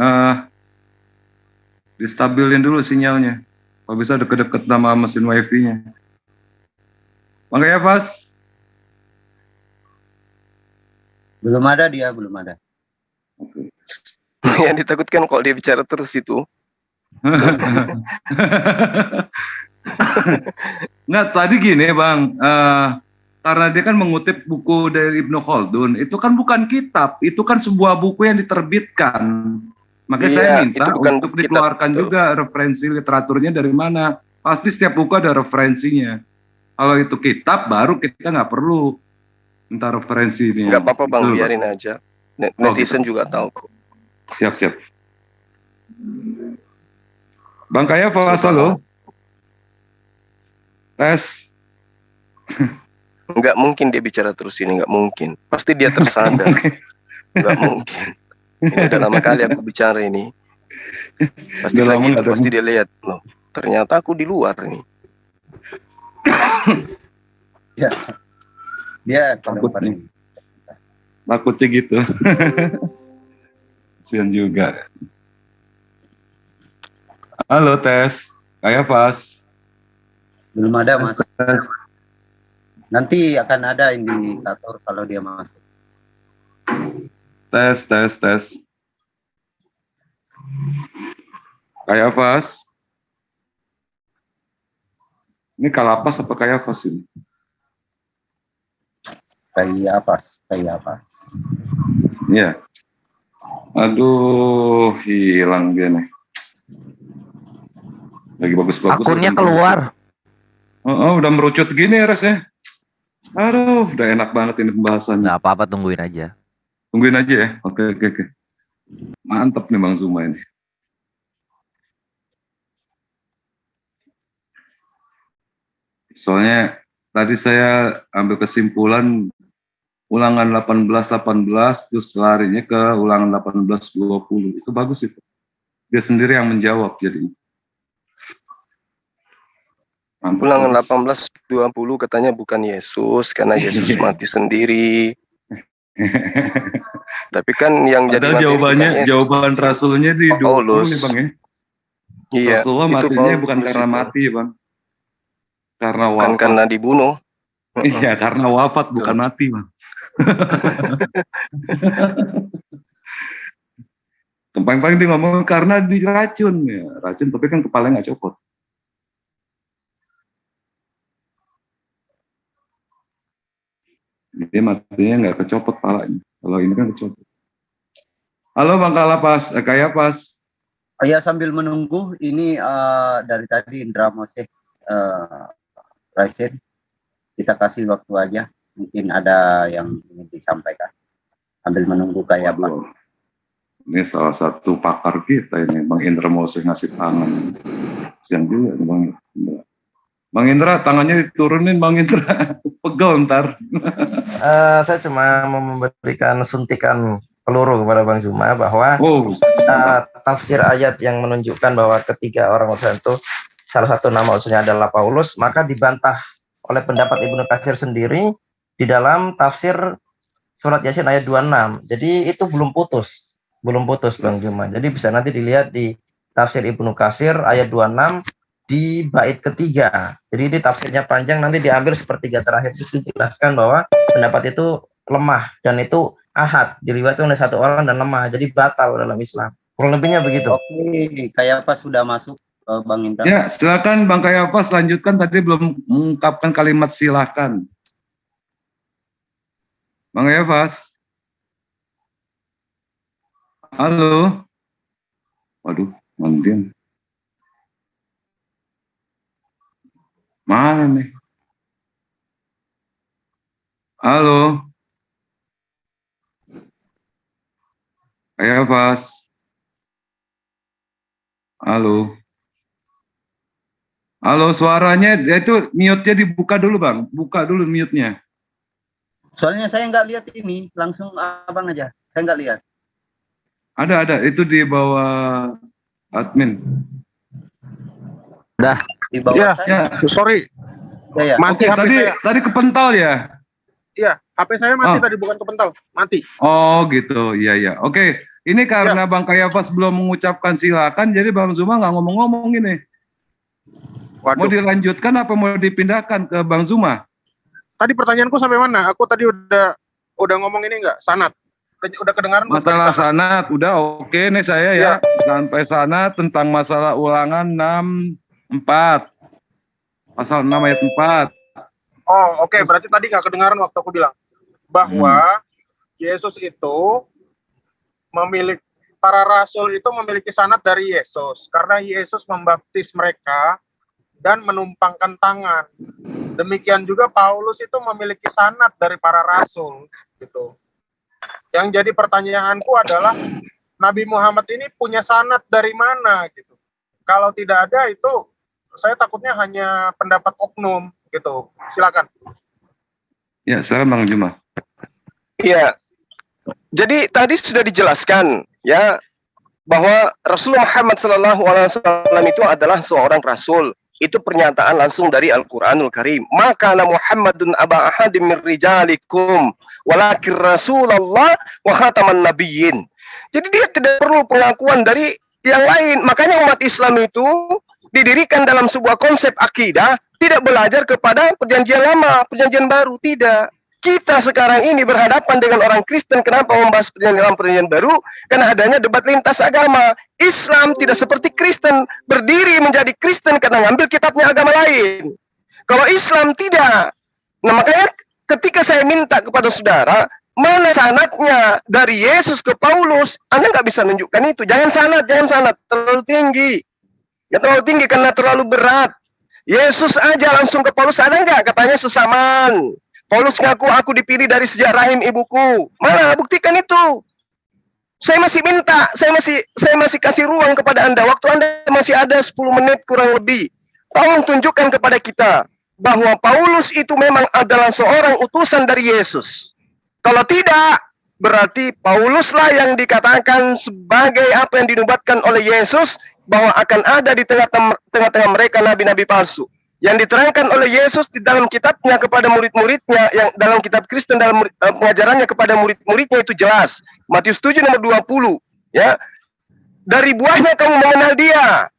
distabilin dulu sinyalnya. Kalau bisa deket-deket sama mesin wifi-nya. Makanya Pas. Belum ada dia, belum ada. Yang ditakutkan kalau dia bicara terus itu. Nggak, tadi gini Bang, karena dia kan mengutip buku dari Ibnu Khaldun, itu kan bukan kitab, itu kan sebuah buku yang diterbitkan. Makanya saya Iya, minta itu bukan untuk kitab, dikeluarkan betul. juga referensi literaturnya dari mana. Pasti setiap buku ada referensinya. Kalau itu kitab, baru kita nggak perlu minta referensi ini. Nggak apa-apa Bang, Betul, biarin aja. Oh, Netizen gitu. juga tahu kok. Siap, siap. Bang Kaya, halo. Tes. Nggak mungkin dia bicara terus ini, nggak mungkin. Pasti dia tersadar. Nggak mungkin. Ini udah lama kali aku bicara ini. Pasti Udah lagi lama itu, nggak ada. pasti dia lihat. Loh, ternyata aku di luar nih. Ya. Dia Takut nih. Takutnya gitu. Kasian juga. Halo, tes. Kayak Pas. Belum ada Mas. Tes. Nanti akan ada indikator kalau dia masuk. Tes, tes, tes. Kayak Pas. Ini Kalapas apa kayak Pas ini? Kayak pas. Iya. Aduh, hilang dia nih. Lagi bagus-bagus. Akunnya keluar. Oh, udah merucut gini rasanya. Aduh, udah enak banget ini pembahasannya. Nggak apa-apa, tungguin aja. Tungguin aja ya. Oke. Mantap nih Bang Zuma ini. Soalnya tadi saya ambil kesimpulan ulangan 18-18 terus larinya ke ulangan 18-20. Itu bagus itu. Dia sendiri yang menjawab jadi. Ulangan 18-20 katanya bukan Yesus, karena Yesus mati sendiri. Tapi kan yang jadi padahal jawabannya, jawaban rasulnya di 20 nih Bang ya. Iya, Rasulullah itu matinya Paulus bukan karena itu. mati Bang. Karena Bukan wafat. karena dibunuh. Iya, karena wafat bukan mati Bang. Paling-paling dia ngomong karena diracun ya. Racun tapi kan kepalanya nggak copot. Dia matinya nggak kecopot palanya. Kalau ini kan kecopot. Halo Bang Kalapas, kayak Pas. Oh ya, sambil menunggu ini dari tadi Indra Mosek Raisen, kita kasih waktu aja. Mungkin ada yang ingin disampaikan. Sambil menunggu kayak Pas. Ini salah satu pakar kita ini, Bang Indra Mosek ngasih tangan. Siang juga Bang Indra. Bang Indra, tangannya diturunin Bang Indra. Pegel ntar. Saya cuma memberikan suntikan peluru kepada Bang Zuma bahwa tafsir ayat yang menunjukkan bahwa ketiga orang utusan itu salah satu nama utusannya adalah Paulus, maka dibantah oleh pendapat Ibnu Katsir sendiri di dalam tafsir surat Yasin ayat 26. Jadi itu belum putus Bang Zuma. Jadi bisa nanti dilihat di tafsir Ibnu Katsir ayat 26 di bait ketiga. Jadi ini tafsirnya panjang, nanti diambil sepertiga terakhir itu dijelaskan bahwa pendapat itu lemah dan itu ahad, diriwayatkan oleh satu orang dan lemah, jadi batal dalam Islam. Kurang lebihnya begitu. Oke, kayak apa sudah masuk Bang Indra? Ya, silakan Bang Kayapas lanjutkan, tadi belum mengungkapkan kalimat silakan. Bang Kayapas. Halo. Waduh, mandian. Mana nih? Halo. Kayapas. Halo. Halo, suaranya itu mute-nya dibuka dulu Bang. Buka dulu mute-nya. Soalnya saya nggak lihat ini, langsung abang aja. Saya nggak lihat. Ada. Itu di bawah admin. Udah. Di bawah Ya, saya. sorry. Ya. Mati Oke, HP tadi saya. tadi kepental ya? Iya, HP saya mati Oh. tadi, bukan kepental. Mati. Oh gitu, iya. Oke, ini karena Bang Kayafas belum mengucapkan silakan, jadi Bang Zuma nggak ngomong-ngomong ini. Waduh. Mau dilanjutkan apa mau dipindahkan ke Bang Zuma? Tadi pertanyaanku sampai mana? Aku tadi udah ngomong ini nggak? Sanad. Udah kedengaran? Masalah sanad, udah oke nih saya ya. Sampai sana tentang masalah ulangan 6:4. Pasal 6 ayat 4. Oh, oke. Berarti tadi nggak kedengaran waktu aku bilang bahwa Yesus itu memiliki, para rasul itu memiliki sanad dari Yesus karena Yesus membaptis mereka dan menumpangkan tangan. Demikian juga Paulus itu memiliki sanad dari para rasul gitu. Yang jadi pertanyaanku adalah Nabi Muhammad ini punya sanad dari mana gitu. Kalau tidak ada itu saya takutnya hanya pendapat oknum gitu. Silakan. Ya, silakan Bang Zuma. Iya. Jadi tadi sudah dijelaskan ya bahwa Rasulullah Muhammad SAW itu adalah seorang rasul. Itu pernyataan langsung dari Al-Quranul Karim. Maka Muhammadun aba ahadim min rijalikum walakin Rasulullah wa khataman nabiyyin. Jadi dia tidak perlu pengakuan dari yang lain. Makanya umat Islam itu didirikan dalam sebuah konsep akidah, tidak belajar kepada perjanjian lama, perjanjian baru, tidak. Kita sekarang ini berhadapan dengan orang Kristen. Kenapa membahas perjanjian lama, perjanjian baru? Karena adanya debat lintas agama. Islam tidak seperti Kristen, berdiri menjadi Kristen karena ngambil kitabnya agama lain. Kalau Islam tidak. Nah makanya ketika saya minta kepada saudara, mana sanadnya dari Yesus ke Paulus, Anda nggak bisa nunjukkan itu. Jangan sanad, terlalu tinggi. Ya terlalu tinggi karena terlalu berat. Yesus aja langsung ke Paulus, ada nggak? Katanya sesamaan. Paulus ngaku, aku dipilih dari sejak rahim ibuku. Mana? Buktikan itu. Saya masih minta, saya masih kasih ruang kepada Anda. Waktu Anda masih ada 10 menit kurang lebih. Tolong tunjukkan kepada kita bahwa Paulus itu memang adalah seorang utusan dari Yesus. Kalau tidak, berarti Pauluslah yang dikatakan sebagai apa yang dinubuatkan oleh Yesus, bahwa akan ada di tengah-tengah mereka nabi-nabi palsu. Yang diterangkan oleh Yesus di dalam kitabnya kepada murid-muridnya, yang dalam kitab Kristen dalam pengajarannya kepada murid-muridnya itu jelas. Matius 7 nomor 20, ya. Dari buahnya kamu mengenal dia.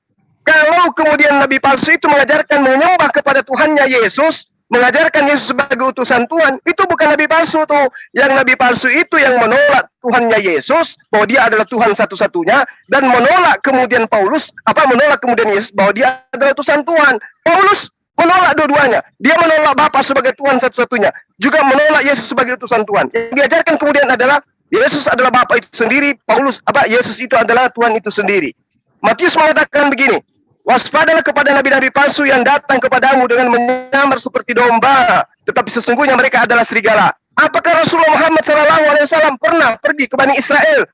Kalau kemudian nabi palsu itu mengajarkan menyembah kepada Tuhannya Yesus, mengajarkan Yesus sebagai utusan Tuhan, itu bukan nabi palsu tuh. Yang nabi palsu itu yang menolak Tuhannya Yesus, bahwa dia adalah Tuhan satu-satunya, dan menolak kemudian menolak kemudian Yesus bahwa dia adalah utusan Tuhan. Paulus menolak dua-duanya. Dia menolak Bapa sebagai Tuhan satu-satunya, juga menolak Yesus sebagai utusan Tuhan. Yang diajarkan kemudian adalah Yesus adalah Bapa itu sendiri, Yesus itu adalah Tuhan itu sendiri. Matius mengatakan begini, waspadalah kepada nabi-nabi palsu yang datang kepadamu dengan menyamar seperti domba, tetapi sesungguhnya mereka adalah serigala. Apakah Rasulullah Muhammad SAW pernah pergi ke Bani Israel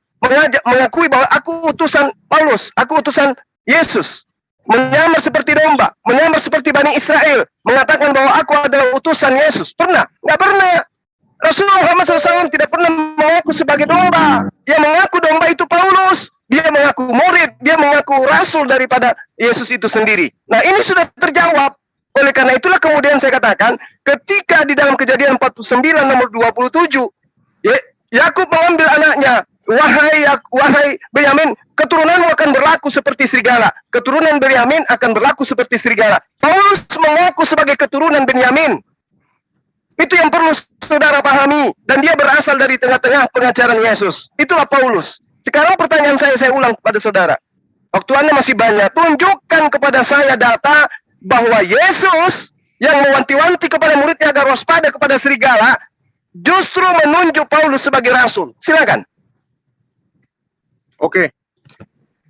mengakui bahwa aku utusan Paulus, aku utusan Yesus? Menyamar seperti domba, menyamar seperti Bani Israel, mengatakan bahwa aku adalah utusan Yesus. Pernah? Nggak pernah. Rasulullah Muhammad SAW tidak pernah mengaku sebagai domba. Yang mengaku domba itu Paulus. Dia mengaku murid, dia mengaku rasul daripada Yesus itu sendiri. Nah ini sudah terjawab. Oleh karena itulah kemudian saya katakan, ketika di dalam Kejadian 49 nomor 27, Yakub mengambil anaknya, wahai Benyamin, keturunanmu akan berlaku seperti serigala. Keturunan Benyamin akan berlaku seperti serigala. Paulus mengaku sebagai keturunan Benyamin. Itu yang perlu saudara pahami. Dan dia berasal dari tengah-tengah pengajaran Yesus. Itulah Paulus. Sekarang pertanyaan saya ulang kepada saudara. Waktu Anda masih banyak. Tunjukkan kepada saya data bahwa Yesus yang mewanti-wanti kepada muridnya agar waspada kepada serigala, justru menunjuk Paulus sebagai rasul. Silakan. Oke.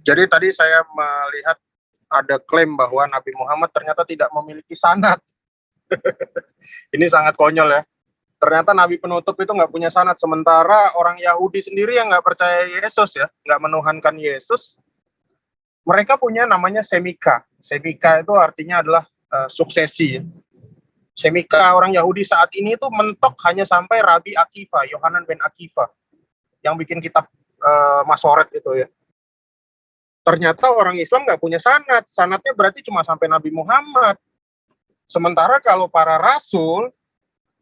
Jadi tadi saya melihat ada klaim bahwa Nabi Muhammad ternyata tidak memiliki sanad. Ini sangat konyol ya. Ternyata Nabi penutup itu nggak punya sanad. Sementara orang Yahudi sendiri yang nggak percaya Yesus ya, nggak menuhankan Yesus, mereka punya namanya semika. Semika itu artinya adalah suksesi. Semika orang Yahudi saat ini itu mentok hanya sampai Rabi Akiva, Yohanan bin Akiva, yang bikin kitab Masoret itu ya. Ternyata orang Islam nggak punya sanad. Sanadnya berarti cuma sampai Nabi Muhammad. Sementara kalau para rasul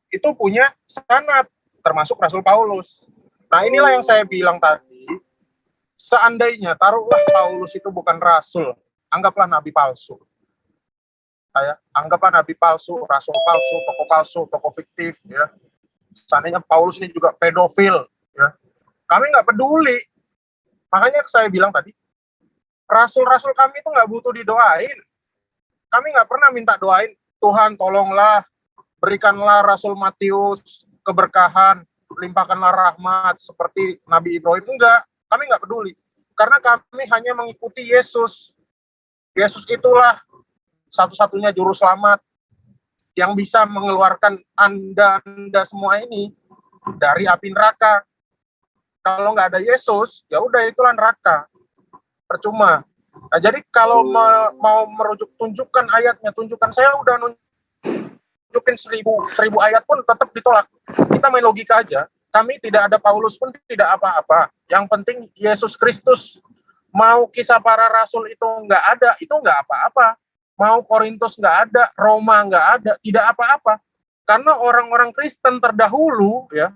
itu punya sanad, termasuk Rasul Paulus. Nah inilah yang saya bilang tadi. Seandainya taruhlah Paulus itu bukan rasul, anggaplah nabi palsu. Anggaplah nabi palsu, rasul palsu, tokoh fiktif ya. Seandainya Paulus ini juga pedofil ya. Kami nggak peduli. Makanya saya bilang tadi, rasul-rasul kami itu nggak butuh didoain. Kami nggak pernah minta doain, Tuhan tolonglah, berikanlah Rasul Matius keberkahan, limpahkanlah rahmat seperti Nabi Ibrahim. Enggak, kami nggak peduli. Karena kami hanya mengikuti Yesus. Yesus itulah satu-satunya juru selamat yang bisa mengeluarkan Anda semua ini dari api neraka. Kalau nggak ada Yesus, ya udah itulah neraka. Percuma. Nah, jadi kalau mau merujuk, tunjukkan ayatnya, tunjukkan. Saya udah nunjukin 1000 ayat pun tetap ditolak. Kita main logika aja. Kami tidak ada Paulus pun tidak apa-apa. Yang penting Yesus Kristus. Mau kisah para rasul itu nggak ada, itu nggak apa-apa. Mau Korintus nggak ada, Roma nggak ada, tidak apa-apa. Karena orang-orang Kristen terdahulu ya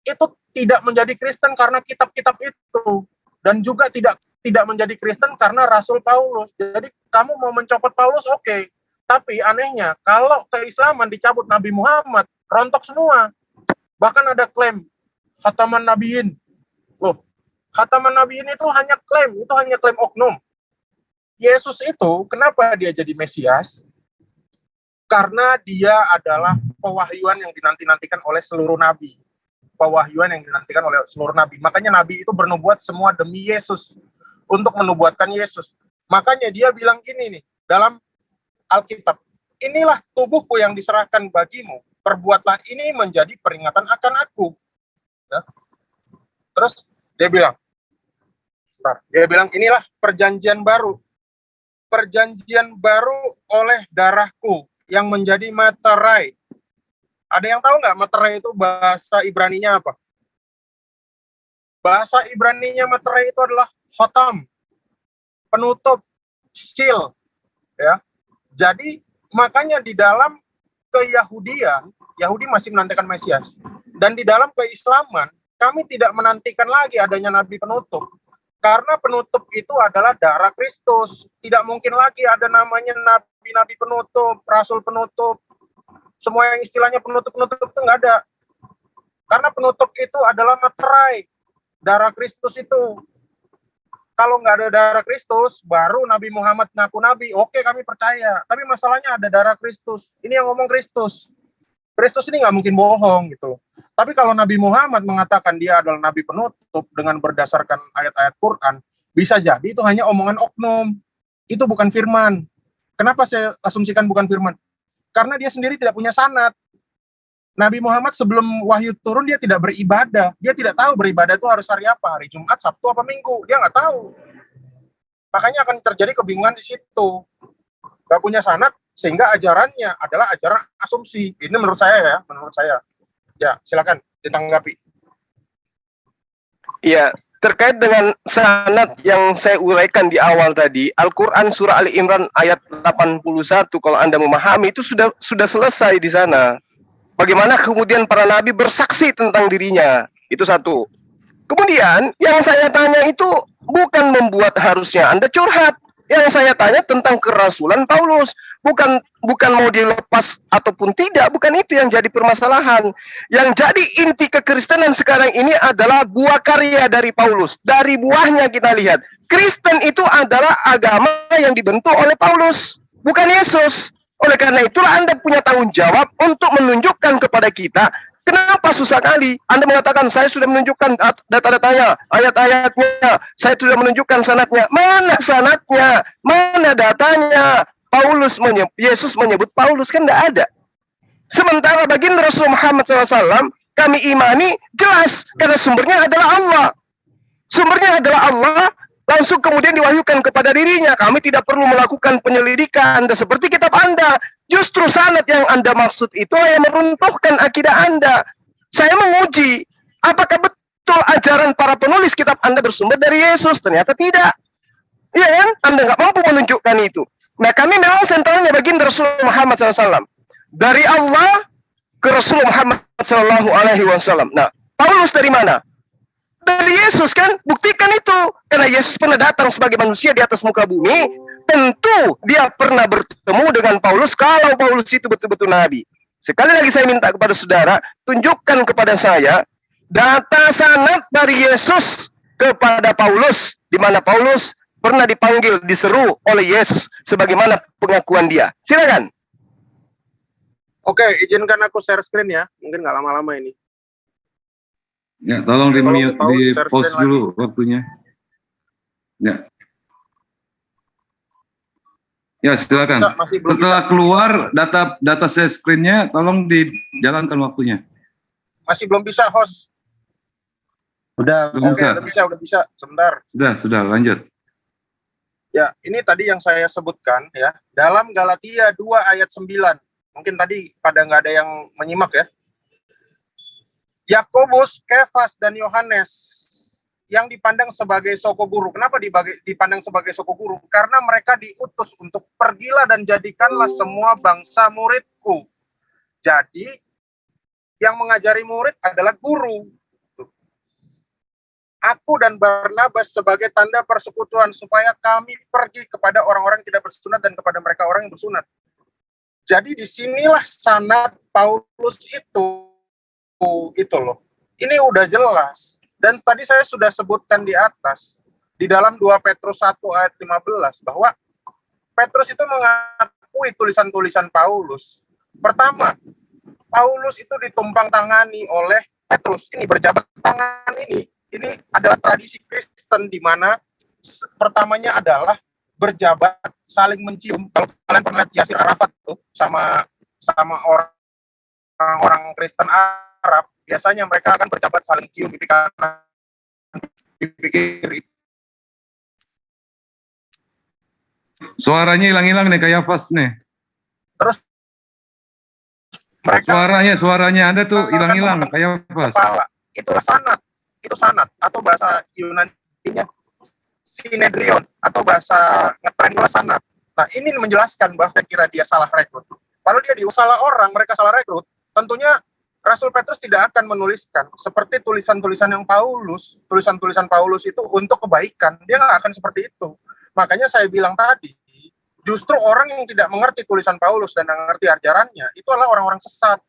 itu tidak menjadi Kristen karena kitab-kitab itu, dan juga tidak menjadi Kristen karena Rasul Paulus. Jadi kamu mau mencopot Paulus, oke. Tapi anehnya kalau keislaman dicabut Nabi Muhammad, rontok semua. Bahkan ada klaim khataman nabiyin. Loh, khataman nabiyin itu hanya klaim oknum. Yesus itu kenapa dia jadi Mesias? Karena dia adalah pewahyuan yang dinanti-nantikan oleh seluruh nabi. Pewahyuan yang dinantikan oleh seluruh nabi. Makanya nabi itu bernubuat semua demi Yesus, untuk menubuatkan Yesus. Makanya dia bilang ini nih dalam Alkitab, inilah tubuhku yang diserahkan bagimu, perbuatlah ini menjadi peringatan akan aku. Ya. Terus dia bilang inilah perjanjian baru oleh darahku yang menjadi materai. Ada yang tahu nggak materai itu bahasa Ibraninya apa? Bahasa Ibraninya materai itu adalah khotam, penutup, seal, ya. Jadi makanya di dalam keyahudian, Yahudi masih menantikan Mesias, dan di dalam keislaman kami tidak menantikan lagi adanya nabi penutup, karena penutup itu adalah darah Kristus. Tidak mungkin lagi ada namanya nabi-nabi penutup, rasul penutup. Semua yang istilahnya penutup itu nggak ada. Karena penutup itu adalah materai, darah Kristus itu. Kalau nggak ada darah Kristus, baru Nabi Muhammad ngaku nabi, oke kami percaya. Tapi masalahnya ada darah Kristus. Ini yang ngomong Kristus. Kristus ini nggak mungkin bohong gitu. Tapi kalau Nabi Muhammad mengatakan dia adalah nabi penutup dengan berdasarkan ayat-ayat Quran, bisa jadi itu hanya omongan oknum. Itu bukan firman. Kenapa saya asumsikan bukan firman? Karena dia sendiri tidak punya sanad. Nabi Muhammad sebelum wahyu turun dia tidak beribadah. Dia tidak tahu beribadah itu harus hari apa, hari Jumat, Sabtu, apa Minggu. Dia nggak tahu. Makanya akan terjadi kebingungan di situ. Nggak punya sanad, sehingga ajarannya adalah ajaran asumsi. Ini menurut saya ya. Ya, silakan ditanggapi. Ya, terkait dengan sanad yang saya uraikan di awal tadi, Al-Quran surah Ali Imran ayat 81, kalau Anda memahami itu sudah selesai di sana. Bagaimana kemudian para nabi bersaksi tentang dirinya, itu satu. Kemudian yang saya tanya itu bukan membuat harusnya Anda curhat. Yang saya tanya tentang kerasulan Paulus, bukan mau dilepas ataupun tidak, bukan itu yang jadi permasalahan. Yang jadi inti kekristenan sekarang ini adalah buah karya dari Paulus. Dari buahnya kita lihat, Kristen itu adalah agama yang dibentuk oleh Paulus, bukan Yesus. Oleh karena itulah Anda punya tanggung jawab untuk menunjukkan kepada kita. Kenapa susah kali Anda mengatakan saya sudah menunjukkan data-datanya, ayat-ayatnya, saya sudah menunjukkan sanadnya. Mana sanadnya? Mana datanya? Yesus menyebut Paulus, kan tidak ada. Sementara baginda Rasul Muhammad SAW kami imani jelas, karena sumbernya adalah Allah. Sumbernya adalah Allah, langsung kemudian diwahyukan kepada dirinya. Kami tidak perlu melakukan penyelidikan. Dan seperti kitab Anda, justru sanad yang Anda maksud itu yang meruntuhkan akidah Anda. Saya menguji, apakah betul ajaran para penulis kitab Anda bersumber dari Yesus? Ternyata tidak. Iya kan? Anda nggak mampu menunjukkan itu. Nah, kami memang sentralnya baginda Rasulullah Muhammad SAW. Dari Allah ke Rasulullah Muhammad SAW. Nah, Paulus dari mana? Dari Yesus kan? Buktikan itu. Karena Yesus pernah datang sebagai manusia di atas muka bumi. Tentu dia pernah bertemu dengan Paulus kalau Paulus itu betul-betul nabi. Sekali lagi saya minta kepada saudara, tunjukkan kepada saya data sanad dari Yesus kepada Paulus, di mana Paulus pernah dipanggil, diseru oleh Yesus sebagaimana pengakuan dia. Silakan. Oke, izinkan aku share screen ya. Mungkin nggak lama-lama ini. Ya, tolong di share pause screen dulu waktunya. Ya. Ya, silakan. Setelah keluar data share screen-nya, tolong dijalankan waktunya. Masih belum bisa, host. Udah bisa. Sebentar. Sudah, lanjut. Ya, ini tadi yang saya sebutkan ya. Dalam Galatia 2 ayat 9. Mungkin tadi pada nggak ada yang menyimak ya. Yakobus, Kefas, dan Yohanes yang dipandang sebagai soko guru. Kenapa dipandang sebagai soko guru? Karena mereka diutus untuk pergilah dan jadikanlah semua bangsa muridku. Jadi, yang mengajari murid adalah guru. Aku dan Barnabas sebagai tanda persekutuan supaya kami pergi kepada orang-orang yang tidak bersunat dan kepada mereka orang yang bersunat. Jadi disinilah sanad Paulus itu loh. Ini udah jelas. Dan tadi saya sudah sebutkan di atas, di dalam 2 Petrus 1 ayat 15, bahwa Petrus itu mengakui tulisan-tulisan Paulus. Pertama, Paulus itu ditumpang tangani oleh Petrus. Ini berjabat tangan ini. Ini adalah tradisi Kristen di mana pertamanya adalah berjabat saling mencium. Kalau kalian pernah lihat Yasir Arafat tuh sama orang Kristen Arab, biasanya mereka akan berjabat saling cium pipi kanan, pipi kiri. Suaranya hilang-hilang nih kayak Yafas nih. Terus mereka suaranya Anda tuh hilang-hilang kayak Yafas. Itulah sanad. Itu sanad, atau bahasa Yunani-nya sinedrion, atau bahasa ngetren sanad. Nah, ini menjelaskan bahwa kira dia salah rekrut. Padahal dia salah orang, mereka salah rekrut. Tentunya Rasul Petrus tidak akan menuliskan seperti tulisan-tulisan yang Paulus, tulisan-tulisan Paulus itu untuk kebaikan. Dia nggak akan seperti itu. Makanya saya bilang tadi, justru orang yang tidak mengerti tulisan Paulus dan mengerti ajarannya, itu adalah orang-orang sesat.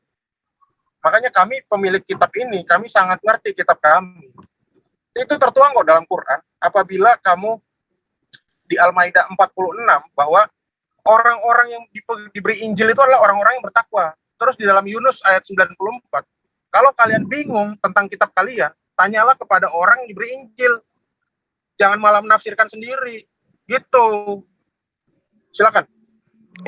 Makanya kami pemilik kitab ini, kami sangat ngerti kitab kami. Itu tertuang kok dalam Quran. Apabila kamu di Al-Maidah 46, bahwa orang-orang yang diberi Injil itu adalah orang-orang yang bertakwa. Terus di dalam Yunus ayat 94, kalau kalian bingung tentang kitab kalian, tanyalah kepada orang yang diberi Injil. Jangan malah menafsirkan sendiri. Gitu. Silakan.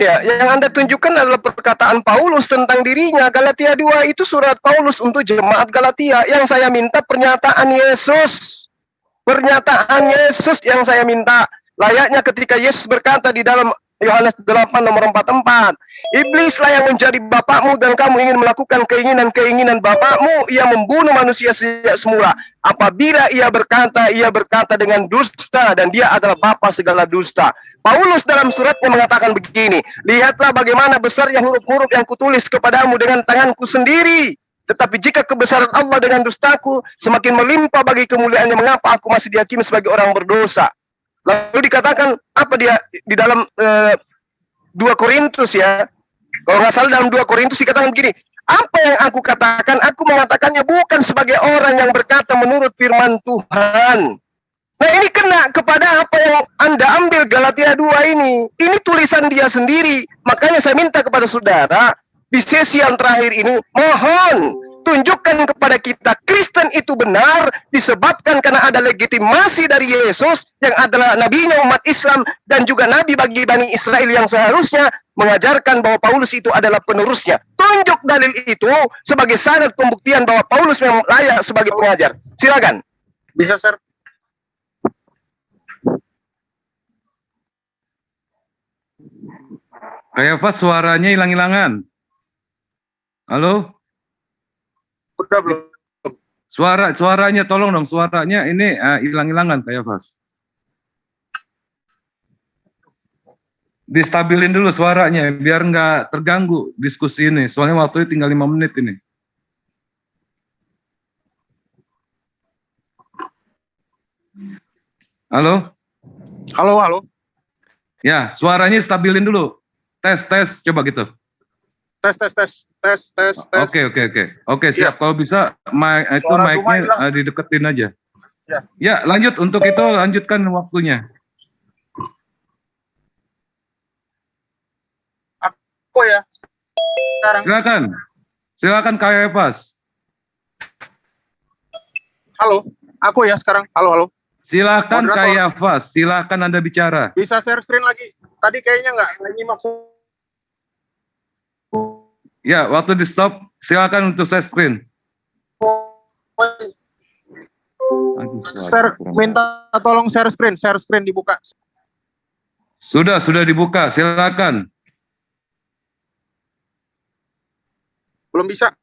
Ya, yang Anda tunjukkan adalah perkataan Paulus tentang dirinya. Galatia 2 itu surat Paulus untuk jemaat Galatia. Yang saya minta pernyataan Yesus. Pernyataan Yesus yang saya minta. Layaknya ketika Yesus berkata di dalam Yohanes 8 nomor 44. Iblislah yang menjadi bapakmu dan kamu ingin melakukan keinginan-keinginan bapakmu. Ia membunuh manusia sejak semula. Apabila ia berkata dengan dusta dan dia adalah bapa segala dusta. Paulus dalam suratnya mengatakan begini, lihatlah bagaimana besarnya huruf-huruf yang kutulis kepadamu dengan tanganku sendiri. Tetapi jika kebesaran Allah dengan dustaku semakin melimpah bagi kemuliaannya, mengapa aku masih dihakimi sebagai orang berdosa? Lalu dikatakan apa dia di dalam 2 Korintus ya. Kalau nggak salah dalam 2 Korintus dikatakan begini, apa yang aku katakan, aku mengatakannya bukan sebagai orang yang berkata menurut firman Tuhan. Nah, ini kena kepada apa yang Anda ambil Galatia 2 ini. Ini tulisan dia sendiri. Makanya saya minta kepada saudara, di sesi yang terakhir ini, mohon tunjukkan kepada kita Kristen itu benar disebabkan karena ada legitimasi dari Yesus yang adalah nabinya umat Islam dan juga nabi bagi Bani Israel yang seharusnya mengajarkan bahwa Paulus itu adalah penerusnya. Tunjuk dalil itu sebagai sanad pembuktian bahwa Paulus memang layak sebagai pengajar. Silakan. Bisa, Sir. Kayafas suaranya hilang-hilangan. Halo? Udah belum? Suaranya tolong dong, suaranya ini hilang-hilangan Kayafas. Distabilin dulu suaranya biar nggak terganggu diskusi ini. Soalnya waktunya tinggal 5 menit ini. Halo? Halo, halo. Ya, suaranya stabilin dulu. Tes, coba gitu. Tes. Oke, siap. Kalau bisa, mic-nya dideketin aja. Ya, lanjut. Untuk itu, lanjutkan waktunya. Aku ya. Silakan Kayafas. Halo, aku ya sekarang. Halo. Silakan Kayafas, silakan Anda bicara. Bisa share screen lagi. Tadi kayaknya nggak nyimak. Ya, waktu di stop, silakan untuk share screen. Minta tolong share screen dibuka. Sudah dibuka, silakan. Belum bisa,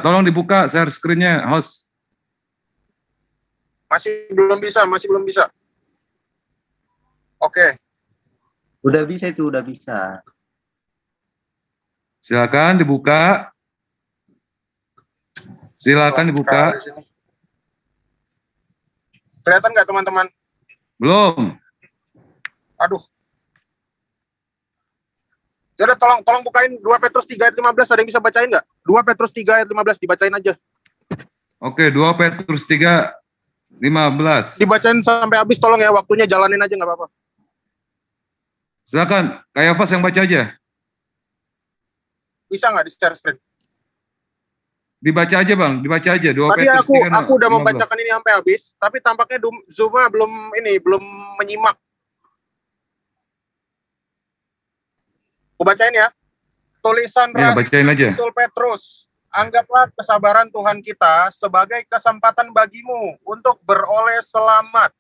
tolong dibuka share screen-nya, host. Masih belum bisa. Oke. Udah bisa. Silakan dibuka. Kelihatan nggak teman-teman? Belum. Aduh. Jadi tolong bukain 2 Petrus 3 ayat 15, ada yang bisa bacain nggak? 2 Petrus 3 ayat 15 dibacain aja. Oke, 2 Petrus 3 15. Dibacain sampai habis tolong ya, waktunya jalanin aja nggak apa-apa. Silakan, Kayafas yang baca aja. Bisa nggak di share screen? Dibaca aja Bang, 2 Tadi Petrus 3 aku udah membacakan ini sampai habis, tapi tampaknya Zuma belum menyimak. Aku bacain ya. Tulisan Rasul Petrus. Anggaplah kesabaran Tuhan kita sebagai kesempatan bagimu untuk beroleh selamat.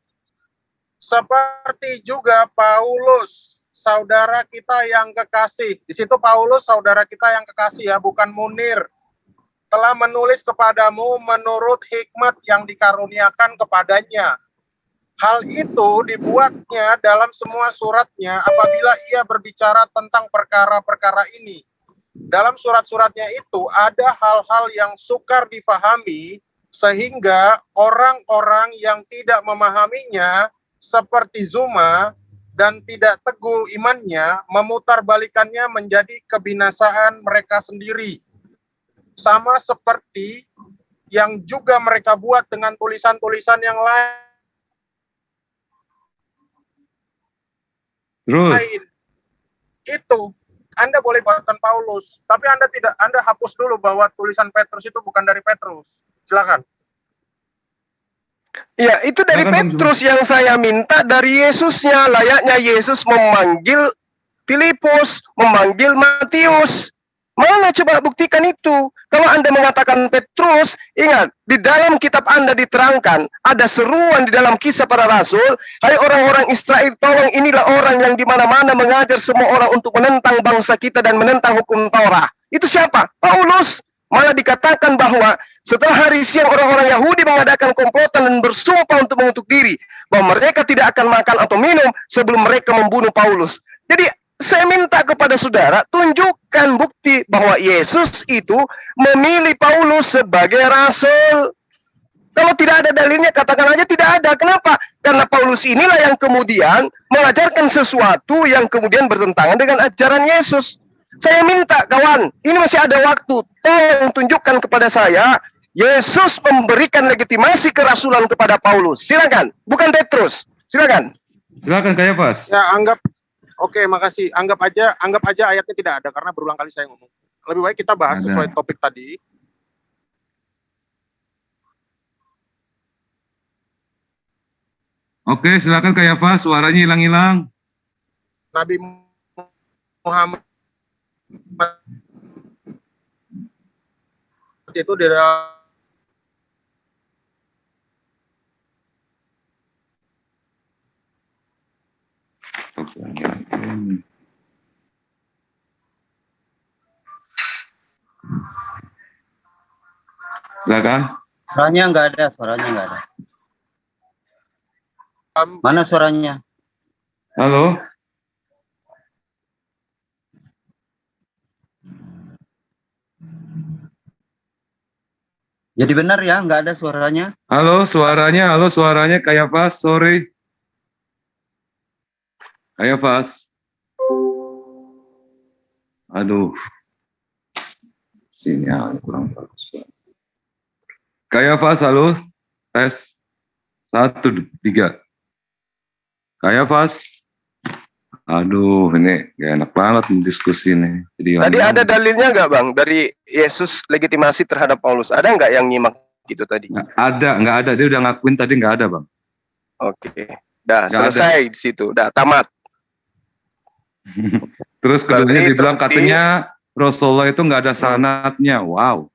Seperti juga Paulus, saudara kita yang kekasih. Di situ Paulus, saudara kita yang kekasih ya, bukan Munir. Telah menulis kepadamu menurut hikmat yang dikaruniakan kepadanya. Hal itu dibuatnya dalam semua suratnya apabila ia berbicara tentang perkara-perkara ini. Dalam surat-suratnya itu ada hal-hal yang sukar difahami sehingga orang-orang yang tidak memahaminya seperti Zuma dan tidak teguh imannya memutarbalikannya menjadi kebinasaan mereka sendiri. Sama seperti yang juga mereka buat dengan tulisan-tulisan yang lain. Terus itu Anda boleh buatkan Paulus, tapi Anda hapus dulu bahwa tulisan Petrus itu bukan dari Petrus. Silakan. Ya, itu dari Petrus yang saya minta dari Yesusnya. Layaknya Yesus memanggil Filipus, memanggil Matius. Mana coba buktikan itu? Kalau Anda mengatakan Petrus, ingat, di dalam kitab Anda diterangkan, ada seruan di dalam Kisah Para Rasul, hai orang-orang Israel, tolong inilah orang yang di mana-mana mengajar semua orang untuk menentang bangsa kita dan menentang hukum Taurat. Itu siapa? Paulus. Malah dikatakan bahwa setelah hari siang orang-orang Yahudi mengadakan komplotan dan bersumpah untuk mengutuk diri, bahwa mereka tidak akan makan atau minum sebelum mereka membunuh Paulus. Jadi, saya minta kepada saudara, tunjukkan bukti bahwa Yesus itu memilih Paulus sebagai rasul. Kalau tidak ada dalilnya, katakan aja tidak ada. Kenapa? Karena Paulus inilah yang kemudian mengajarkan sesuatu yang kemudian bertentangan dengan ajaran Yesus. Saya minta, kawan, ini masih ada waktu. Tolong tunjukkan kepada saya, Yesus memberikan legitimasi kerasulan kepada Paulus. Silakan, bukan Petrus. Silakan. Silakan Kayafas. Ya, Oke, makasih. Anggap aja ayatnya tidak ada karena berulang kali saya ngomong. Lebih baik kita bahas sesuai topik tadi. Oke, silakan Kayafas, suaranya hilang-hilang. Nabi Muhammad itu di Silakan. Suaranya nggak ada. Mana suaranya? Halo. Jadi benar ya, nggak ada suaranya? Halo, suaranya kayak pas, sorry. Kayak pas. Aduh. Sinyal kurang bagus. Kayak pas, halo. Tes. 1, 3. Kayak pas. Aduh, ini gak enak banget diskusi nih. Tadi ada dalilnya nggak Bang dari Yesus legitimasi terhadap Paulus? Ada nggak yang nyimak gitu tadi? Nggak ada. Dia udah ngakuin tadi nggak ada Bang. Oke, dah selesai di situ, dah tamat. Terus keduanya dibilang katanya Rasulullah itu nggak ada sanadnya. Wow.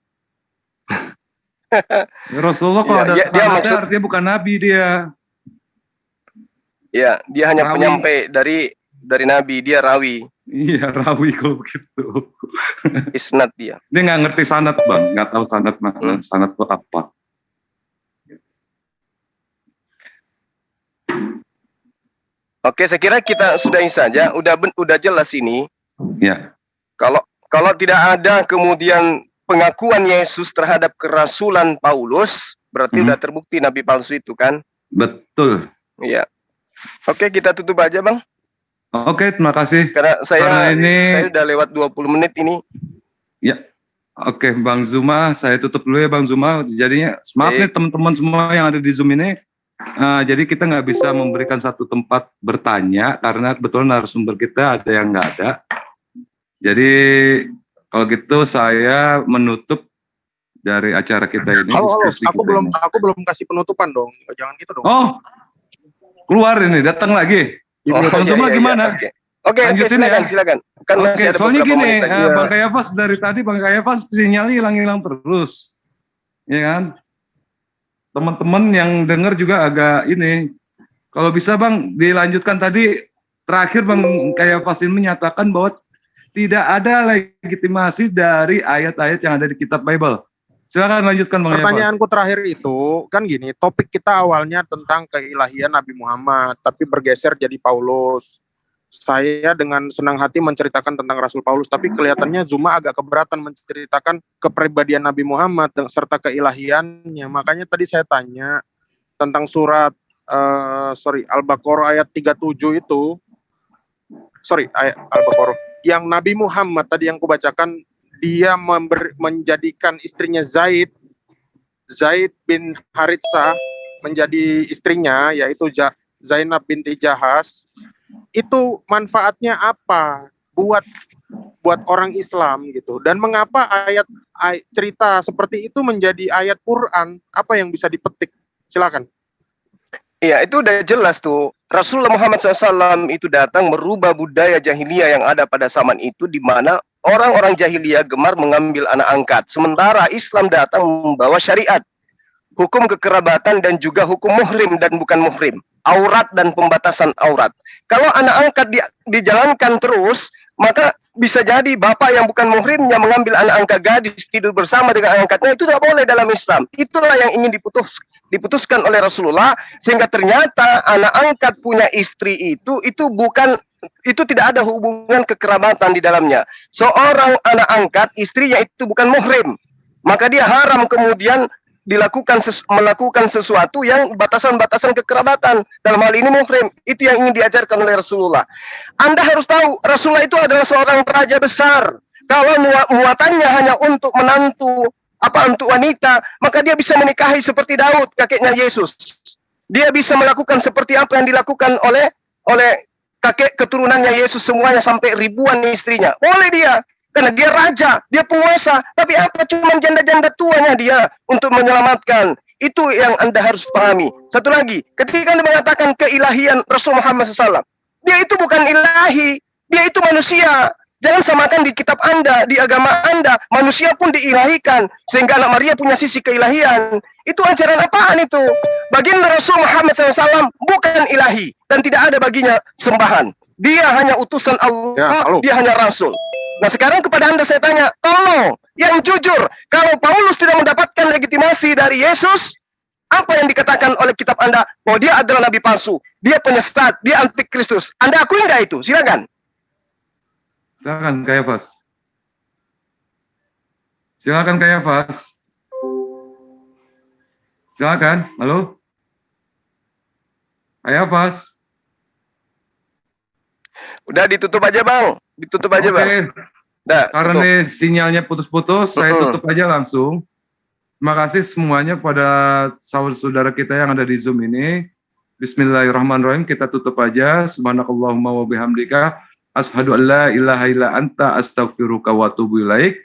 Rasulullah kalau ada sanadnya artinya bukan nabi dia. Ya, dia hanya penyampai dari nabi, dia rawi. Iya, rawi kalau begitu. Isnad dia. Dia nggak ngerti sanad Bang, nggak tahu sanad makna sanad itu apa. Oke, saya kira kita sudahi saja. Udah jelas ini. Ya. Kalau tidak ada kemudian pengakuan Yesus terhadap kerasulan Paulus, berarti udah terbukti nabi palsu itu kan? Betul. Iya. Oke, kita tutup aja Bang. Oke, terima kasih. Karena saya udah lewat 20 menit ini. Ya. Oke, Bang Zuma, saya tutup dulu ya Bang Zuma. Jadinya maaf nih teman-teman semua yang ada di Zoom ini. Jadi kita nggak bisa memberikan satu tempat bertanya karena kebetulan narasumber kita ada yang nggak ada. Jadi kalau gitu saya menutup dari acara kita ini. Aku belum kasih penutupan dong. Jangan gitu dong. Oh, keluar ini, datang lagi. Bang Zuma gimana? Oke, silakan. Oke, soalnya gini, Bang Kayafas dari tadi Bang Kayafas sinyalnya hilang-hilang terus, ya kan? Teman-teman yang dengar juga agak ini. Kalau bisa Bang dilanjutkan tadi terakhir Bang Kayafas ini menyatakan bahwa tidak ada legitimasi dari ayat-ayat yang ada di kitab Bible. Silakan lanjutkan Bang Kayafas. Pertanyaanku terakhir itu kan gini, topik kita awalnya tentang keilahian Nabi Muhammad, tapi bergeser jadi Paulus. Saya dengan senang hati menceritakan tentang Rasul Paulus, tapi kelihatannya Zuma agak keberatan menceritakan kepribadian Nabi Muhammad serta keilahiannya. Makanya tadi saya tanya tentang surat Al-Baqarah ayat 37 itu. Ayat Al-Baqarah. Yang Nabi Muhammad tadi yang kubacakan, dia menjadikan istrinya Zaid bin Haritsah menjadi istrinya, yaitu Zainab binti Jahas. Itu manfaatnya apa buat orang Islam gitu, dan mengapa ayat cerita seperti itu menjadi ayat Quran? Apa yang bisa dipetik? Silakan. Iya, itu udah jelas tuh. Rasulullah Muhammad SAW itu datang merubah budaya jahiliyah yang ada pada zaman itu, di mana orang-orang jahiliyah gemar mengambil anak angkat. Sementara Islam datang membawa syariat, hukum kekerabatan dan juga hukum muhrim dan bukan muhrim, aurat dan pembatasan aurat. Kalau anak angkat dijalankan terus, maka bisa jadi bapak yang bukan muhrimnya mengambil anak angkat gadis tidur bersama dengan anak angkatnya, itu tidak boleh dalam Islam. Itulah yang ingin diputuskan oleh Rasulullah, sehingga ternyata anak angkat punya istri itu tidak ada hubungan kekerabatan di dalamnya. Seorang anak angkat, istrinya itu bukan muhrim, maka dia haram kemudian melakukan sesuatu yang batasan-batasan kekerabatan, dalam hal ini muhrim. Itu yang ingin diajarkan oleh Rasulullah. Anda harus tahu, Rasulullah itu adalah seorang raja besar. Kalau muatannya hanya untuk menantu, untuk wanita, maka dia bisa menikahi seperti Daud, kakeknya Yesus. Dia bisa melakukan seperti apa yang dilakukan oleh kakek keturunannya Yesus semuanya, sampai ribuan istrinya. Boleh dia. Karena dia raja, dia penguasa, tapi apa cuma janda-janda tuanya dia untuk menyelamatkan. Itu yang Anda harus pahami. Satu lagi, ketika Anda mengatakan keilahian Rasul Muhammad SAW, dia itu bukan ilahi, dia itu manusia. Jangan samakan di kitab Anda, di agama Anda, manusia pun diilahikan, sehingga anak Maria punya sisi keilahian. Itu ajaran apaan itu? Baginda Rasul Muhammad SAW bukan ilahi, dan tidak ada baginya sembahan. Dia hanya utusan Allah, Ya, halo. dia hanya rasul. Nah sekarang kepada Anda saya tanya, tolong yang jujur, kalau Paulus tidak mendapatkan legitimasi dari Yesus, apa yang dikatakan oleh kitab Anda bahwa dia adalah nabi palsu, dia penyesat, dia antikristus. Anda akui nggak itu? Silakan. Silakan Kayafas. Silakan Kayafas. Silakan. Halo. Kayafas. Udah ditutup aja Bang, ditutup aja Bang. Nah, karena sinyalnya putus-putus, saya tutup aja langsung. Terima kasih semuanya kepada saudara kita yang ada di Zoom ini. Bismillahirrahmanirrahim, kita tutup aja. Subhanakallahumma wa bihamdika asyhadu an la ilaha illa anta astaghfiruka wa atubu ilaik.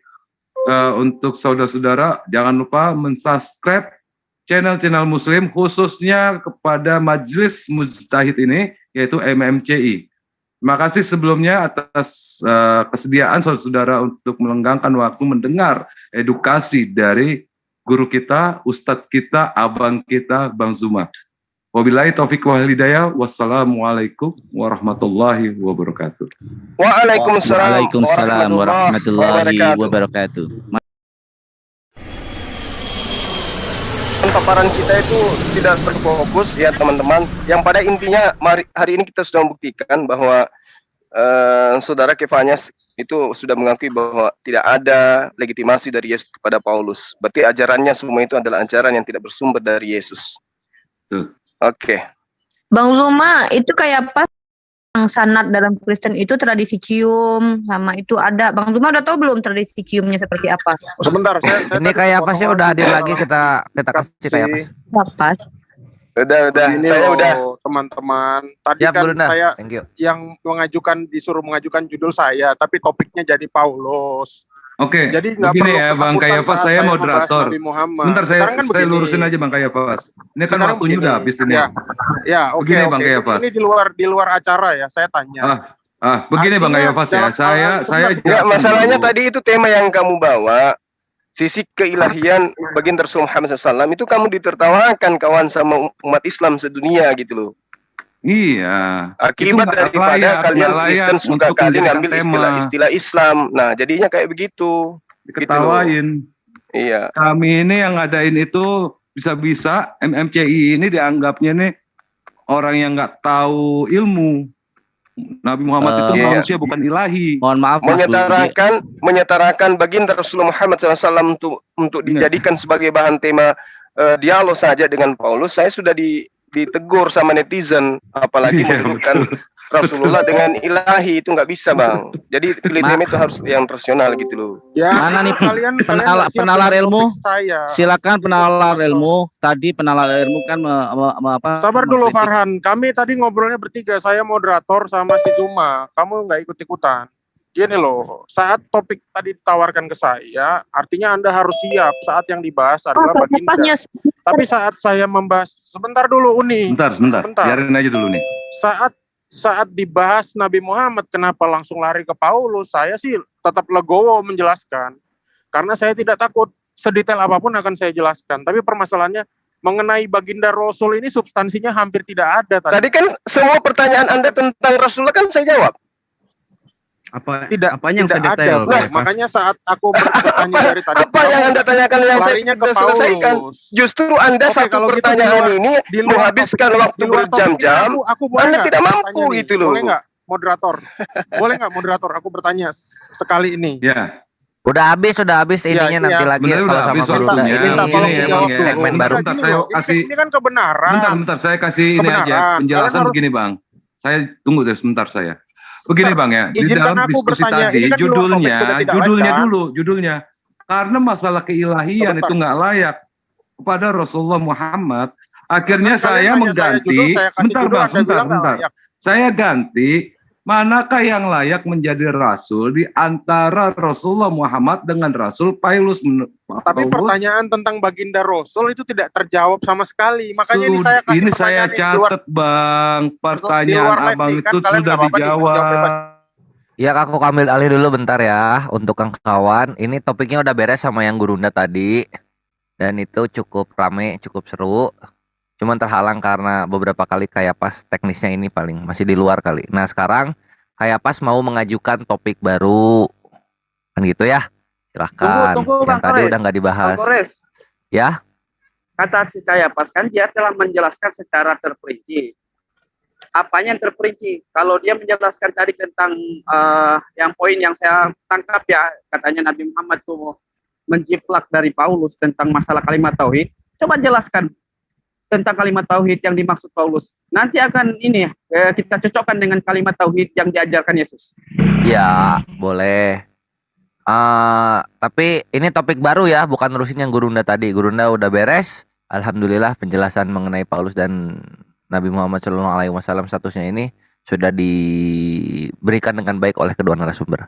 Untuk saudara-saudara, jangan lupa mensubscribe channel-channel muslim, khususnya kepada Majelis Mujtahid ini, yaitu MMCI. Terima kasih sebelumnya atas kesediaan saudara-saudara untuk melenggangkan waktu mendengar edukasi dari guru kita, ustadz kita, abang kita, Bang Zuma. Wabillahi taufiq wal hidayah. Wassalamualaikum warahmatullahi wabarakatuh. Waalaikumsalam warahmatullahi wabarakatuh. Paparan kita itu tidak terfokus ya teman-teman. Yang pada intinya hari ini kita sudah membuktikan bahwa saudara Kefanyas itu sudah mengakui bahwa tidak ada legitimasi dari Yesus kepada Paulus. Berarti ajarannya semua itu adalah ajaran yang tidak bersumber dari Yesus. Oke. Bang Zuma, itu kayak pas yang sanad dalam Kristen itu tradisi cium sama itu ada. Bang Zuma udah tahu belum tradisi ciumnya seperti apa? Sebentar, saya ini kayak apa sih udah hadir lagi, kita kasih kayak apa? Udah, Begini saya loh, udah. Teman-teman. Tadi Ya, kan Bruna. saya Thank you. yang disuruh mengajukan judul saya, tapi topiknya jadi Paulus. Oke, Jadi nggak begini perlu ya Bang ketakutan Kayafas, saat saya saya moderator. membahas Nabi Muhammad. Sebentar, Sekarang kan saya begini. lurusin aja Bang Kayafas. Ini kan Sekarang waktunya begini. udah habis ini. Ya, oke. Begini Bang oke. Kayafas. Ini di luar acara ya, saya tanya. Begini Bang Artinya Kayafas ya, dalam saya Enggak, jelaskan masalahnya dulu. tadi itu tema yang kamu bawa, sisi keilahian baginda Rasul Muhammad SAW itu kamu ditertawakan kawan sama umat Islam sedunia gitu loh. Iya. Akibat Itu nggak daripada layak, kalian nggak layak Kristen suka untuk kali menjadikan ngambil tema. istilah-istilah Islam. Nah, jadinya kayak begitu. Diketawain. Iya. Kami ini yang ngadain itu bisa-bisa MMCI ini dianggapnya nih orang yang nggak tahu ilmu. Nabi Muhammad itu manusia bukan ilahi. Mohon maaf Mas Budi. menyetarakan baginda Rasulullah Muhammad SAW untuk dijadikan sebagai bahan tema dialog saja dengan Paulus. Saya sudah ditegur sama netizen, apalagi mendudukkan Rasulullah dengan ilahi, itu nggak bisa Bang. Jadi pilih tema itu harus yang rasional gitu loh. Ya, Mana nih penalar ilmu? Silakan penalar ilmu. Tadi penalar ilmu kan apa? Sabar dulu Farhan. Kami tadi ngobrolnya bertiga. Saya moderator sama si Zuma. Kamu nggak ikut-ikutan. Gini loh, saat topik tadi ditawarkan ke saya, artinya Anda harus siap saat yang dibahas adalah baginda. Tapi saat saya membahas, sebentar dulu Uni. Sebentar. Biarin aja dulu nih. Saat dibahas Nabi Muhammad, kenapa langsung lari ke Paulus? Saya sih tetap legowo menjelaskan. Karena saya tidak takut, sedetail apapun akan saya jelaskan. Tapi permasalahannya, mengenai baginda Rasul ini substansinya hampir tidak ada. Tadi kan semua pertanyaan Anda tentang Rasulullah kan saya jawab. Apanya yang tidak sedetail? ada. Makanya saat aku bertanya dari tadi, apa yang Anda tanyakan yang saya larinya ke sudah selesaikan? Justru Anda Oke, satu kalau gitu pertanyaan ini di luar menghabiskan topik- waktu di luar topik berjam-jam. ini aku boleh Anda nggak tidak bertanya mampu nih? gitu loh. Boleh nggak moderator? Boleh nggak moderator? Aku bertanya sekali ini. Ya. Udah habis ininya nanti lagi Sebenarnya kalau udah sama habis Guru waktunya. ini Ini ya Bang ya. segmen baru. Bentar, saya kasih. Ini kan kebenaran. Bentar, saya kasih ini aja Kebenaran. penjelasan Kalian harus- begini Bang. Saya tunggu deh sebentar saya. Begini Bang ya, di Izinkan dalam aku diskusi bertanya, tadi ini kan di luar topik, sudah tidak judulnya layak, kan? judulnya. Karena masalah keilahian Sebentar. itu nggak layak kepada Rasulullah Muhammad. Akhirnya Karena kalian saya nanya mengganti, saya judul, saya kasih sebentar judul, Bang, Anda bilang nggak sebentar. layak. Saya ganti, manakah yang layak menjadi Rasul di antara Rasulullah Muhammad dengan Rasul Paulus? Tapi pertanyaan tentang baginda Rasul itu tidak terjawab sama sekali. Makanya ini saya kasih Ini saya pertanyaan di luar- catat Bang, di luar pertanyaan live Abang nih, kan itu kalian sudah nggak apa-apa nih, jawab bebas. dijawab. Ya aku ambil alih dulu bentar ya untuk Kang Kawan. Ini topiknya udah beres sama yang Gurunda tadi. Dan itu cukup rame, cukup seru. cuman terhalang karena beberapa kali Kayapas teknisnya ini paling masih di luar kali. Nah sekarang Kayapas mau mengajukan topik baru, kan gitu ya? Silahkan. Tunggu, Yang Bang tadi Kores. udah nggak dibahas. Bang Kores, Ya, kata si Kayapas kan dia telah menjelaskan secara terperinci. Apanya yang terperinci? Kalau dia menjelaskan tadi tentang yang poin yang saya tangkap ya, katanya Nabi Muhammad tuh menjiplak dari Paulus tentang masalah kalimat tauhid. Coba jelaskan tentang kalimat tauhid yang dimaksud Paulus. Nanti akan ini kita cocokkan dengan kalimat tauhid yang diajarkan Yesus. ya boleh. Tapi ini topik baru ya, bukan nerusin yang Gurunda tadi. Gurunda udah beres. Alhamdulillah penjelasan mengenai Paulus dan Nabi Muhammad SAW statusnya ini sudah diberikan dengan baik oleh kedua narasumber.